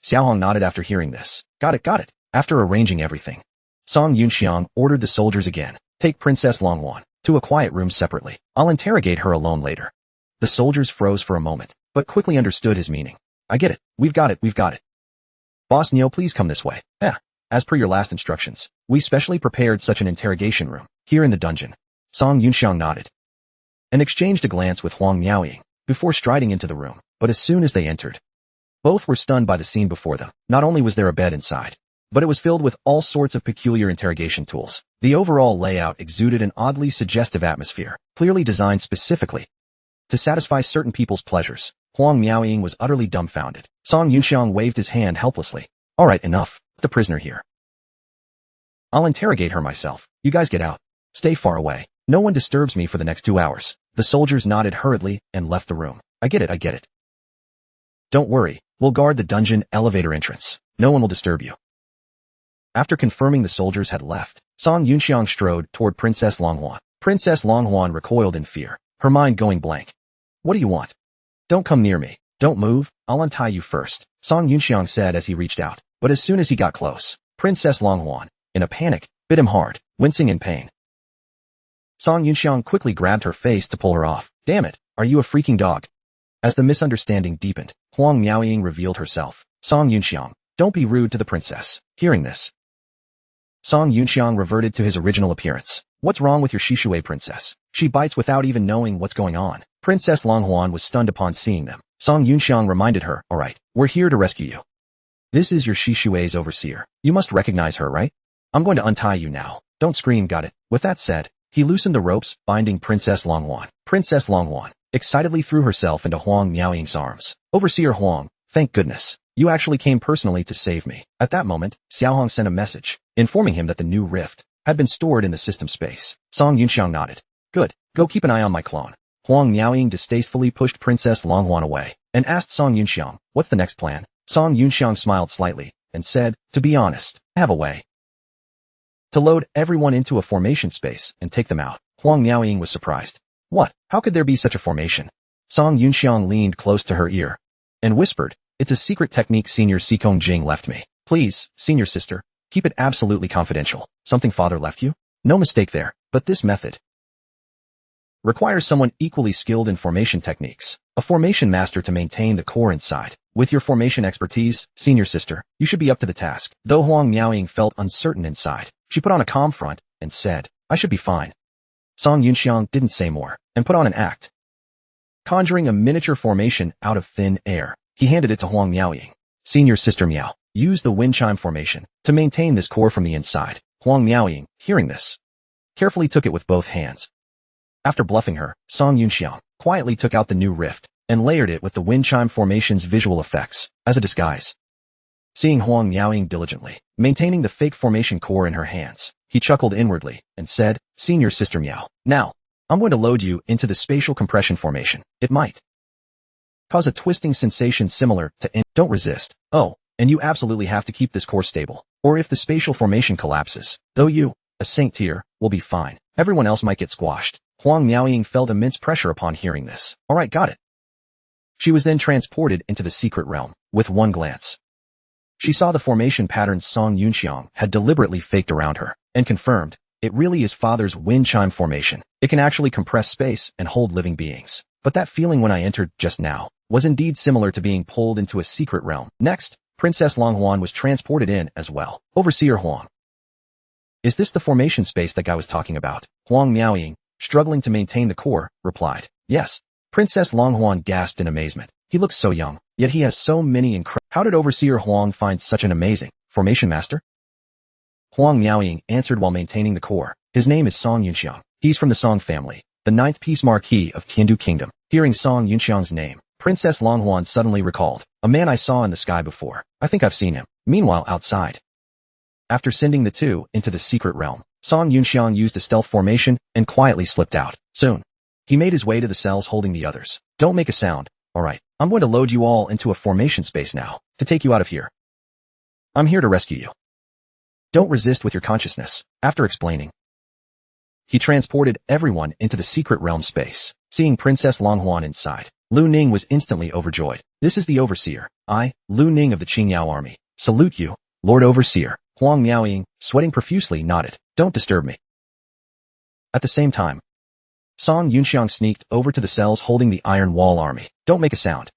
Xiaohong nodded after hearing this. Got it. After arranging everything, Song Yunxiang ordered the soldiers again. Take Princess Longwan to a quiet room separately. I'll interrogate her alone later. The soldiers froze for a moment, but quickly understood his meaning. I get it. We've got it. Boss Neo, please come this way. As per your last instructions, we specially prepared such an interrogation room here in the dungeon. Song Yunxiang nodded and exchanged a glance with Huang Miaoying before striding into the room. But as soon as they entered, both were stunned by the scene before them. Not only was there a bed inside, but it was filled with all sorts of peculiar interrogation tools. The overall layout exuded an oddly suggestive atmosphere, clearly designed specifically to satisfy certain people's pleasures. Huang Miaoying was utterly dumbfounded. Song Yunxiang waved his hand helplessly. Alright, enough. Put the prisoner here. I'll interrogate her myself. You guys get out. Stay far away. No one disturbs me for the next 2 hours. The soldiers nodded hurriedly and left the room. I get it. Don't worry. We'll guard the dungeon elevator entrance. No one will disturb you. After confirming the soldiers had left, Song Yunxiang strode toward Princess Longhuan. Princess Longhuan recoiled in fear, her mind going blank. What do you want? Don't come near me. Don't move, I'll untie you first, Song Yunxiang said as he reached out. But as soon as he got close, Princess Longhuan, in a panic, bit him hard, wincing in pain. Song Yunxiang quickly grabbed her face to pull her off. Damn it, are you a freaking dog? As the misunderstanding deepened, Huang Miaoying revealed herself. Song Yunxiang, don't be rude to the princess. Hearing this, Song Yunxiang reverted to his original appearance. What's wrong with your Shishui princess? She bites without even knowing what's going on. Princess Longhuan was stunned upon seeing them. Song Yunxiang reminded her, alright, we're here to rescue you. This is your Shishui's overseer. You must recognize her, right? I'm going to untie you now. Don't scream, got it? With that said, he loosened the ropes, binding Princess Longhuan. Princess Longhuan excitedly threw herself into Huang Miaoying's arms. Overseer Huang, thank goodness. You actually came personally to save me. At that moment, Xiaohong sent a message, informing him that the new rift had been stored in the system space. Song Yunxiang nodded. Good, go keep an eye on my clone. Huang Miaoying distastefully pushed Princess Longhuan away, and asked Song Yunxiang, what's the next plan? Song Yunxiang smiled slightly, and said, to be honest, I have a way to load everyone into a formation space and take them out. Huang Miaoying was surprised. What? How could there be such a formation? Song Yunxiang leaned close to her ear and whispered, it's a secret technique Senior Sikong Jing left me. Please, senior sister, keep it absolutely confidential. Something father left you? No mistake there, but this method requires someone equally skilled in formation techniques, a formation master to maintain the core inside. With your formation expertise, senior sister, you should be up to the task. Though Huang Miaoying felt uncertain inside, she put on a calm front and said, I should be fine. Song Yunxiang didn't say more and put on an act, conjuring a miniature formation out of thin air. He handed it to Huang Miaoying. Senior sister Miao, use the wind chime formation to maintain this core from the inside. Huang Miaoying, hearing this, carefully took it with both hands. After bluffing her, Song Yunxiang quietly took out the new rift and layered it with the wind chime formation's visual effects as a disguise. Seeing Huang Miaoying diligently maintaining the fake formation core in her hands, he chuckled inwardly and said, Senior sister Miao, now, I'm going to load you into the spatial compression formation. It might cause a twisting sensation similar to don't resist. Oh, and you absolutely have to keep this core stable, or if the spatial formation collapses, though you, a saint tier, will be fine. Everyone else might get squashed. Huang Miaoying felt immense pressure upon hearing this. Alright, got it. She was then transported into the secret realm. With one glance, she saw the formation patterns Song Yunxiang had deliberately faked around her, and confirmed, it really is father's wind chime formation. It can actually compress space and hold living beings. But that feeling when I entered just now was indeed similar to being pulled into a secret realm. Next, Princess Longhuan was transported in as well. Overseer Huang. Is this the formation space that guy was talking about? Huang Miaoying, struggling to maintain the core, replied. Yes. Princess Longhuan gasped in amazement. He looks so young, yet he has so many How did Overseer Huang find such an amazing formation master? Huang Miaoying answered while maintaining the core. His name is Song Yunxiang. He's from the Song family, the 9th Peace Marquis of Tiandu Kingdom. Hearing Song Yunxiang's name, Princess Longhuan suddenly recalled, a man I saw in the sky before. I think I've seen him. Meanwhile, outside, after sending the two into the secret realm, Song Yunxiang used a stealth formation and quietly slipped out. Soon, he made his way to the cells holding the others. Don't make a sound. Alright, I'm going to load you all into a formation space now, to take you out of here. I'm here to rescue you. Don't resist with your consciousness. After explaining, he transported everyone into the secret realm space. Seeing Princess Longhuan inside, Lu Ning was instantly overjoyed. This is the Overseer. I, Lu Ning of the Qingyao army, salute you, Lord Overseer. Huang Miaoying, sweating profusely, nodded. Don't disturb me. At the same time, Song Yunxiang sneaked over to the cells holding the Iron Wall army. Don't make a sound.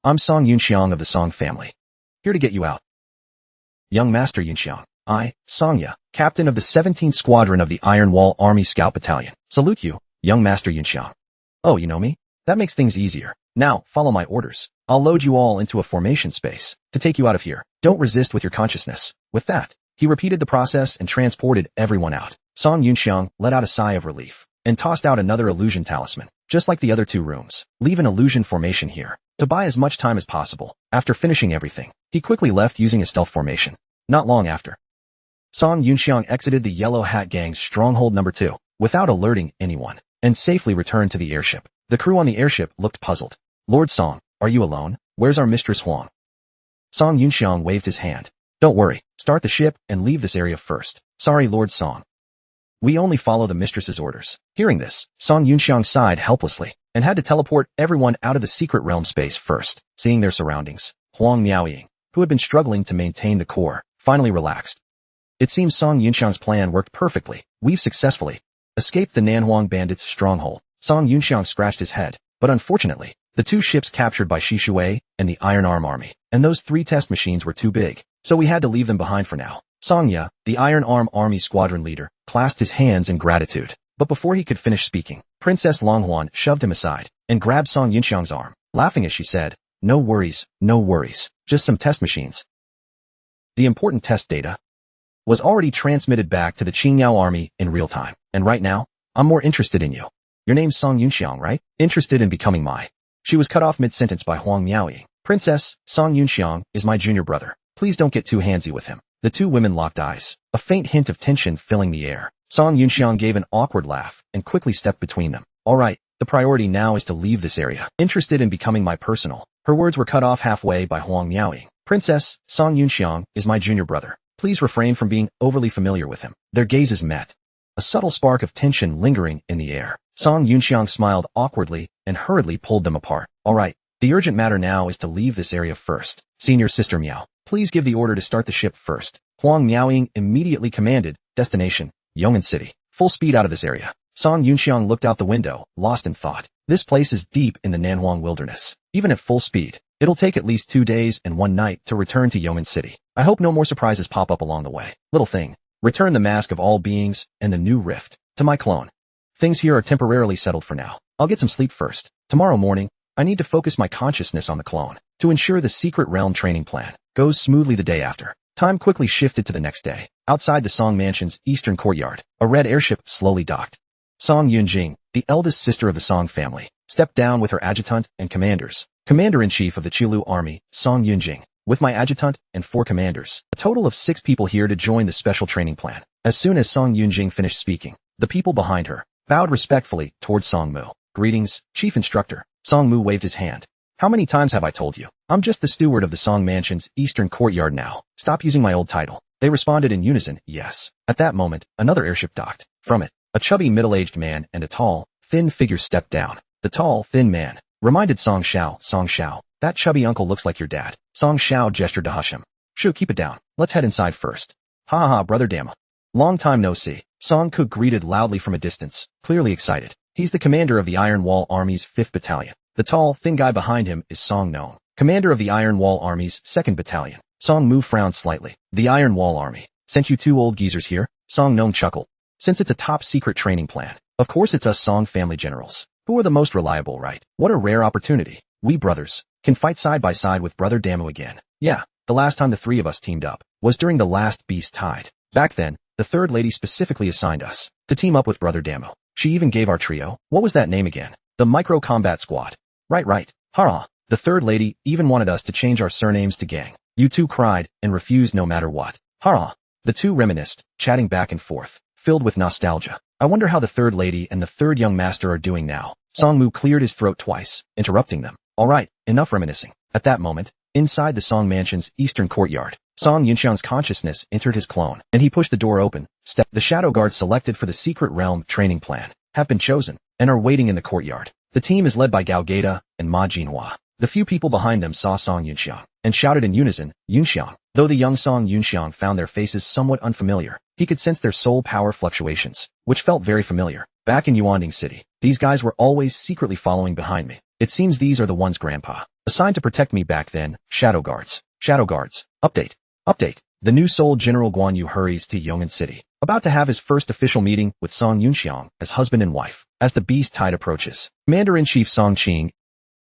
I'm Song Yunxiang of the Song family. Here to get you out. Young Master Yunxiang. I, Songya, captain of the 17th Squadron of the Iron Wall Army Scout Battalion. Salute you, young Master Yunxiang. Oh, you know me? That makes things easier. Now, follow my orders. I'll load you all into a formation space to take you out of here. Don't resist with your consciousness. With that, he repeated the process and transported everyone out. Song Yunxiang let out a sigh of relief and tossed out another illusion talisman. Just like the other two rooms, leave an illusion formation here to buy as much time as possible. After finishing everything, he quickly left using a stealth formation. Not long after, Song Yunxiang exited the Yellow Hat Gang's Stronghold number 2 without alerting anyone and safely returned to the airship. The crew on the airship looked puzzled. Lord Song, are you alone? Where's our Mistress Huang? Song Yunxiang waved his hand. Don't worry, start the ship and leave this area first. Sorry, Lord Song. We only follow the mistress's orders. Hearing this, Song Yunxiang sighed helplessly and had to teleport everyone out of the secret realm space first. Seeing their surroundings, Huang Miaoying, who had been struggling to maintain the core, finally relaxed. It seems Song Yunxiang's plan worked perfectly. We've successfully escaped the Nanhuang bandits' stronghold. Song Yunxiang scratched his head, but unfortunately, the 2 ships captured by Shi Shui and the Iron Arm army, and those 3 test machines were too big, so we had to leave them behind for now. Songya, the Iron Arm army squadron leader, clasped his hands in gratitude. But before he could finish speaking, Princess Longhuan shoved him aside and grabbed Song Yunxiang's arm, laughing as she said, no worries, just some test machines. The important test data was already transmitted back to the Qingyao army in real time, and right now, I'm more interested in you. Your name's Song Yunxiang, right? Interested in becoming my... She was cut off mid-sentence by Huang Miaoying. Princess, Song Yunxiang is my junior brother. Please don't get too handsy with him. The 2 women locked eyes, a faint hint of tension filling the air. Song Yunxiang gave an awkward laugh and quickly stepped between them. All right, the priority now is to leave this area. Interested in becoming my personal... Her words were cut off halfway by Huang Miaoying. Princess, Song Yunxiang is my junior brother. Please refrain from being overly familiar with him. Their gazes met, a subtle spark of tension lingering in the air. Song Yunxiang smiled awkwardly and hurriedly pulled them apart. All right, the urgent matter now is to leave this area first. Senior Sister Miao, please give the order to start the ship first. Huang Miaoying immediately commanded. Destination, Yong'an City. Full speed out of this area. Song Yunxiang looked out the window, lost in thought. This place is deep in the Nanhuang wilderness. Even at full speed, it'll take at least 2 days and 1 night to return to Yong'an City. I hope no more surprises pop up along the way. Little thing, return the mask of all beings and the new rift to my clone. Things here are temporarily settled for now. I'll get some sleep first. Tomorrow morning, I need to focus my consciousness on the clone to ensure the secret realm training plan goes smoothly the day after. Time quickly shifted to the next day. Outside the Song Mansion's eastern courtyard, a red airship slowly docked. Song Yunjing, the eldest sister of the Song family, stepped down with her adjutant and commanders. Commander-in-Chief of the Qilu Army, Song Yunjing, with my adjutant and 4 commanders. A total of 6 people here to join the special training plan. As soon as Song Yunjing finished speaking, the people behind her bowed respectfully towards Song Mu. Greetings, Chief Instructor. Song Mu waved his hand. How many times have I told you? I'm just the steward of the Song Mansion's eastern courtyard now. Stop using my old title. They responded in unison, yes. At that moment, another airship docked. From it, a chubby middle-aged man and a tall, thin figure stepped down. The tall, thin man reminded Song Xiao, that chubby uncle looks like your dad. Song Xiao gestured to hush him. Shoo, keep it down. Let's head inside first. Ha ha, brother Dama. Long time no see. Song Ku greeted loudly from a distance, clearly excited. He's the commander of the Iron Wall Army's 5th Battalion. The tall, thin guy behind him is Song Nong, commander of the Iron Wall Army's 2nd Battalion. Song Mu frowned slightly. The Iron Wall Army sent you 2 old geezers here? Song Nong chuckled. Since it's a top-secret training plan, of course it's us Song family generals, who are the most reliable, right? What a rare opportunity. We brothers can fight side by side with Brother Damu again. Yeah, the last time the 3 of us teamed up was during the last Beast Tide. Back then, the 3rd lady specifically assigned us to team up with Brother Damu. She even gave our trio, what was that name again? The Micro Combat Squad. Right. Hurrah. The 3rd lady even wanted us to change our surnames to Gang. You 2 cried and refused no matter what. Hurrah. The 2 reminisced, chatting back and forth, filled with nostalgia. I wonder how the 3rd lady and the 3rd young master are doing now. Song Mu cleared his throat twice, interrupting them. All right, enough reminiscing. At that moment, inside the Song Mansion's eastern courtyard, Song Yunxiang's consciousness entered his clone, and he pushed the door open. The shadow guards selected for the secret realm training plan have been chosen and are waiting in the courtyard. The team is led by Gao Geda and Ma Jinhua. The few people behind them saw Song Yunxiang and shouted in unison, Yunxiang. Though the young Song Yunxiang found their faces somewhat unfamiliar, he could sense their soul power fluctuations, which felt very familiar. Back in Yuanding City, these guys were always secretly following behind me. It seems these are the ones Grandpa assigned to protect me back then. Shadow guards. Update. The new Seoul General Guan Yu hurries to Yong'an City, about to have his first official meeting with Song Yunxiang as husband and wife. As the Beast Tide approaches, Commander-in-Chief Song Qing.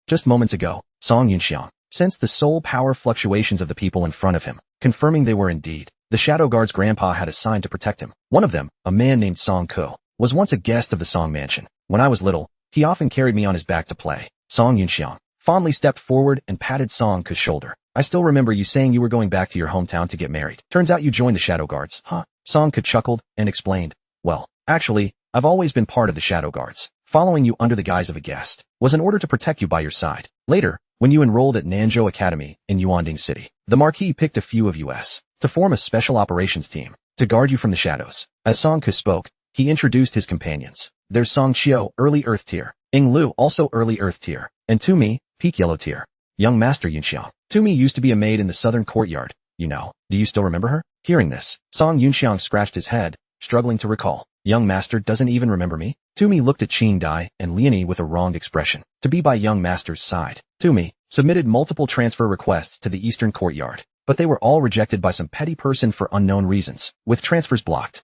Just moments ago, Song Yunxiang sensed the soul power fluctuations of the people in front of him, confirming they were indeed the Shadow Guard's grandpa had assigned to protect him. One of them, a man named Song Ko, was once a guest of the Song Mansion. When I was little, he often carried me on his back to play. Song Yunxiang fondly stepped forward and patted Song Ko's shoulder. I still remember you saying you were going back to your hometown to get married. Turns out you joined the Shadow Guards, huh? Song Ko chuckled and explained, well, actually, I've always been part of the Shadow Guards. Following you under the guise of a guest was in order to protect you by your side. Later, when you enrolled at Nanzhou Academy in Yuanding City, the Marquis picked a few of us to form a special operations team to guard you from the shadows. As Song Ko spoke, He introduced his companions. There's Song Chio, early Earth tier. Ing Lu, also early Earth tier. And Tumi, peak Yellow tier. Young Master Yunxiang. Tumi used to be a maid in the southern courtyard. You know. Do you still remember her? Hearing this, Song Yunxiang scratched his head, struggling to recall. Young Master doesn't even remember me? Tumi looked at Qing Dai and Leonie with a wronged expression. To be by Young Master's side, Tumi submitted multiple transfer requests to the eastern courtyard, but they were all rejected by some petty person for unknown reasons, with transfers blocked.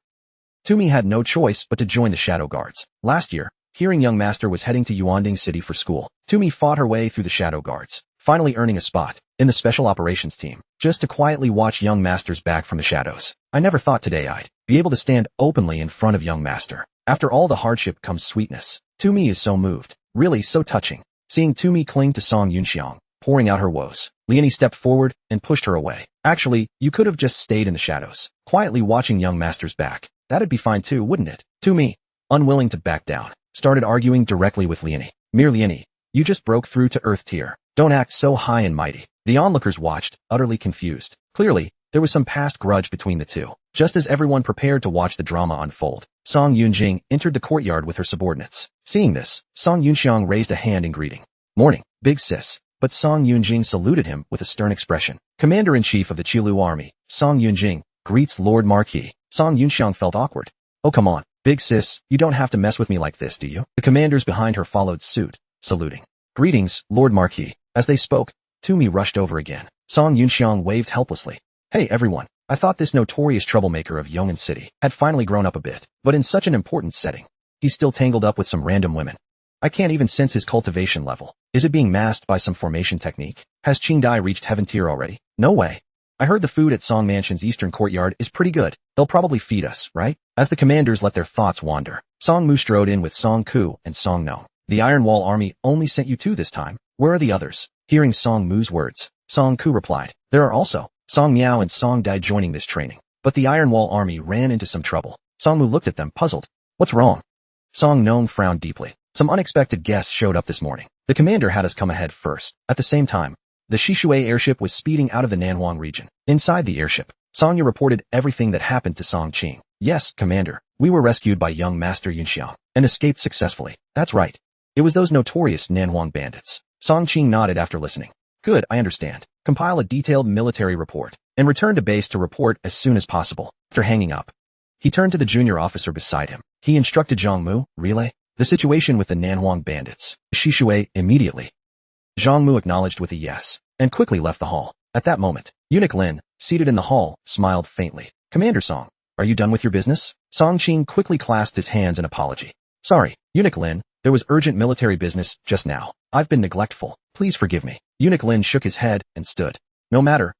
Tumi had no choice but to join the Shadow Guards. Last year, hearing Young Master was heading to Yuanding City for school, Tumi fought her way through the Shadow Guards, finally earning a spot in the Special Operations team, just to quietly watch Young Master's back from the shadows. I never thought today I'd be able to stand openly in front of Young Master. After all the hardship comes sweetness. Tumi is so moved, really so touching. Seeing Tumi cling to Song Yunxiang, pouring out her woes, Leonie stepped forward and pushed her away. Actually, you could have just stayed in the shadows, quietly watching Young Master's back. That'd be fine too, wouldn't it? Tumi, unwilling to back down, started arguing directly with Leonie. Mere Leonie, you just broke through to Earth tier. Don't act so high and mighty. The onlookers watched, utterly confused. Clearly, there was some past grudge between the two. Just as everyone prepared to watch the drama unfold, Song Yunjing entered the courtyard with her subordinates. Seeing this, Song Yunxiang raised a hand in greeting. Morning, big sis. But Song Yunjing saluted him with a stern expression. Commander-in-Chief of the Qilu Army, Song Yunjing, greets Lord Marquis. Song Yunxiang felt awkward. Oh come on, big sis, you don't have to mess with me like this, do you? The commanders behind her followed suit, saluting. Greetings, Lord Marquis. As they spoke, Tumi rushed over again. Song Yunxiang waved helplessly. Hey everyone, I thought this notorious troublemaker of Yong'an City had finally grown up a bit, but in such an important setting, he's still tangled up with some random women. I can't even sense his cultivation level. Is it being masked by some formation technique? Has Qing Dai reached heaven tier already? No way. I heard the food at Song Mansion's eastern courtyard is pretty good. They'll probably feed us, right? As the commanders let their thoughts wander, Song Mu strode in with Song Ku and Song No. The Iron Wall Army only sent you two this time. Where are the others? Hearing Song Mu's words, Song Ku replied, there are also Song Miao and Song Dai joining this training. But the Iron Wall Army ran into some trouble. Song Mu looked at them, puzzled. What's wrong? Song Nong frowned deeply. Some unexpected guests showed up this morning. The commander had us come ahead first. At the same time, the Shishui airship was speeding out of the Nanhuang region. Inside the airship, Songya reported everything that happened to Song Qing. Yes, Commander, we were rescued by young Master Yunxiang and escaped successfully. That's right. It was those notorious Nanhuang bandits. Song Qing nodded after listening. Good, I understand. Compile a detailed military report and return to base to report as soon as possible. After hanging up, he turned to the junior officer beside him. He instructed Zhang Mu, relay the situation with the Nanhuang bandits. Shishui immediately. Zhang Mu acknowledged with a yes, and quickly left the hall. At that moment, Eunuch Lin, seated in the hall, smiled faintly. Commander Song, are you done with your business? Song Qing quickly clasped his hands in apology. Sorry, Eunuch Lin, there was urgent military business just now. I've been neglectful. Please forgive me. Eunuch Lin shook his head and stood. No matter.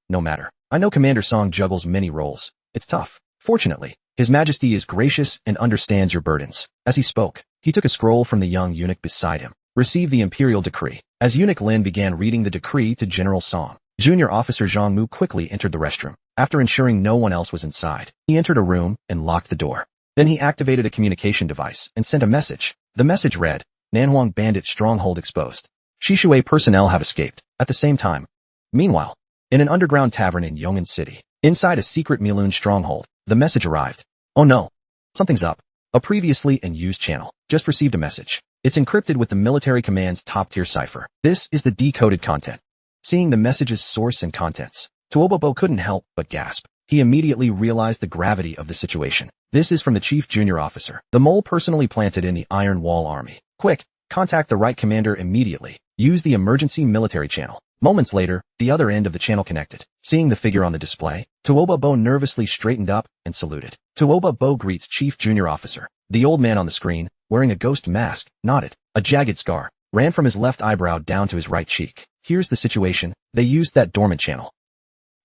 I know Commander Song juggles many roles. It's tough. Fortunately, His Majesty is gracious and understands your burdens. As he spoke, he took a scroll from the young eunuch beside him. Receive the imperial decree. As Eunuch Lin began reading the decree to General Song, Junior Officer Zhang Mu quickly entered the restroom. After ensuring no one else was inside, he entered a room and locked the door. Then he activated a communication device and sent a message. The message read, Nanhuang bandit stronghold exposed. Shishui personnel have escaped. At the same time, meanwhile, in an underground tavern in Yong'an City, inside a secret Milun stronghold, the message arrived. Oh no. Something's up. A previously unused channel just received a message. It's encrypted with the military command's top-tier cipher. This is the decoded content. Seeing the message's source and contents, Tuobobo couldn't help but gasp. He immediately realized the gravity of the situation. This is from the chief junior officer, the mole personally planted in the Iron Wall Army. Quick, contact the right commander immediately. Use the emergency military channel. Moments later, the other end of the channel connected. Seeing the figure on the display, Tuobobo nervously straightened up and saluted. Tuobobo greets chief junior officer. The old man on the screen, wearing a ghost mask, nodded. A jagged scar ran from his left eyebrow down to his right cheek. Here's the situation. They used that dormant channel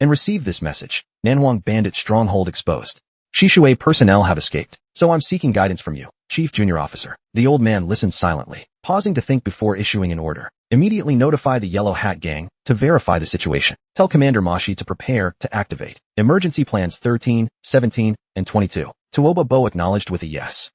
and received this message. Nanhuang bandit stronghold exposed. Shishui personnel have escaped. So I'm seeking guidance from you, Chief Junior Officer. The old man listened silently, pausing to think before issuing an order. Immediately notify the Yellow Hat Gang to verify the situation. Tell Commander Mashi to prepare to activate emergency plans 13, 17, and 22. Tuobobo acknowledged with a yes,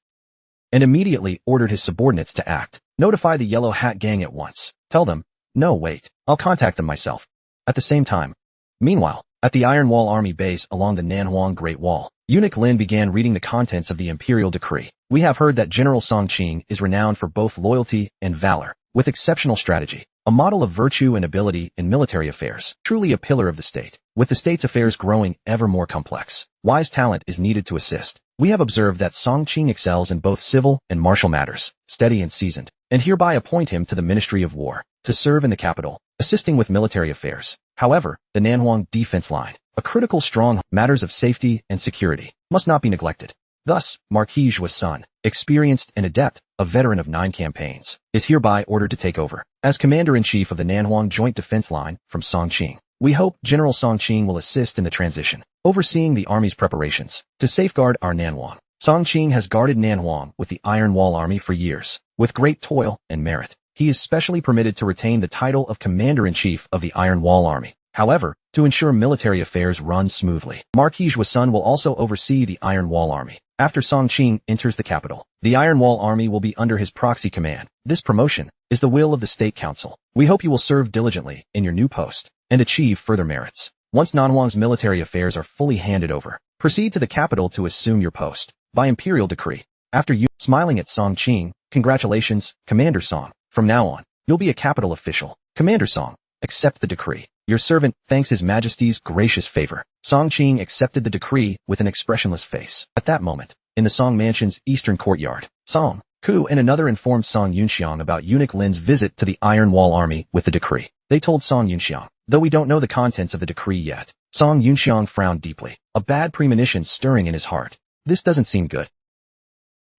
and immediately ordered his subordinates to act. Notify the Yellow Hat Gang at once. Tell them, no wait, I'll contact them myself. At the same time, meanwhile, at the Iron Wall Army base along the Nanhuang Great Wall, Eunuch Lin began reading the contents of the imperial decree. We have heard that General Song Qing is renowned for both loyalty and valor, with exceptional strategy, a model of virtue and ability in military affairs, truly a pillar of the state. With the state's affairs growing ever more complex, wise talent is needed to assist. We have observed that Song Qing excels in both civil and martial matters, steady and seasoned, and hereby appoint him to the Ministry of War, to serve in the capital, assisting with military affairs. However, the Nanhuang defense line, a critical stronghold, matters of safety and security, must not be neglected. Thus, Marquis Zhua's son, experienced and adept, a veteran of 9 campaigns, is hereby ordered to take over as Commander-in-Chief of the Nanhuang Joint Defense Line from Song Qing. We hope General Song Qing will assist in the transition, overseeing the army's preparations to safeguard our Nanhuang. Song Qing has guarded Nanhuang with the Iron Wall Army for years, with great toil and merit. He is specially permitted to retain the title of Commander-in-Chief of the Iron Wall Army. However, to ensure military affairs run smoothly, Marquis Zhua's son will also oversee the Iron Wall Army. After Song Qing enters the capital, the Iron Wall Army will be under his proxy command. This promotion is the will of the State Council. We hope you will serve diligently in your new post and achieve further merits. Once Nanhuang's military affairs are fully handed over, proceed to the capital to assume your post by imperial decree. After you, smiling at Song Qing, congratulations, Commander Song. From now on, you'll be a capital official. Commander Song, accept the decree. Your servant thanks His Majesty's gracious favor. Song Qing accepted the decree with an expressionless face. At that moment, in the Song Mansion's eastern courtyard, Song Ku and another informed Song Yunxiang about Eunuch Lin's visit to the Iron Wall Army with the decree. They told Song Yunxiang, though we don't know the contents of the decree yet. Song Yunxiang frowned deeply, a bad premonition stirring in his heart. This doesn't seem good.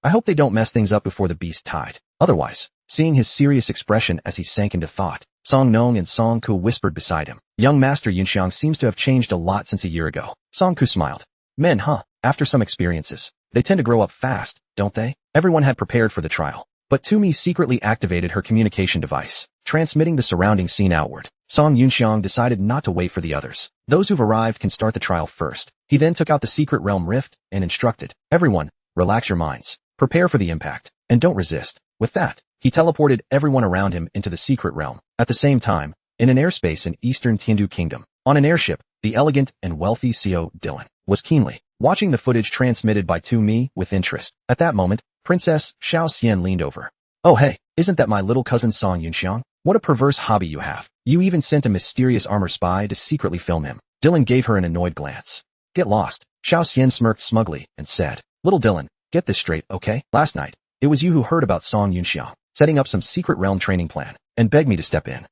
I hope they don't mess things up before the beast tide. Otherwise, seeing his serious expression as he sank into thought, Song Nong and Song Ku whispered beside him. Young Master Yunxiang seems to have changed a lot since a year ago. Song Ku smiled. Men, after some experiences, they tend to grow up fast, don't they? Everyone had prepared for the trial, but Tumi secretly activated her communication device, transmitting the surrounding scene outward. Song Yunxiang decided not to wait for the others. Those who've arrived can start the trial first. He then took out the secret realm rift and instructed, everyone, relax your minds, prepare for the impact, and don't resist. With that, he teleported everyone around him into the secret realm. At the same time, in an airspace in eastern Tiandu Kingdom, on an airship, the elegant and wealthy CEO Dylan was keenly watching the footage transmitted by Tumi with interest. At that moment, Princess Xiao Xian leaned over. Oh hey, isn't that my little cousin Song Yunxiang? What a perverse hobby you have. You even sent a mysterious armor spy to secretly film him. Dylan gave her an annoyed glance. Get lost. Xiao Xian smirked smugly and said, Little Dylan, get this straight, okay? Last night, it was you who heard about Song Yunxiang setting up some secret realm training plan and begged me to step in.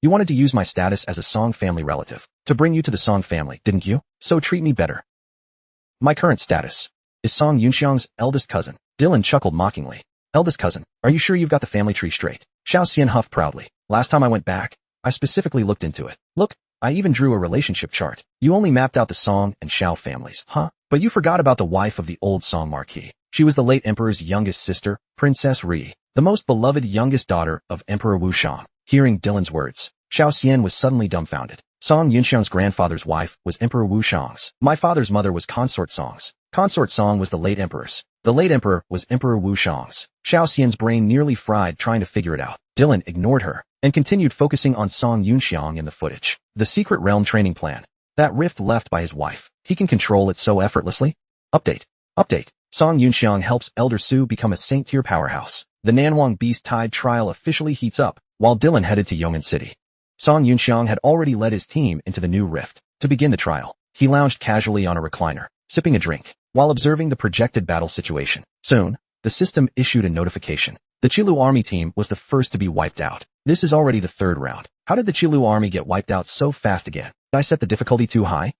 You wanted to use my status as a Song family relative to bring you to the Song family, didn't you? So treat me better. My current status is Song Yunxiang's eldest cousin. Dylan chuckled mockingly. Eldest cousin, are you sure you've got the family tree straight? Xiao Xian huffed proudly. Last time I went back, I specifically looked into it. Look, I even drew a relationship chart. You only mapped out the Song and Xiao families, But you forgot about the wife of the old Song Marquis. She was the late emperor's youngest sister, Princess Ri, the most beloved youngest daughter of Emperor Wu Shang. Hearing Dylan's words, Xiao Xian was suddenly dumbfounded. Song Yunxiang's grandfather's wife was Emperor Wu Shang's. My father's mother was Consort Song's. Consort Song was the late emperor's. The late emperor was Emperor Wu Shang's. Xiao Xian's brain nearly fried trying to figure it out. Dylan ignored her and continued focusing on Song Yunxiang in the footage. The secret realm training plan. That rift left by his wife. He can control it so effortlessly. Update. Song Yunxiang helps Elder Su become a Saint-tier powerhouse. The Nanhuang Beast Tide trial officially heats up, while Dylan headed to Yong'an City. Song Yunxiang had already led his team into the new rift. To begin the trial, he lounged casually on a recliner, sipping a drink, while observing the projected battle situation. Soon, the system issued a notification. The Qilu army team was the first to be wiped out. This is already the third round. How did the Qilu army get wiped out so fast again? Did I set the difficulty too high?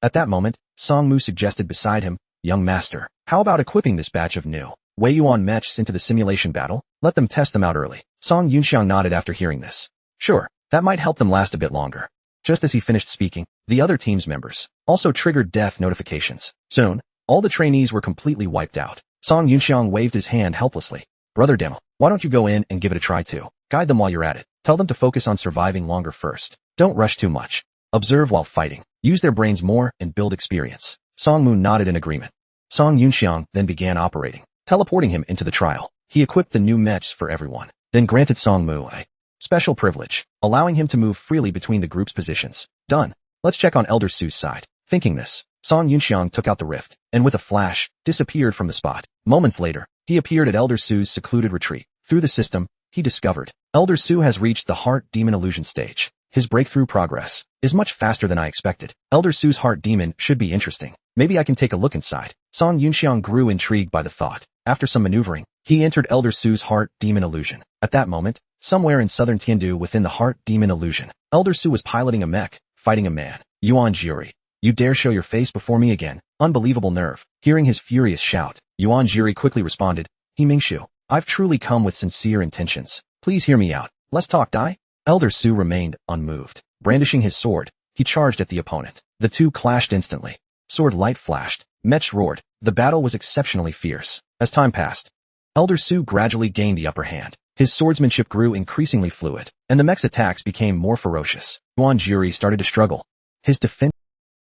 At that moment, Song Mu suggested beside him, Young Master, how about equipping this batch of new Wei Yuan mechs into the simulation battle? Let them test them out early. Song Yunxiang nodded after hearing this. Sure, that might help them last a bit longer. Just as he finished speaking, the other team's members also triggered death notifications. Soon, all the trainees were completely wiped out. Song Yunxiang waved his hand helplessly. Brother Demo, why don't you go in and give it a try too? Guide them while you're at it. Tell them to focus on surviving longer first. Don't rush too much. Observe while fighting. Use their brains more and build experience. Song Mu nodded in agreement. Song Yunxiang then began operating, teleporting him into the trial. He equipped the new mechs for everyone, then granted Song Mu a special privilege, allowing him to move freely between the group's positions. Done. Let's check on Elder Su's side. Thinking this, Song Yunxiang took out the rift, and with a flash, disappeared from the spot. Moments later, he appeared at Elder Su's secluded retreat. Through the system, he discovered Elder Su has reached the Heart Demon Illusion stage. His breakthrough progress is much faster than I expected. Elder Su's Heart Demon should be interesting. Maybe I can take a look inside. Song Yunxiang grew intrigued by the thought. After some maneuvering, he entered Elder Su's Heart Demon Illusion. At that moment, somewhere in southern Tiandu within the Heart Demon Illusion, Elder Su was piloting a mech, fighting a man. Yuan Jiri, you dare show your face before me again? Unbelievable nerve. Hearing his furious shout, Yuan Jiri quickly responded, He Mingshu, I've truly come with sincere intentions. Please hear me out. Let's talk, die? Elder Su remained unmoved. Brandishing his sword, he charged at the opponent. The two clashed instantly. Sword light flashed. Mechs roared. The battle was exceptionally fierce. As time passed, Elder Su gradually gained the upper hand. His swordsmanship grew increasingly fluid, and the mech's attacks became more ferocious. Yuan Jiri started to struggle. His defense.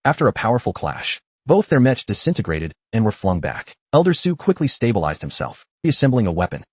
After a powerful clash, both their mechs disintegrated and were flung back. Elder Su quickly stabilized himself, reassembling a weapon,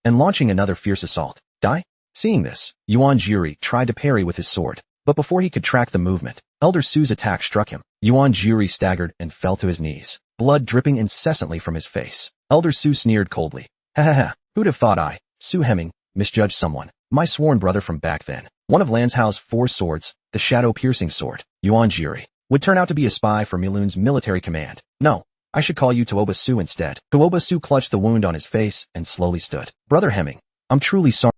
and launching another fierce assault. Die? Seeing this, Yuan Jiri tried to parry with his sword, but before he could track the movement, Elder Su's attack struck him. Yuan Jiri staggered and fell to his knees, blood dripping incessantly from his face. Elder Su sneered coldly. Ha ha ha, who'd have thought I, Su Hemming, misjudged someone, my sworn brother from back then. One of Lanzhao's 4 swords, the shadow-piercing sword, Yuan Jiri, would turn out to be a spy for Milun's military command. No, I should call you Tuoba Su instead. Tuoba Su clutched the wound on his face and slowly stood. Brother Hemming, I'm truly sorry.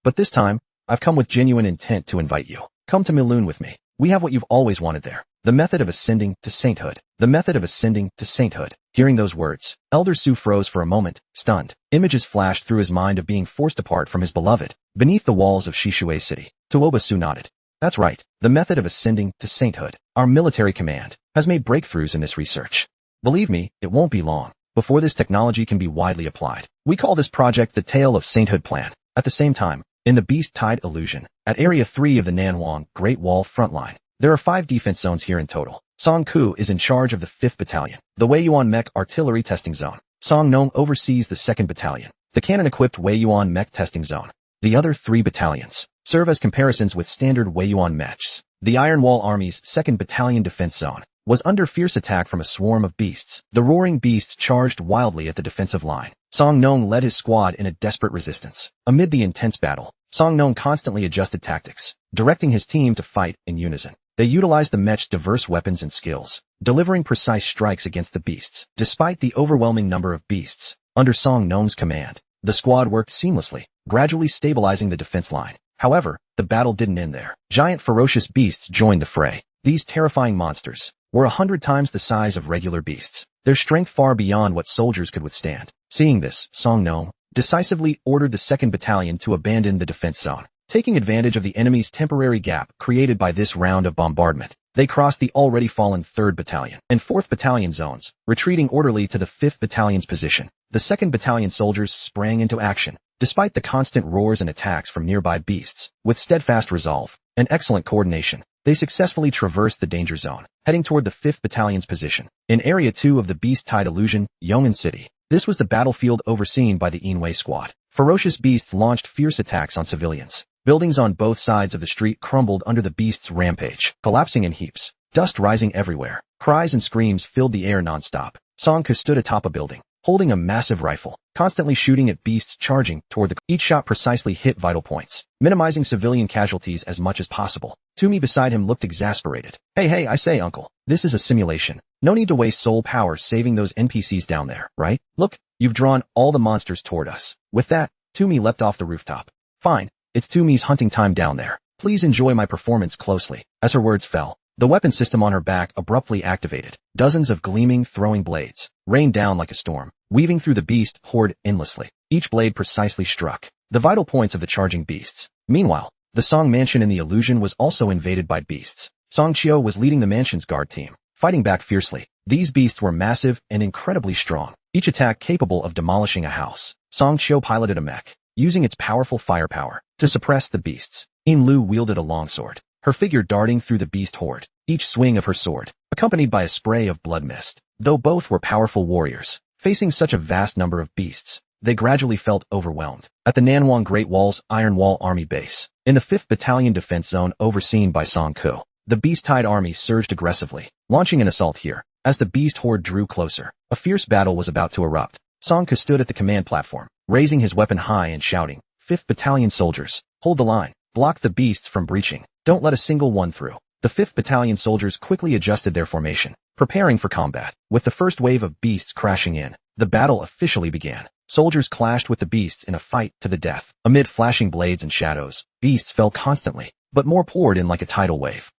But this time, I've come with genuine intent to invite you. Come to Milun with me. We have what you've always wanted there. The method of ascending to sainthood. The method of ascending to sainthood. Hearing those words, Elder Su froze for a moment, stunned. Images flashed through his mind of being forced apart from his beloved, beneath the walls of Shishue City. Tuoba Su nodded. That's right. The method of ascending to sainthood. Our military command has made breakthroughs in this research. Believe me, it won't be long before this technology can be widely applied. We call this project the Tale of Sainthood Plan. At the same time, in the Beast Tide Illusion, at Area 3 of the Nanwang Great Wall frontline, there are 5 defense zones here in total. Song Ku is in charge of the 5th Battalion, the Weiyuan Mech Artillery Testing Zone. Song Nong oversees the 2nd Battalion, the cannon-equipped Weiyuan Mech Testing Zone. The other 3 battalions serve as comparisons with standard Weiyuan mechs. The Iron Wall Army's 2nd Battalion Defense Zone was under fierce attack from a swarm of beasts. The roaring beasts charged wildly at the defensive line. Song Nong led his squad in a desperate resistance. Amid the intense battle, Song Nong constantly adjusted tactics, directing his team to fight in unison. They utilized the mech's diverse weapons and skills, delivering precise strikes against the beasts. Despite the overwhelming number of beasts, under Song Nong's command, the squad worked seamlessly, gradually stabilizing the defense line. However, the battle didn't end there. Giant ferocious beasts joined the fray. These terrifying monsters were 100 times the size of regular beasts, their strength far beyond what soldiers could withstand. Seeing this, Song Nong decisively ordered the 2nd Battalion to abandon the defense zone. Taking advantage of the enemy's temporary gap created by this round of bombardment, they crossed the already fallen 3rd Battalion and 4th Battalion zones, retreating orderly to the 5th Battalion's position. The 2nd Battalion soldiers sprang into action, despite the constant roars and attacks from nearby beasts. With steadfast resolve and excellent coordination, they successfully traversed the danger zone, heading toward the 5th Battalion's position. In Area 2 of the Beast Tide Illusion, Yong'an City, this was the battlefield overseen by the Yinwei squad. Ferocious beasts launched fierce attacks on civilians. Buildings on both sides of the street crumbled under the beasts' rampage, collapsing in heaps, dust rising everywhere. Cries and screams filled the air non-stop. Song Ku stood atop a building, holding a massive rifle, constantly shooting at beasts charging toward the... Each shot precisely hit vital points, minimizing civilian casualties as much as possible. Toomey beside him looked exasperated. Hey, I say, uncle, this is a simulation. No need to waste soul power saving those NPCs down there, right? Look, you've drawn all the monsters toward us. With that, Toomey leapt off the rooftop. Fine, it's Toomey's hunting time down there. Please enjoy my performance closely. As her words fell, the weapon system on her back abruptly activated. Dozens of gleaming, throwing blades rained down like a storm, weaving through the beast horde endlessly. Each blade precisely struck the vital points of the charging beasts. Meanwhile, the Song Mansion in the illusion was also invaded by beasts. Song Chio was leading the mansion's guard team, fighting back fiercely. These beasts were massive and incredibly strong, each attack capable of demolishing a house. Song Chio piloted a mech, using its powerful firepower to suppress the beasts. In Lu wielded a longsword, her figure darting through the beast horde, each swing of her sword accompanied by a spray of blood mist. Though both were powerful warriors, facing such a vast number of beasts, they gradually felt overwhelmed. At the Nanwang Great Wall's Iron Wall Army base, in the 5th Battalion Defense Zone overseen by Song Ku, the Beast Tide Army surged aggressively, launching an assault here. As the beast horde drew closer, a fierce battle was about to erupt. Song Ke stood at the command platform, raising his weapon high and shouting, "5th Battalion soldiers, hold the line. Block the beasts from breaching. Don't let a single one through." The 5th Battalion soldiers quickly adjusted their formation, preparing for combat. With the first wave of beasts crashing in, the battle officially began. Soldiers clashed with the beasts in a fight to the death. Amid flashing blades and shadows, beasts fell constantly, but more poured in like a tidal wave.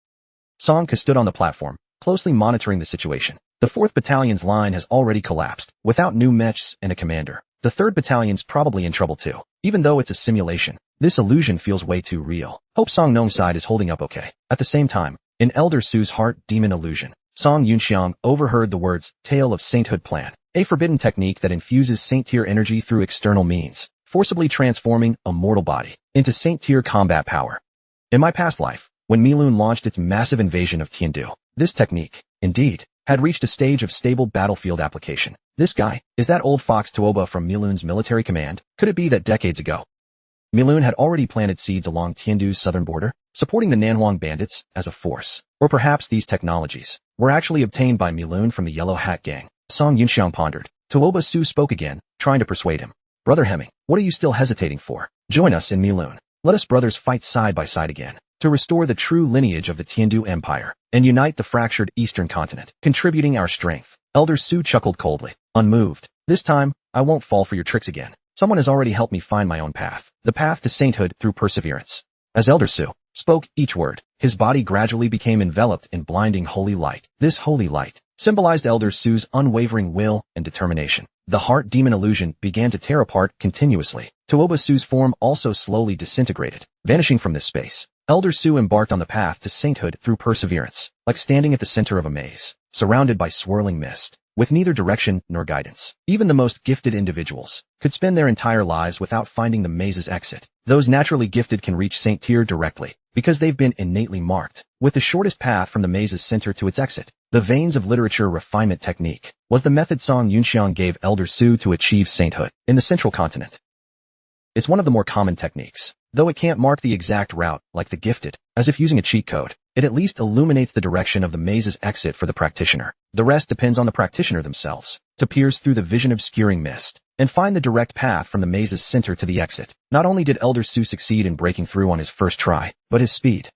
Song Ke stood on the platform, closely monitoring the situation. The 4th Battalion's line has already collapsed. Without new mechs and a commander, the 3rd Battalion's probably in trouble too. Even though it's a simulation, this illusion feels way too real. Hope Song Nong's side is holding up okay. At the same time, in Elder Su's heart demon illusion, Song Yunxiang overheard the words, "Tale of Sainthood Plan," a forbidden technique that infuses saint-tier energy through external means, forcibly transforming a mortal body into saint-tier combat power. In my past life, when Milun launched its massive invasion of Tiandu, this technique, indeed, had reached a stage of stable battlefield application. This guy, is that old fox Tuoba from Milun's military command? Could it be that decades ago, Milun had already planted seeds along Tiandu's southern border, supporting the Nanhuang bandits as a force? Or perhaps these technologies were actually obtained by Milun from the Yellow Hat Gang? Song Yunxiang pondered. Tuoba Su spoke again, trying to persuade him. "Brother Hemming, what are you still hesitating for? Join us in Milun. Let us brothers fight side by side again, to restore the true lineage of the Tiandu Empire, and unite the fractured eastern continent, contributing our strength." Elder Su chuckled coldly, unmoved. "This time, I won't fall for your tricks again. Someone has already helped me find my own path, the path to sainthood through perseverance." As Elder Su spoke each word, his body gradually became enveloped in blinding holy light. This holy light symbolized Elder Su's unwavering will and determination. The heart demon illusion began to tear apart continuously. Tuoba Su's form also slowly disintegrated, vanishing from this space. Elder Su embarked on the path to sainthood through perseverance, like standing at the center of a maze, surrounded by swirling mist, with neither direction nor guidance. Even the most gifted individuals could spend their entire lives without finding the maze's exit. Those naturally gifted can reach Saint Tier directly, because they've been innately marked with the shortest path from the maze's center to its exit. The veins of literature refinement technique was the method Song Yunxiang gave Elder Su to achieve sainthood in the central continent. It's one of the more common techniques, though it can't mark the exact route like the gifted, as if using a cheat code. It at least illuminates the direction of the maze's exit for the practitioner. The rest depends on the practitioner themselves, to pierce through the vision-obscuring mist and find the direct path from the maze's center to the exit. Not only did Elder Su succeed in breaking through on his first try, but his speed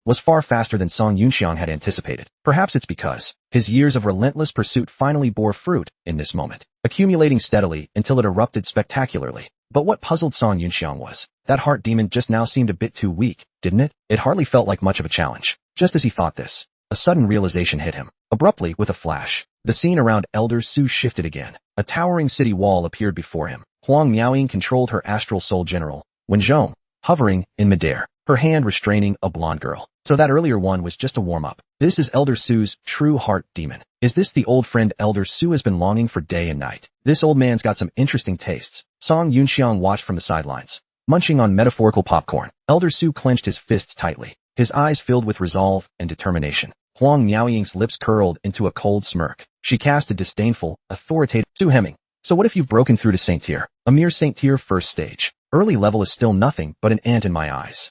was far faster than Song Yunxiang had anticipated. Perhaps it's because his years of relentless pursuit finally bore fruit in this moment, accumulating steadily until it erupted spectacularly. But what puzzled Song Yunxiang was, that heart demon just now seemed a bit too weak, didn't it? It hardly felt like much of a challenge. Just as he thought this, a sudden realization hit him. Abruptly, with a flash, the scene around Elder Su shifted again. A towering city wall appeared before him. Huang Miaoying controlled her astral soul general, Wen Zhong, hovering in midair, her hand restraining a blonde girl. So that earlier one was just a warm-up. This is Elder Su's true heart demon. Is this the old friend Elder Su has been longing for day and night? This old man's got some interesting tastes. Song Yunxiang watched from the sidelines, munching on metaphorical popcorn. Elder Su clenched his fists tightly, his eyes filled with resolve and determination. Huang Miaoying's lips curled into a cold smirk. She cast a disdainful, authoritative, "Su Hemming, so what if you've broken through to Saint Tier? A mere Saint Tier first stage. Early level is still nothing but an ant in my eyes.